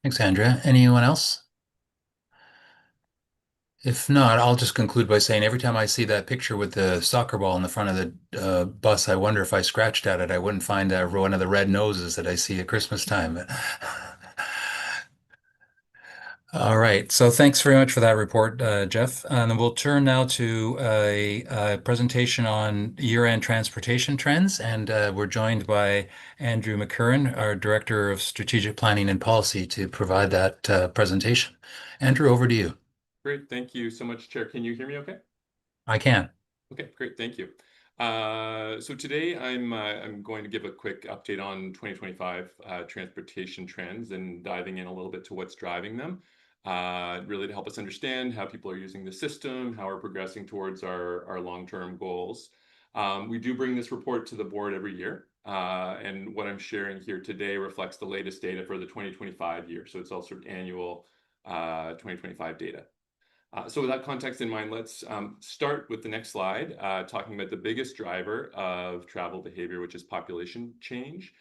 Thanks, Andrea. Anyone else? If not, I'll just conclude by saying every time I see that picture with the soccer ball in the front of the bus, I wonder if I scratched at it, I wouldn't find one of the red noses that I see at Christmas time. All right. So thanks very much for that report, Jeff. And then we'll turn now to a presentation on year-end transportation trends. And we're joined by Andrew McCurran, our Director of Strategic Planning and Policy, to provide that presentation. Andrew, over to you. Great. Thank you so much, Chair. Can you hear me okay? I can. Okay, great. Thank you. So today I'm going to give a quick update on 2025 transportation trends and diving in a little bit to what's driving them, really to help us understand how people are using the system, how we're progressing towards our long-term goals. We do bring this report to the board every year, and what I'm sharing here today reflects the latest data for the 2025 year. So it's all sort of annual 2025 data. So with that context in mind, let's start with the next slide, talking about the biggest driver of travel behavior, which is population change.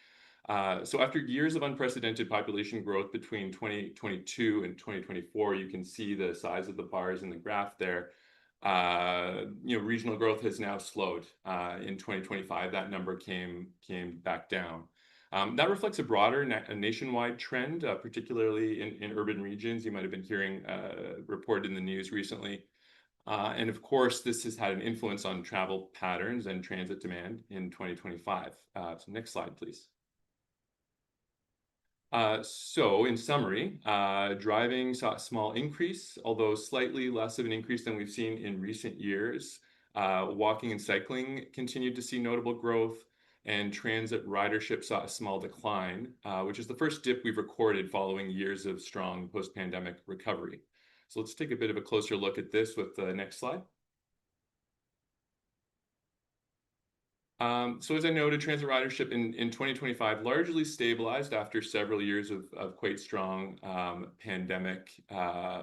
So after years of unprecedented population growth between 2022 and 2024, you can see the size of the bars in the graph there. Regional growth has now slowed. In 2025, that number came back down. That reflects a broader nationwide trend, particularly in urban regions. You might have been hearing reported in the news recently. And of course, this has had an influence on travel patterns and transit demand in 2025. So next slide, please. So in summary, driving saw a small increase, although slightly less of an increase than we've seen in recent years. Walking and cycling continued to see notable growth, and transit ridership saw a small decline, which is the first dip we've recorded following years of strong post-pandemic recovery. So let's take a bit of a closer look at this with the next slide. So as I noted, transit ridership in 2025 largely stabilized after several years of quite strong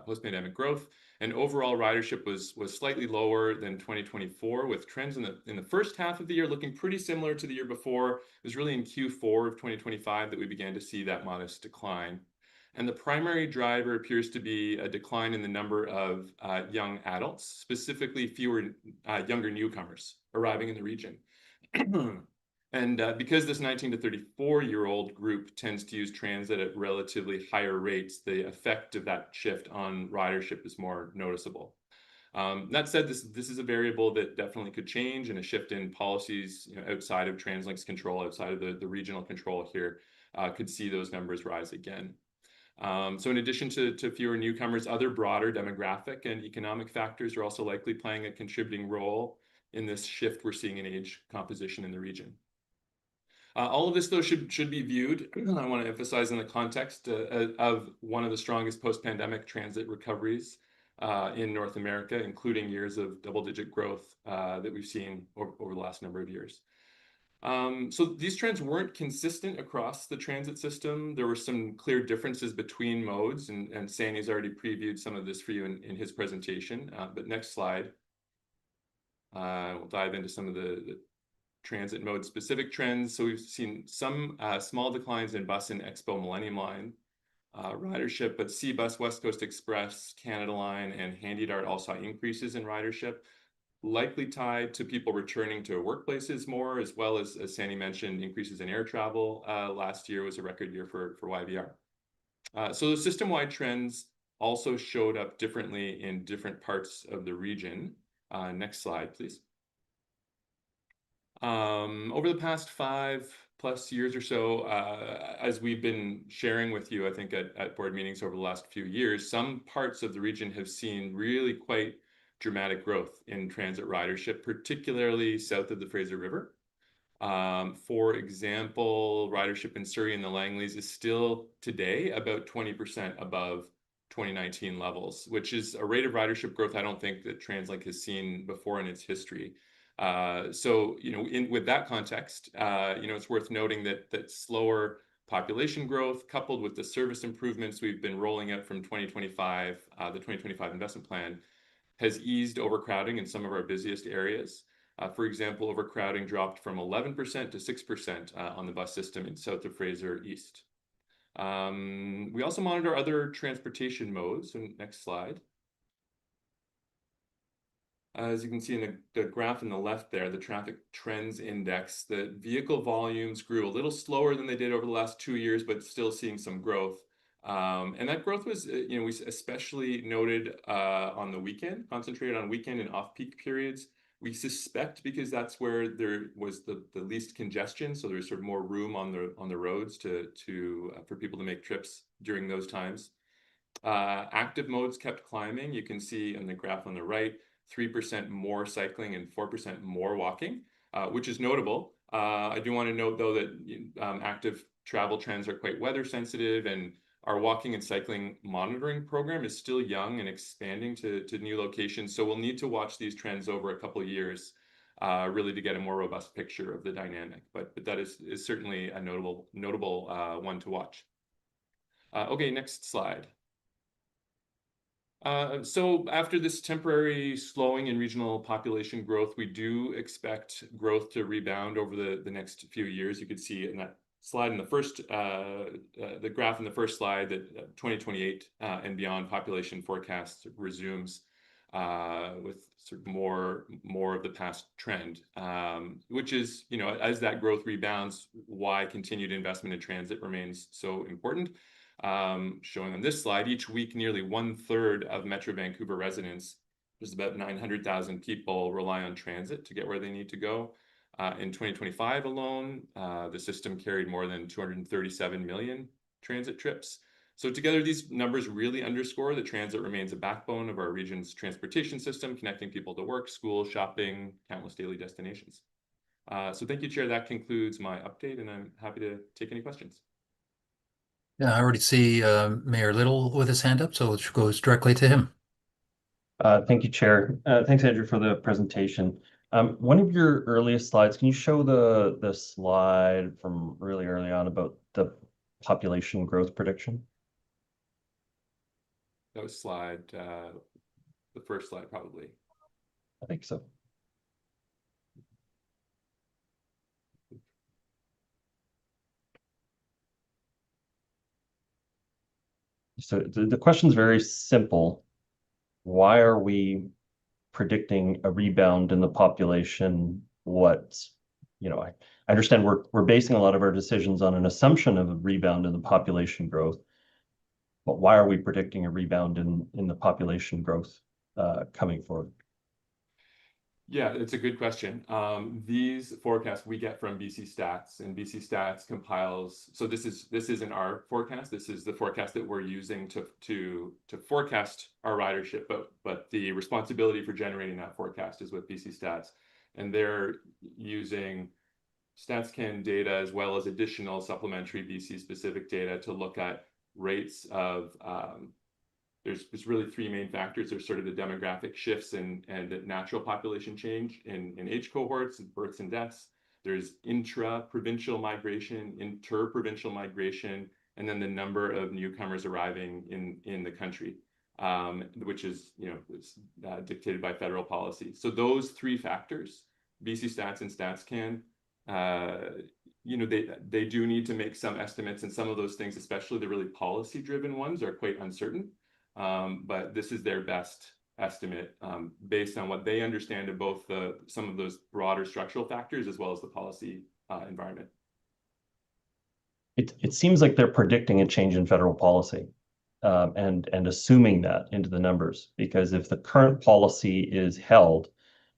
post-pandemic growth. And overall ridership was slightly lower than 2024, with trends in the first half of the year looking pretty similar to the year before. It was really in Q4 of 2025 that we began to see that modest decline. And the primary driver appears to be a decline in the number of young adults, specifically fewer younger newcomers arriving in the region. And because this 19 to 34-year-old group tends to use transit at relatively higher rates, the effect of that shift on ridership is more noticeable. That said, this is a variable that definitely could change, and a shift in policies outside of TransLink's control, outside of the regional control here, could see those numbers rise again. So in addition to fewer newcomers, other broader demographic and economic factors are also likely playing a contributing role in this shift we're seeing in age composition in the region. All of this, though, should be viewed, I want to emphasize, in the context of one of the strongest post-pandemic transit recoveries in North America, including years of double-digit growth that we've seen over the last number of years. So these trends weren't consistent across the transit system. There were some clear differences between modes, and Sandy's already previewed some of this for you in his presentation. But next slide, we'll dive into some of the transit mode specific trends. So we've seen some small declines in bus and Expo Millennium Line ridership, but C-Bus, West Coast Express, Canada Line, and Handy Dart all saw increases in ridership, likely tied to people returning to workplaces more, as well as Sandy mentioned, increases in air travel. Last year was a record year for YVR. So the system-wide trends also showed up differently in different parts of the region. Next slide, please. Over the past 5+ years or so, as we've been sharing with you, I think at board meetings over the last few years, some parts of the region have seen really quite dramatic growth in transit ridership, particularly south of the Fraser River. For example, ridership in Surrey and the Langleys is still today about 20% above 2019 levels, which is a rate of ridership growth I don't think that TransLink has seen before in its history. So, with that context, it's worth noting that slower population growth coupled with the service improvements we've been rolling out from 2025, the 2025 investment plan, has eased overcrowding in some of our busiest areas. For example, overcrowding dropped from 11% to 6% on the bus system in south of Fraser East. We also monitor other transportation modes. So next slide. As you can see in the graph on the left there, the traffic trends index, the vehicle volumes grew a little slower than they did over the last 2 years, but still seeing some growth. And that growth was, we especially noted on the weekend, concentrated on weekend and off-peak periods. We suspect because that's where there was the least congestion, so there's sort of more room on the roads for people to make trips during those times. Active modes kept climbing. You can see in the graph on the right, 3% more cycling and 4% more walking, which is notable. I do want to note, though, that active travel trends are quite weather sensitive, and our walking and cycling monitoring program is still young and expanding to new locations. So we'll need to watch these trends over a couple of years, really to get a more robust picture of the dynamic. But that is certainly a notable one to watch. Okay, next slide. So after this temporary slowing in regional population growth, we do expect growth to rebound over the next few years. You can see in that slide in the first, the graph in the first slide that 2028 and beyond population forecast resumes with sort of more of the past trend, which is, as that growth rebounds, why continued investment in transit remains so important. Showing on this slide, each week, nearly 1/3 of Metro Vancouver residents, there's about 900,000 people, rely on transit to get where they need to go. In 2025 alone, the system carried more than 237 million transit trips. So together, these numbers really underscore that transit remains a backbone of our region's transportation system, connecting people to work, school, shopping, countless daily destinations. So thank you, Chair. That concludes my update, and I'm happy to take any questions. Yeah, I already see Mayor Little with his hand up, so it goes directly to him. Thank you, Chair. Thanks, Andrew, for the presentation. One of your earliest slides, can you show the slide from really early on about the population growth prediction? That was slide, the first slide, probably. I think so. So the question is very simple. Why are we predicting a rebound in the population? I understand we're basing a lot of our decisions on an assumption of a rebound in the population growth, but why are we predicting a rebound in the population growth coming forward? Yeah, it's a good question. These forecasts we get from BC Stats, and BC Stats compiles. So this isn't our forecast. This is the forecast that we're using to forecast our ridership. But the responsibility for generating that forecast is with BC Stats, and they're using StatsCan data as well as additional supplementary BC specific data to look at rates of there's really three main factors. There's sort of the demographic shifts and the natural population change in age cohorts and births and deaths. There's intra-provincial migration, inter-provincial migration, and then the number of newcomers arriving in the country, which is dictated by federal policy. So those three factors, BC Stats and StatsCan, they do need to make some estimates, and some of those things, especially the really policy-driven ones, are quite uncertain. But this is their best estimate based on what they understand of both some of those broader structural factors as well as the policy environment. It seems like they're predicting a change in federal policy and assuming that into the numbers, because if the current policy is held,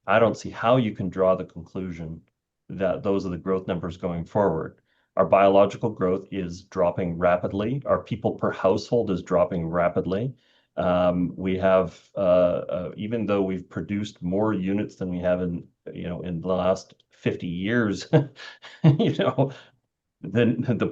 I don't see how you can draw the conclusion that those are the growth numbers going forward. Our biological growth is dropping rapidly. Our people per household is dropping rapidly. We have, even though we've produced more units than we have in the last 50 years, the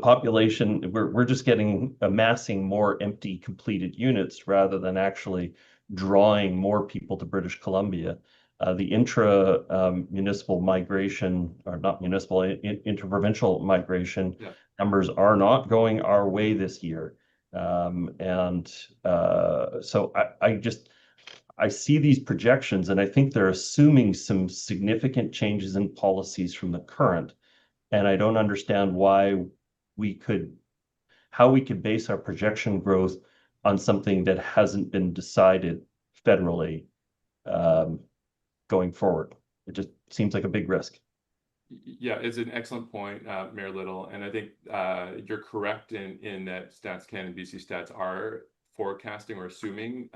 population, we're just amassing more empty completed units rather than actually drawing more people to British Columbia. The municipal migration, or not municipal, interprovincial migration numbers are not going our way this year. So I see these projections, and I think they're assuming some significant changes in policies from the current. And I don't understand how we could base our projection growth on something that hasn't been decided federally going forward. It just seems like a big risk. Yeah, it's an excellent point, Mayor Little, and I think you're correct in that StatsCan and BC Stats are forecasting or assuming,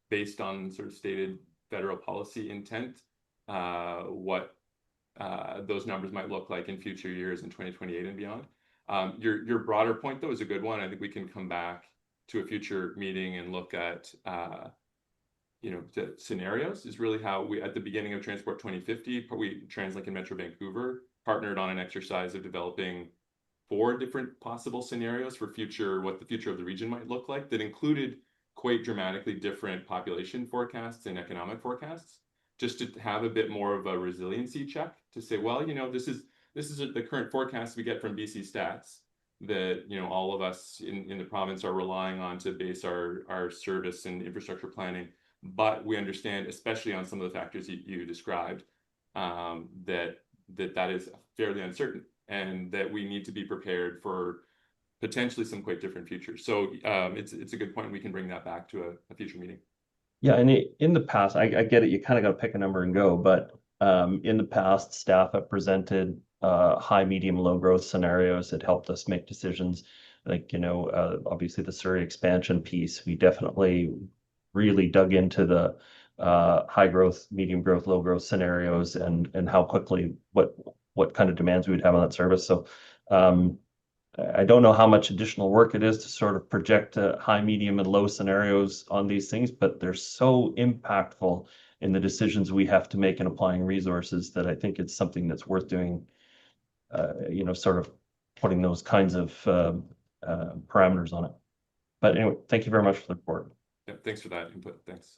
based on sort of stated federal policy intent, what those numbers might look like in future years in 2028 and beyond. Your broader point, though, is a good one. I think we can come back to a future meeting and look at the scenarios. Is really how we, at the beginning of Transport 2050, TransLink and Metro Vancouver partnered on an exercise of developing 4 different possible scenarios for what the future of the region might look like, that included quite dramatically different population forecasts and economic forecasts, just to have a bit more of a resiliency check to say, well, this is the current forecast we get from BC Stats that all of us in the province are relying on to base our service and infrastructure planning. But we understand, especially on some of the factors you described, that is fairly uncertain, and that we need to be prepared for potentially some quite different futures. So it's a good point. We can bring that back to a future meeting. Yeah, and in the past, I get it. You kind of got to pick a number and go, but in the past, staff have presented high, medium, low growth scenarios that helped us make decisions. Like, obviously the Surrey expansion piece, we definitely really dug into the high growth, medium growth, low growth scenarios, and how quickly, what kind of demands we would have on that service. So I don't know how much additional work it is to sort of project high, medium, and low scenarios on these things, but they're so impactful in the decisions we have to make in applying resources that I think it's something that's worth doing, sort of putting those kinds of parameters on it. But anyway, thank you very much for the report. Yeah, thanks for that input. Thanks.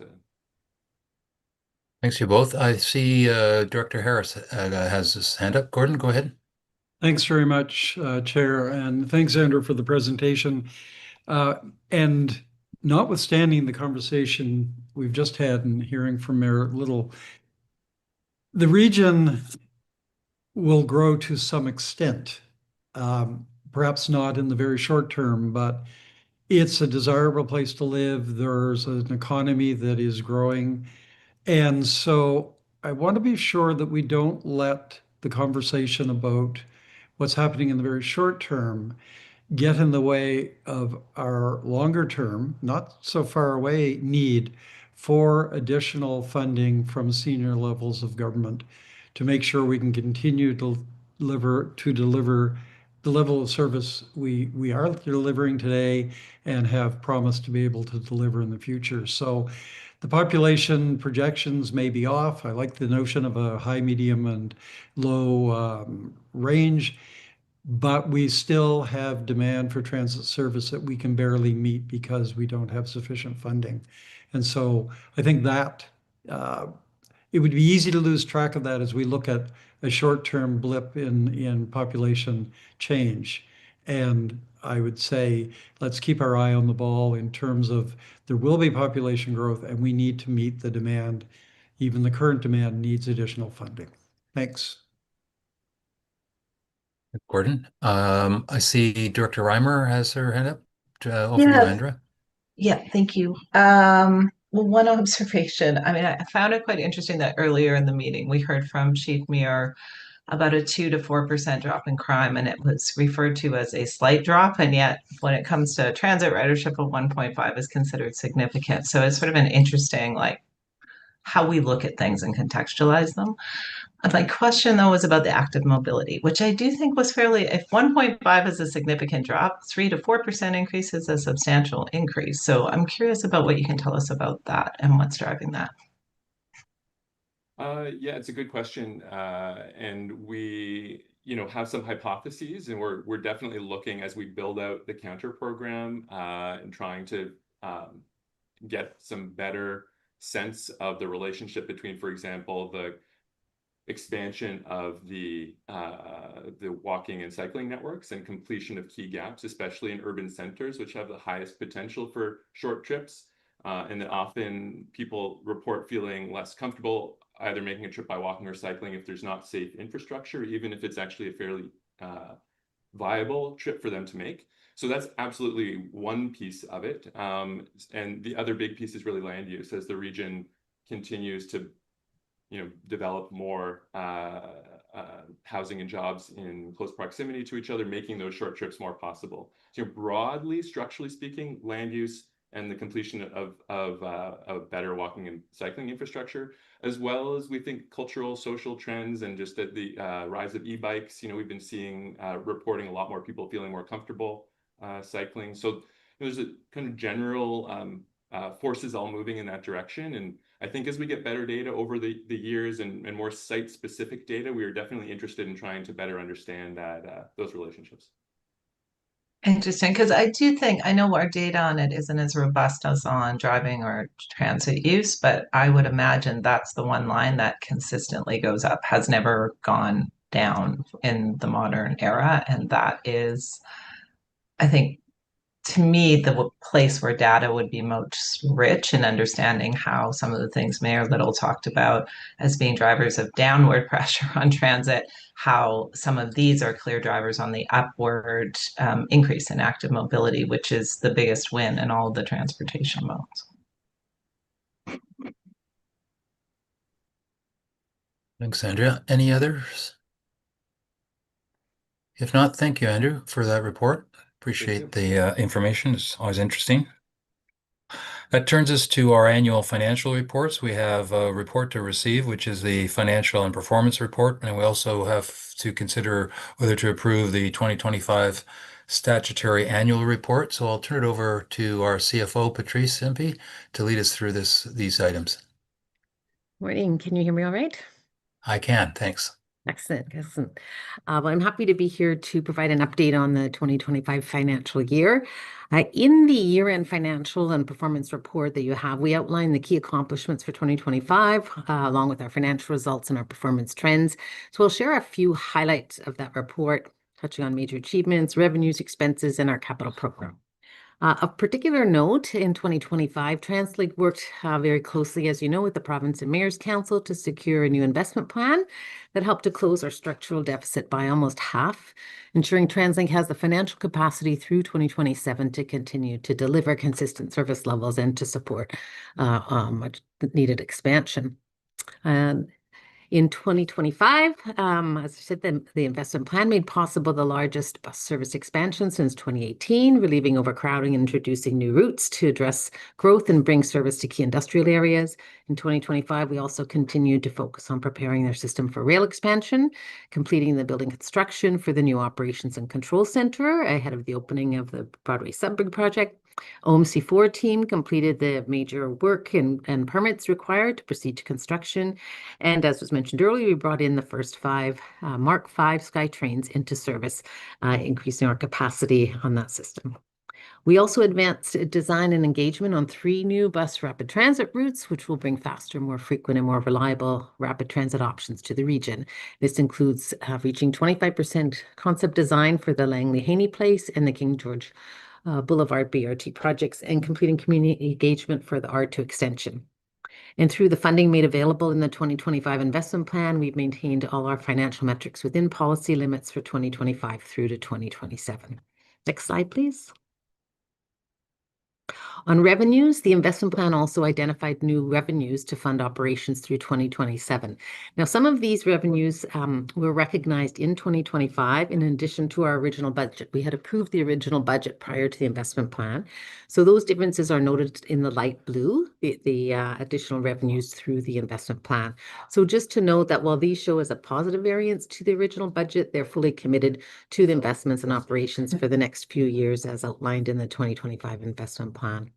Thanks to you both. I see Director Harris has his hand up. Gordon, go ahead. Thanks very much, Chair, and thanks, Andrew, for the presentation. And notwithstanding the conversation we've just had and hearing from Mayor Little, the region will grow to some extent, perhaps not in the very short term, but it's a desirable place to live. There's an economy that is growing. And so I want to be sure that we don't let the conversation about what's happening in the very short term get in the way of our longer term, not so far away, need for additional funding from senior levels of government to make sure we can continue to deliver the level of service we are delivering today and have promised to be able to deliver in the future. So the population projections may be off. I like the notion of a high, medium, and low range, but we still have demand for transit service that we can barely meet because we don't have sufficient funding. And so I think that it would be easy to lose track of that as we look at a short-term blip in population change. And I would say, let's keep our eye on the ball in terms of there will be population growth and we need to meet the demand. Even the current demand needs additional funding. Thanks. Gordon, I see Director Reimer has her hand up. Over to you, Andrea. Yeah, thank you. Well, one observation. I mean, I found it quite interesting that earlier in the meeting we heard from Chief Muir about a 2 to 4% drop in crime, and it was referred to as a slight drop, and yet when it comes to transit ridership of 1.5 is considered significant. So it's sort of an interesting, like, how we look at things and contextualize them. My question, though, was about the active mobility, which I do think was fairly, if 1.5 is a significant drop, 3 to 4% increase is a substantial increase. So I'm curious about what you can tell us about that and what's driving that. Yeah, it's a good question. And we, have some hypotheses, and we're definitely looking as we build out the counter program and trying to get some better sense of the relationship between, for example, the expansion of the walking and cycling networks and completion of key gaps, especially in urban centers, which have the highest potential for short trips. And that often people report feeling less comfortable either making a trip by walking or cycling if there's not safe infrastructure, even if it's actually a fairly viable trip for them to make. So that's absolutely one piece of it. And the other big piece is really land use as the region continues to develop more housing and jobs in close proximity to each other, making those short trips more possible. So broadly, structurally speaking, land use and the completion of better walking and cycling infrastructure, as well as we think cultural, social trends and just the rise of e-bikes. We've been seeing reporting a lot more people feeling more comfortable cycling. So there's a kind of general forces all moving in that direction. And I think as we get better data over the years and more site-specific data, we are definitely interested in trying to better understand those relationships. Interesting, because I do think, I know our data on it isn't as robust as on driving or transit use, but I would imagine that's the one line that consistently goes up, has never gone down in the modern era. And that is, I think, to me, the place where data would be most rich in understanding how some of the things Mayor Little talked about as being drivers of downward pressure on transit, how some of these are clear drivers on the upward increase in active mobility, which is the biggest win in all of the transportation modes. Thanks, Andrea. Any others? If not, thank you, Andrew, for that report. Appreciate the information. It's always interesting. That turns us to our annual financial reports. We have a report to receive, which is the financial and performance report, and we also have to consider whether to approve the 2025 statutory annual report. So I'll turn it over to our CFO, Patrice Impey, to lead us through these items. Morning. Can you hear me all right? I can, thanks. Excellent. Well, I'm happy to be here to provide an update on the 2025 financial year. In the year-end financial and performance report that you have, we outline the key accomplishments for 2025, along with our financial results and our performance trends. So we'll share a few highlights of that report, touching on major achievements, revenues, expenses, and our capital program. Of particular note, in 2025, TransLink worked very closely, as you know, with the Province and Mayor's Council to secure a new investment plan that helped to close our structural deficit by almost half, ensuring TransLink has the financial capacity through 2027 to continue to deliver consistent service levels and to support much needed expansion. In 2025, as I said, the investment plan made possible the largest bus service expansion since 2018, relieving overcrowding and introducing new routes to address growth and bring service to key industrial areas. In 2025, we also continued to focus on preparing their system for rail expansion, completing the building construction for the new operations and control center ahead of the opening of the Broadway Sudbury project. OMC4 team completed the major work and permits required to proceed to construction. And as was mentioned earlier, we brought in the first 5 Mark V SkyTrains into service, increasing our capacity on that system. We also advanced design and engagement on 3 new bus rapid transit routes, which will bring faster, more frequent, and more reliable rapid transit options to the region. This includes reaching 25% concept design for the Langley-Haney Place and the King George Boulevard BRT projects, and completing community engagement for the R2 extension. And through the funding made available in the 2025 investment plan, we've maintained all our financial metrics within policy limits for 2025 through to 2027. Next slide, please. On revenues, the investment plan also identified new revenues to fund operations through 2027. Now, some of these revenues were recognized in 2025 in addition to our original budget. We had approved the original budget prior to the investment plan. So those differences are noted in the light blue, the additional revenues through the investment plan. So just to note that while these show as a positive variance to the original budget, they're fully committed to the investments and operations for the next few years as outlined in the 2025 investment plan.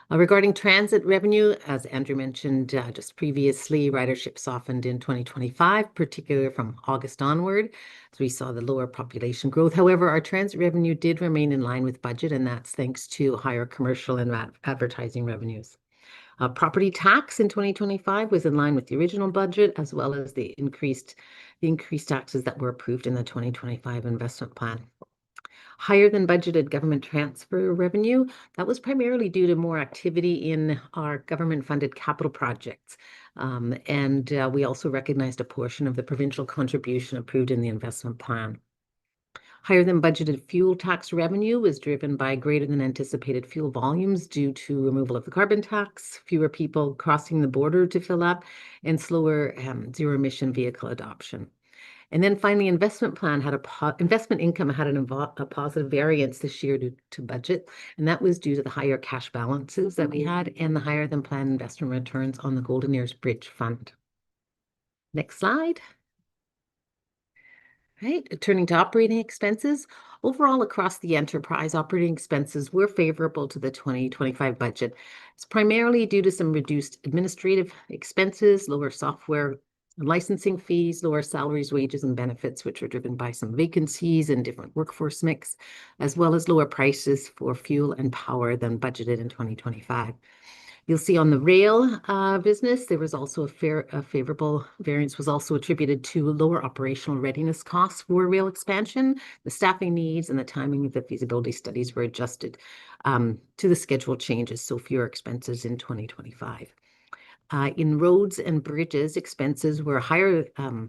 Regarding transit revenue, as Andrew mentioned just previously, ridership softened in 2025, particularly from August onward, as we saw the lower population growth. However, our transit revenue did remain in line with budget, and that's thanks to higher commercial and advertising revenues. Property tax in 2025 was in line with the original budget, as well as the increased taxes that were approved in the 2025 investment plan. Higher than budgeted government transfer revenue, that was primarily due to more activity in our government-funded capital projects. We also recognized a portion of the provincial contribution approved in the investment plan. Higher than budgeted fuel tax revenue was driven by greater than anticipated fuel volumes due to removal of the carbon tax, fewer people crossing the border to fill up, and slower zero-emission vehicle adoption. And then finally, investment income had a positive variance this year to budget, and that was due to the higher cash balances that we had and the higher than planned investment returns on the Golden Ears Bridge Fund. Next slide. Right, turning to operating expenses. Overall, across the enterprise, operating expenses were favorable to the 2025 budget. It's primarily due to some reduced administrative expenses, lower software licensing fees, lower salaries, wages, and benefits, which were driven by some vacancies and different workforce mix, as well as lower prices for fuel and power than budgeted in 2025. You'll see on the rail business, there was also a favorable variance was also attributed to lower operational readiness costs for rail expansion. The staffing needs and the timing of the feasibility studies were adjusted to the schedule changes, so fewer expenses in 2025. In roads and bridges, expenses were higher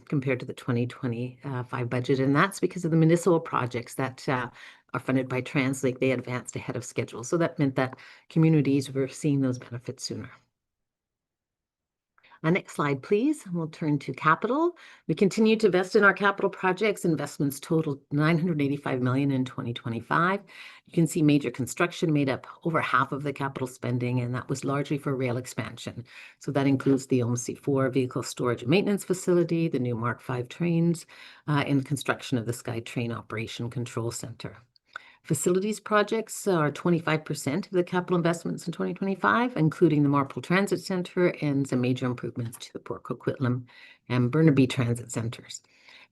compared to the 2025 budget, and that's because of the municipal projects that are funded by TransLink. They advanced ahead of schedule, so that meant that communities were seeing those benefits sooner. Next slide, please. We'll turn to capital. We continue to invest in our capital projects. Investments totaled $985 million in 2025. You can see major construction made up over half of the capital spending, and that was largely for rail expansion. So that includes the OMC4 vehicle storage and maintenance facility, the new Mark V trains, and construction of the SkyTrain Operation Control Center. Facilities projects are 25% of the capital investments in 2025, including the Marpole Transit Center and some major improvements to the Port Coquitlam and Burnaby Transit Centers.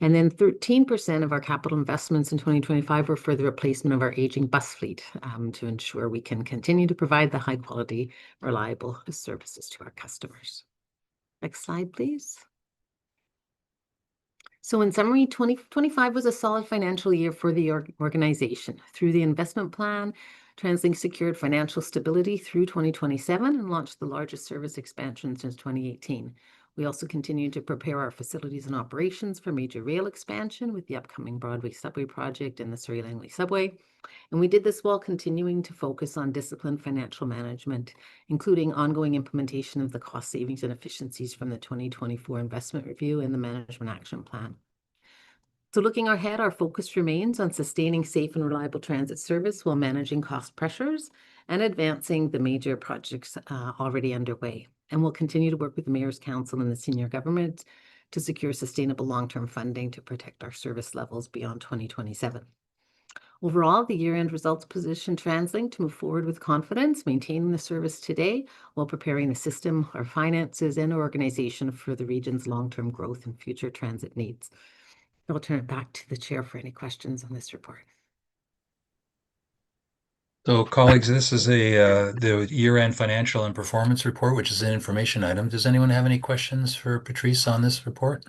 And then 13% of our capital investments in 2025 were for the replacement of our aging bus fleet to ensure we can continue to provide the high quality, reliable services to our customers. Next slide, please. So in summary, 2025 was a solid financial year for the organization. Through the investment plan, TransLink secured financial stability through 2027 and launched the largest service expansion since 2018. We also continue to prepare our facilities and operations for major rail expansion with the upcoming Broadway Subway project and the Surrey Langley Subway. And we did this while continuing to focus on disciplined financial management, including ongoing implementation of the cost savings and efficiencies from the 2024 investment review and the management action plan. So looking ahead, our focus remains on sustaining safe and reliable transit service while managing cost pressures and advancing the major projects already underway. And we'll continue to work with the Mayor's Council and the senior government to secure sustainable long-term funding to protect our service levels beyond 2027. Overall, the year-end results position TransLink to move forward with confidence, maintaining the service today while preparing the system, our finances, and organization for the region's long-term growth and future transit needs. I'll turn it back to the chair for any questions on this report. So, colleagues, this is the year-end financial and performance report, which is an information item. Does anyone have any questions for Patrice on this report?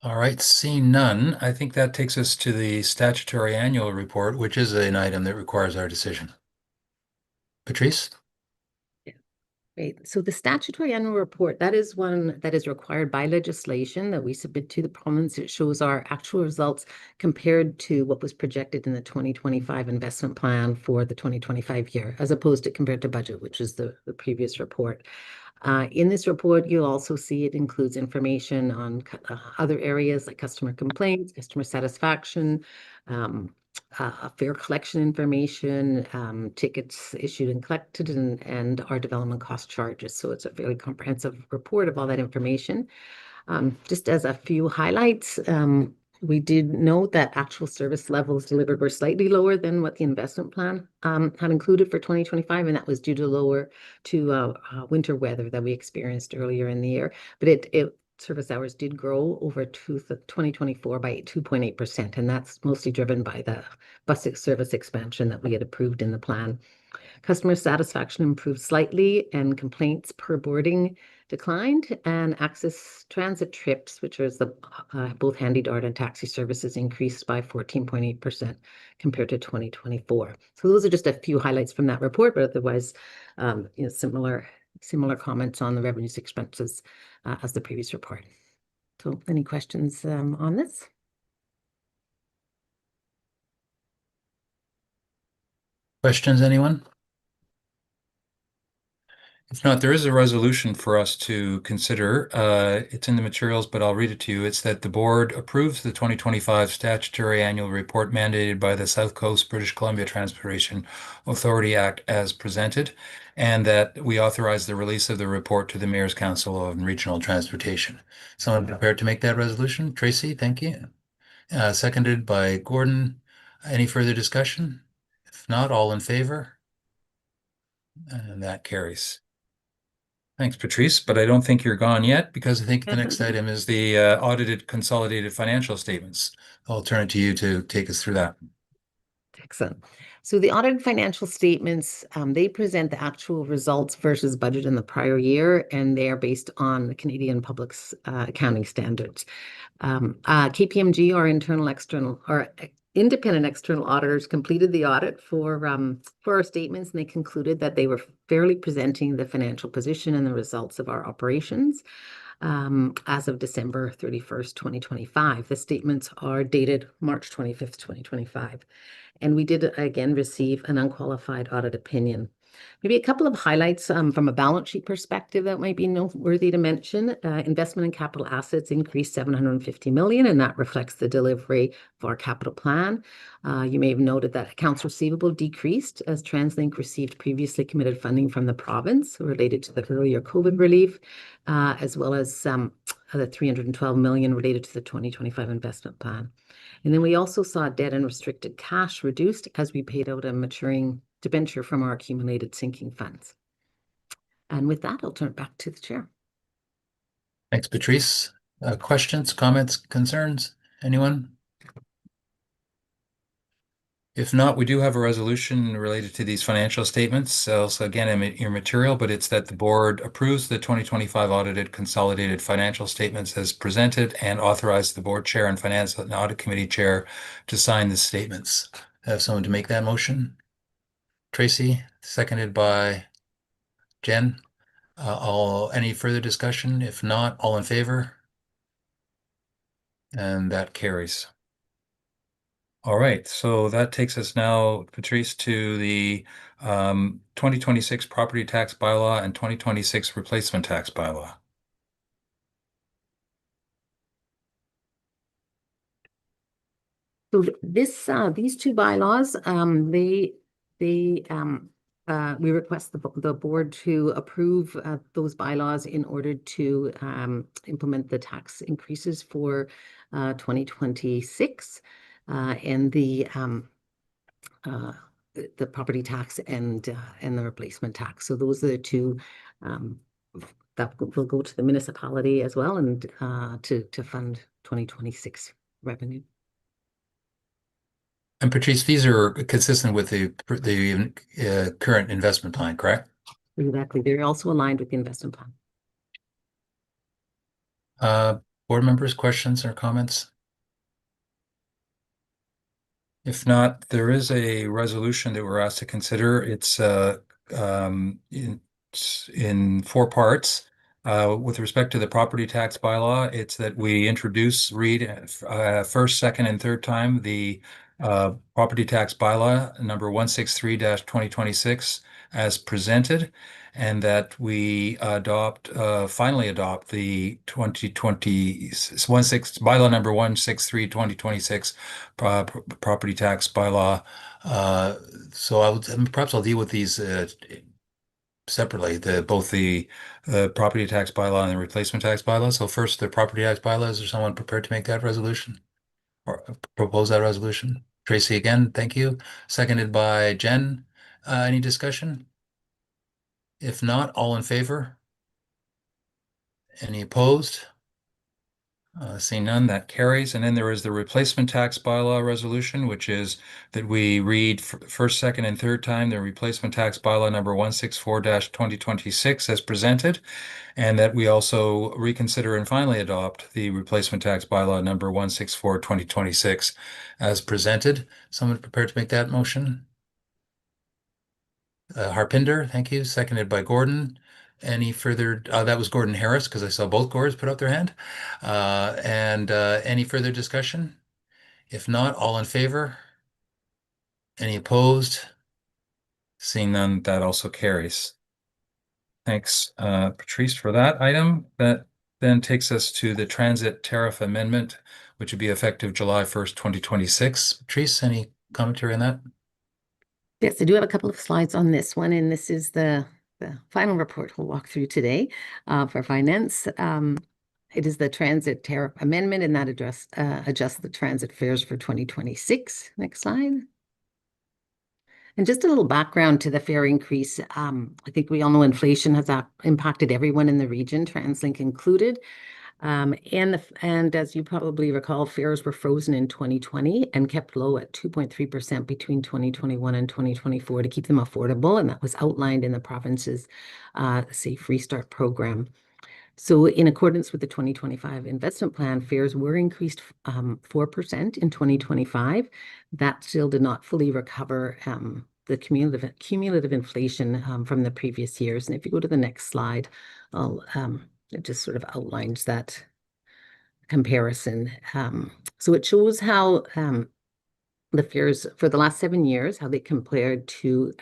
All right, seeing none, I think that takes us to the statutory annual report, which is an item that requires our decision. Patrice? Great. So the statutory annual report, that is one that is required by legislation that we submit to the province. It shows our actual results compared to what was projected in the 2025 investment plan for the 2025 year, as opposed to compared to budget, which is the previous report. In this report, you'll also see it includes information on other areas like customer complaints, customer satisfaction, fare collection information, tickets issued and collected, and our development cost charges. So it's a very comprehensive report of all that information. Just as a few highlights, we did note that actual service levels delivered were slightly lower than what the investment plan had included for 2025, and that was due to winter weather that we experienced earlier in the year. But service hours did grow over 2024 by 2.8%, and that's mostly driven by the bus service expansion that we had approved in the plan. Customer satisfaction improved slightly, and complaints per boarding declined, and access transit trips, which is the both Handy Dart and taxi services, increased by 14.8% compared to 2024. So those are just a few highlights from that report, but otherwise, similar comments on the revenues expenses as the previous report. So any questions on this? Questions, anyone? If not, there is a resolution for us to consider. It's in the materials, but I'll read it to you. It's that the board approves the 2025 statutory annual report mandated by the South Coast British Columbia Transportation Authority Act as presented, and that we authorize the release of the report to the Mayor's Council on Regional Transportation. Someone prepared to make that resolution? Tracy, thank you. Seconded by Gordon. Any further discussion? If not, all in favor? And that carries. Thanks, Patrice, but I don't think you're gone yet, because I think the next item is the audited consolidated financial statements. I'll turn it to you to take us through that. Excellent. So the audited financial statements, they present the actual results versus budget in the prior year, and they are based on the Canadian Public's accounting standards. KPMG, our independent external auditors, completed the audit for our statements, and they concluded that they were fairly presenting the financial position and the results of our operations as of December 31st, 2025. The statements are dated March 25th, 2025. And we did, again, receive an unqualified audit opinion. Maybe a couple of highlights from a balance sheet perspective that might be noteworthy to mention. Investment in capital assets increased 750 million, and that reflects the delivery of our capital plan. You may have noted that accounts receivable decreased as TransLink received previously committed funding from the province related to the earlier COVID relief, as well as the 312 million related to the 2025 investment plan. And then we also saw debt and restricted cash reduced as we paid out a maturing debenture from our accumulated sinking funds. And with that, I'll turn it back to the chair. Thanks, Patrice. Questions, comments, concerns? Anyone? If not, we do have a resolution related to these financial statements. Also, again, in your material, but it's that the board approves the 2025 audited consolidated financial statements as presented and authorize the board chair and finance and audit committee chair to sign the statements. Have someone to make that motion? Tracy, seconded by Jen. Any further discussion? If not, all in favor? And that carries. All right, so that takes us now, Patrice, to the 2026 property tax bylaw and 2026 replacement tax bylaw. So these two bylaws, we request the board to approve those bylaws in order to implement the tax increases for 2026 and the property tax and the replacement tax. So those are the two that will go to the municipality as well, and to fund 2026 revenue. And Patrice, these are consistent with the current investment plan, correct? Exactly. They're also aligned with the investment plan. Board members, questions or comments? If not, there is a resolution that we're asked to consider. It's in 4 parts. With respect to the property tax bylaw, it's that we read first, second, and third time the property tax bylaw number 163-2026 as presented, and that we finally adopt the 2020 bylaw number 163-2026 property tax bylaw. So perhaps I'll deal with these separately, both the property tax bylaw and the replacement tax bylaw. So first, the property tax bylaw. Is there someone prepared to make that resolution or propose that resolution? Tracy again, thank you. Seconded by Jen. Any discussion? If not, all in favor? Any opposed? Seeing none, that carries. And then there is the replacement tax bylaw resolution, which is that we read first, second, and third time the replacement tax bylaw number 164-2026 as presented, and that we also reconsider and finally adopt the replacement tax bylaw number 164-2026 as presented. Someone prepared to make that motion? Harpinder, thank you. Seconded by Gordon. Any further? That was Gordon Harris, because I saw both Gordons put up their hand. Any further discussion? If not, all in favor? Any opposed? Seeing none, that also carries. Thanks, Patrice, for that item. That then takes us to the transit tariff amendment, which would be effective July 1st, 2026. Patrice, any commentary on that? Yes, I do have a couple of slides on this one, and this is the final report we'll walk through today for finance. It is the transit tariff amendment, and that adjusts the transit fares for 2026. Next slide. And just a little background to the fare increase. I think we all know inflation has impacted everyone in the region, TransLink included. And as you probably recall, fares were frozen in 2020 and kept low at 2.3% between 2021 and 2024 to keep them affordable. And that was outlined in the province's Safe Restart program. So in accordance with the 2025 investment plan, fares were increased 4% in 2025. That still did not fully recover the cumulative inflation from the previous years. And if you go to the next slide, it just sort of outlines that comparison. So it shows how the fares for the last 7 years, how they compared to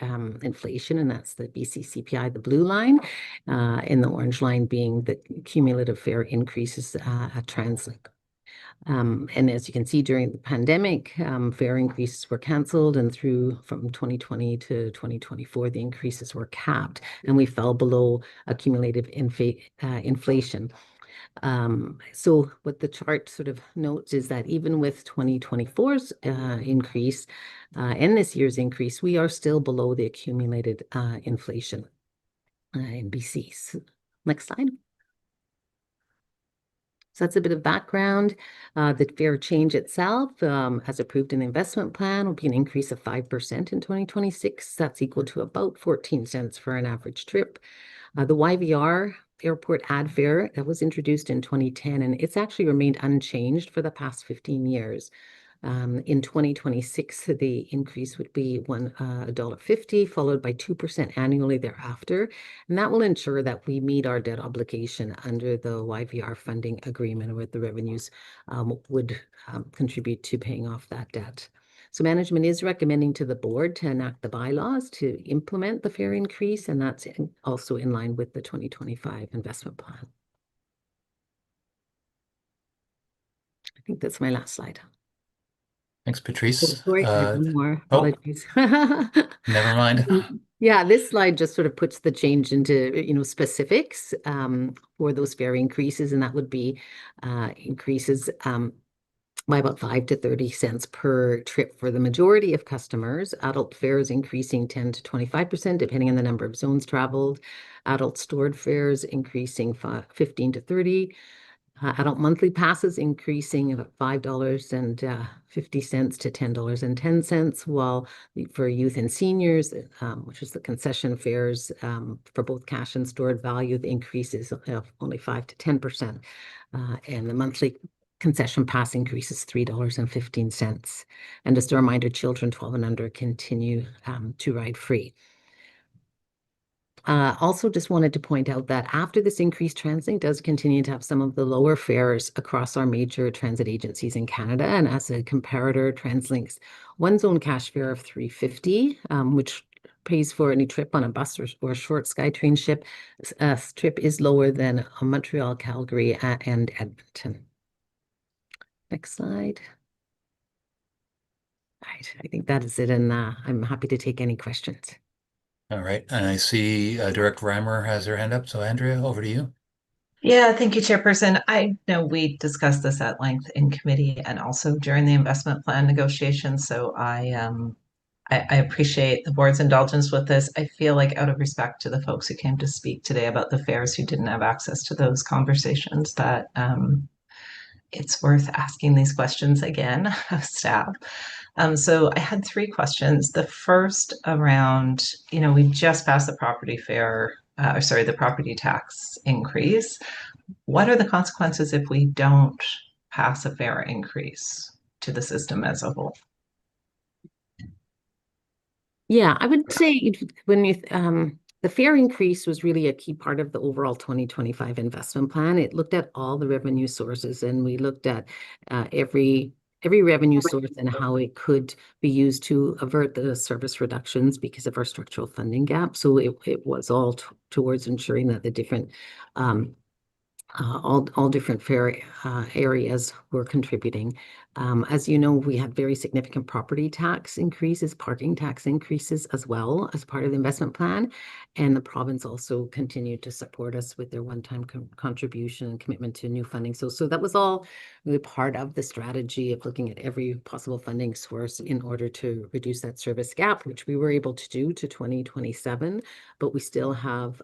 inflation, and that's the BC CPI, the blue line, and the orange line being the cumulative fare increases at TransLink. And as you can see, during the pandemic, fare increases were cancelled, and from 2020 to 2024, the increases were capped, and we fell below accumulative inflation. So what the chart sort of notes is that even with 2024's increase and this year's increase, we are still below the accumulated inflation in BC. Next slide. So that's a bit of background. The fare change itself, as approved in the investment plan, will be an increase of 5% in 2026. That's equal to about 14 cents for an average trip. The YVR airport ad fare that was introduced in 2010, and it's actually remained unchanged for the past 15 years. In 2026, the increase would be $1.50, followed by 2% annually thereafter. And that will ensure that we meet our debt obligation under the YVR funding agreement, where the revenues would contribute to paying off that debt. So management is recommending to the board to enact the bylaws to implement the fare increase, and that's also in line with the 2025 investment plan. I think that's my last slide. Thanks, Patrice. Sorry, I have one more. Oh, Apologies. never mind. Yeah, this slide just sort of puts the change into, specifics for those fare increases, and that would be increases by about 5 to 30 cents per trip for the majority of customers. Adult fares increasing 10 to 25%, depending on the number of zones traveled. Adult stored fares increasing 15 to 30. Adult monthly passes increasing about $5.50 to $10.10, while for youth and seniors, which is the concession fares for both cash and stored value, the increase is only 5 to 10%, and the monthly concession pass increase is $3.15. And just a reminder, children 12 and under continue to ride free. Also just wanted to point out that after this increase, TransLink does continue to have some of the lower fares across our major transit agencies in Canada. And as a comparator, TransLink's one zone cash fare of $3.50, which pays for any trip on a bus or short SkyTrain trip is lower than Montreal, Calgary, and Edmonton. Next slide. All right, I think that is it, and I'm happy to take any questions. All right, and I see Director Reimer has her hand up. So Andrea, over to you. Yeah, thank you, Chairperson. I know we discussed this at length in committee and also during the investment plan negotiations. So I appreciate the board's indulgence with this. I feel like, out of respect to the folks who came to speak today about the fares who didn't have access to those conversations, that it's worth asking these questions again of staff. So I had 3 questions. The first around, we just passed the property the property tax increase. What are the consequences if we don't pass a fare increase to the system as a whole? Yeah, I would say when you the fare increase was really a key part of the overall 2025 investment plan. It looked at all the revenue sources, and we looked at every revenue source and how it could be used to avert the service reductions because of our structural funding gap. So it was all towards ensuring that the different all different fare areas were contributing. As you know, we had very significant property tax increases, parking tax increases as well as part of the investment plan. And the province also continued to support us with their one-time contribution and commitment to new funding. So that was all really part of the strategy of looking at every possible funding source in order to reduce that service gap, which we were able to do to 2027. But we still have,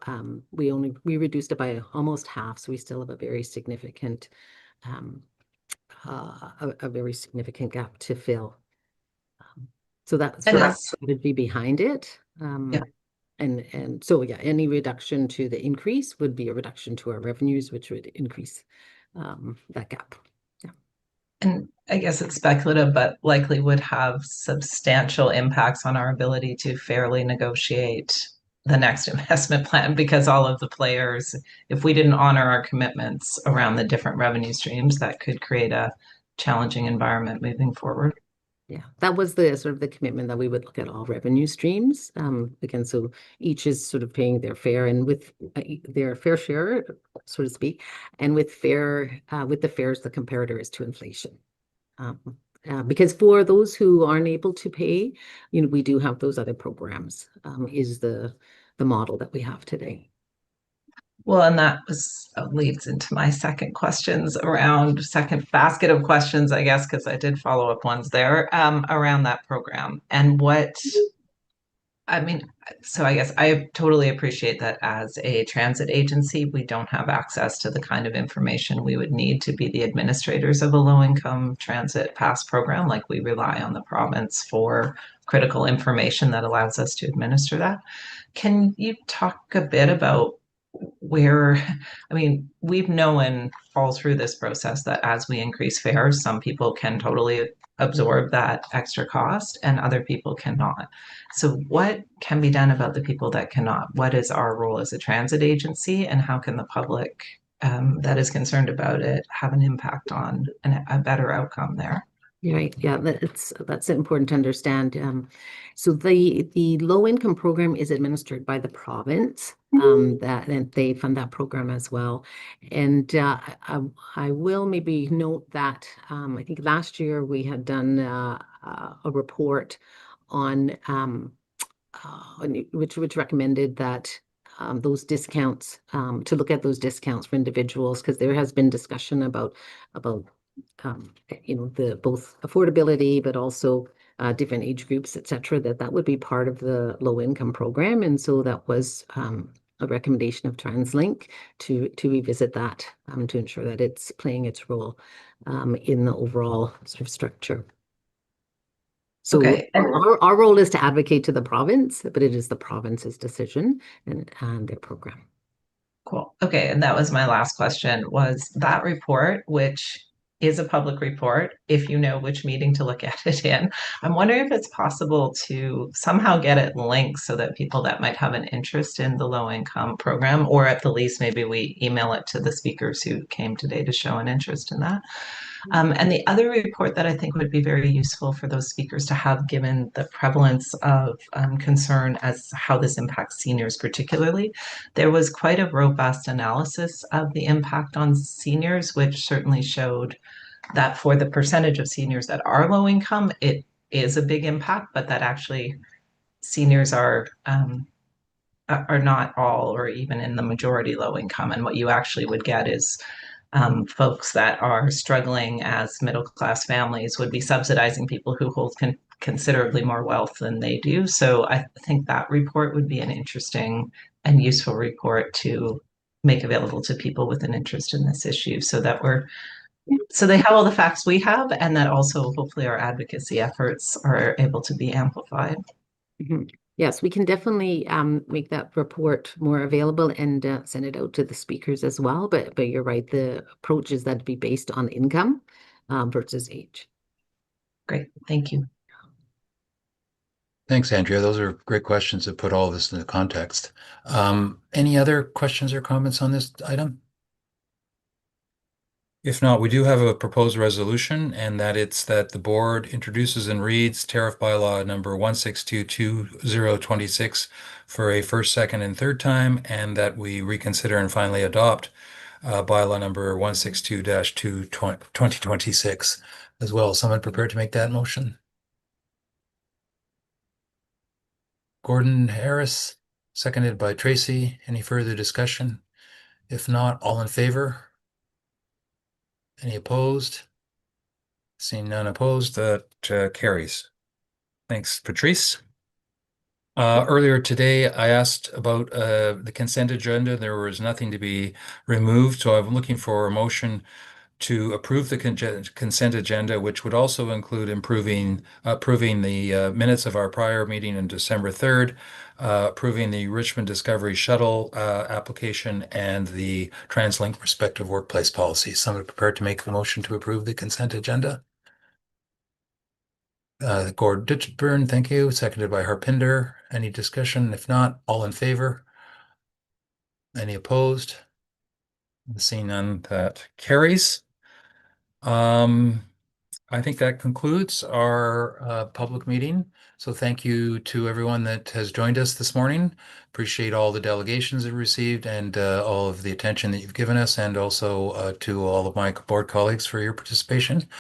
we reduced it by almost half. So we still have a very significant gap to fill. So that's the strategy behind it. And so, yeah, any reduction to the increase would be a reduction to our revenues, which would increase that gap. Yeah. And I guess it's speculative, but likely would have substantial impacts on our ability to fairly negotiate the next investment plan, because all of the players, if we didn't honor our commitments around the different revenue streams, that could create a challenging environment moving forward. Yeah, that was the sort of the commitment that we would look at all revenue streams. Again, so each is sort of paying their fare and with their fair share, so to speak, and with the fares, the comparator is to inflation. Because for those who aren't able to pay, we do have those other programs, is the model that we have today. Well, and that leads into my second basket of questions, I guess, because I did follow up ones there around that program. And so I guess I totally appreciate that as a transit agency, we don't have access to the kind of information we would need to be the administrators of a low-income transit pass program. Like, we rely on the province for critical information that allows us to administer that. Can you talk a bit about we've known all through this process that as we increase fares, some people can totally absorb that extra cost and other people cannot. So what can be done about the people that cannot? What is our role as a transit agency, and how can the public that is concerned about it have an impact on a better outcome there? Right. Yeah, that's important to understand. So the low income program is administered by the province. And they fund that program as well. And I will maybe note that I think last year we had done a report on which recommended that those discounts to look at those discounts for individuals, because there has been discussion about the both affordability, but also different age groups, et cetera, that would be part of the low income program. And so that was a recommendation of TransLink to revisit that to ensure that it's playing its role in the overall sort of structure. So Okay. our role is to advocate to the province, but it is the province's decision and their program. Cool. Okay, and that was my last question, was that report, which is a public report, if you know which meeting to look at it in. I'm wondering if it's possible to somehow get it linked so that people that might have an interest in the low income program, or at the least maybe we email it to the speakers who came today to show an interest in that. And the other report that I think would be very useful for those speakers to have, given the prevalence of concern as how this impacts seniors particularly, there was quite a robust analysis of the impact on seniors, which certainly showed that for the percentage of seniors that are low income, it is a big impact, but that actually seniors are not all or even in the majority low income. And what you actually would get is folks that are struggling as middle class families would be subsidizing people who hold considerably more wealth than they do. So I think that report would be an interesting and useful report to make available to people with an interest in this issue, so they have all the facts we have, and that also hopefully our advocacy efforts are able to be amplified. Mm-hmm. Yes, we can definitely make that report more available and send it out to the speakers as well. But you're right, the approach is that to be based on income versus age. Great, thank you. Thanks, Andrea. Those are great questions that put all this into context. Any other questions or comments on this item? If not, we do have a proposed resolution, and it's that the board introduces and reads tariff bylaw number 1622026 for a first, second, and third time, and that we reconsider and finally adopt bylaw number 162-2026 as well. Someone prepared to make that motion? Gordon Harris, seconded by Tracy. Any further discussion? If not, all in favor? Any opposed? Seeing none opposed, that carries. Thanks, Patrice. Earlier today, I asked about the consent agenda. There was nothing to be removed, so I'm looking for a motion to approve the consent agenda, which would also include approving the minutes of our prior meeting on December 3rd, approving the Richmond Discovery Shuttle application, and the TransLink respective workplace policies. Someone prepared to make the motion to approve the consent agenda? Gord Ditchburn, thank you. Seconded by Harpinder. Any discussion? If not, all in favor? Any opposed? Seeing none, that carries. I think that concludes our public meeting. So thank you to everyone that has joined us this morning. Appreciate all the delegations we've received and all of the attention that you've given us, and also to all of my board colleagues for your participation.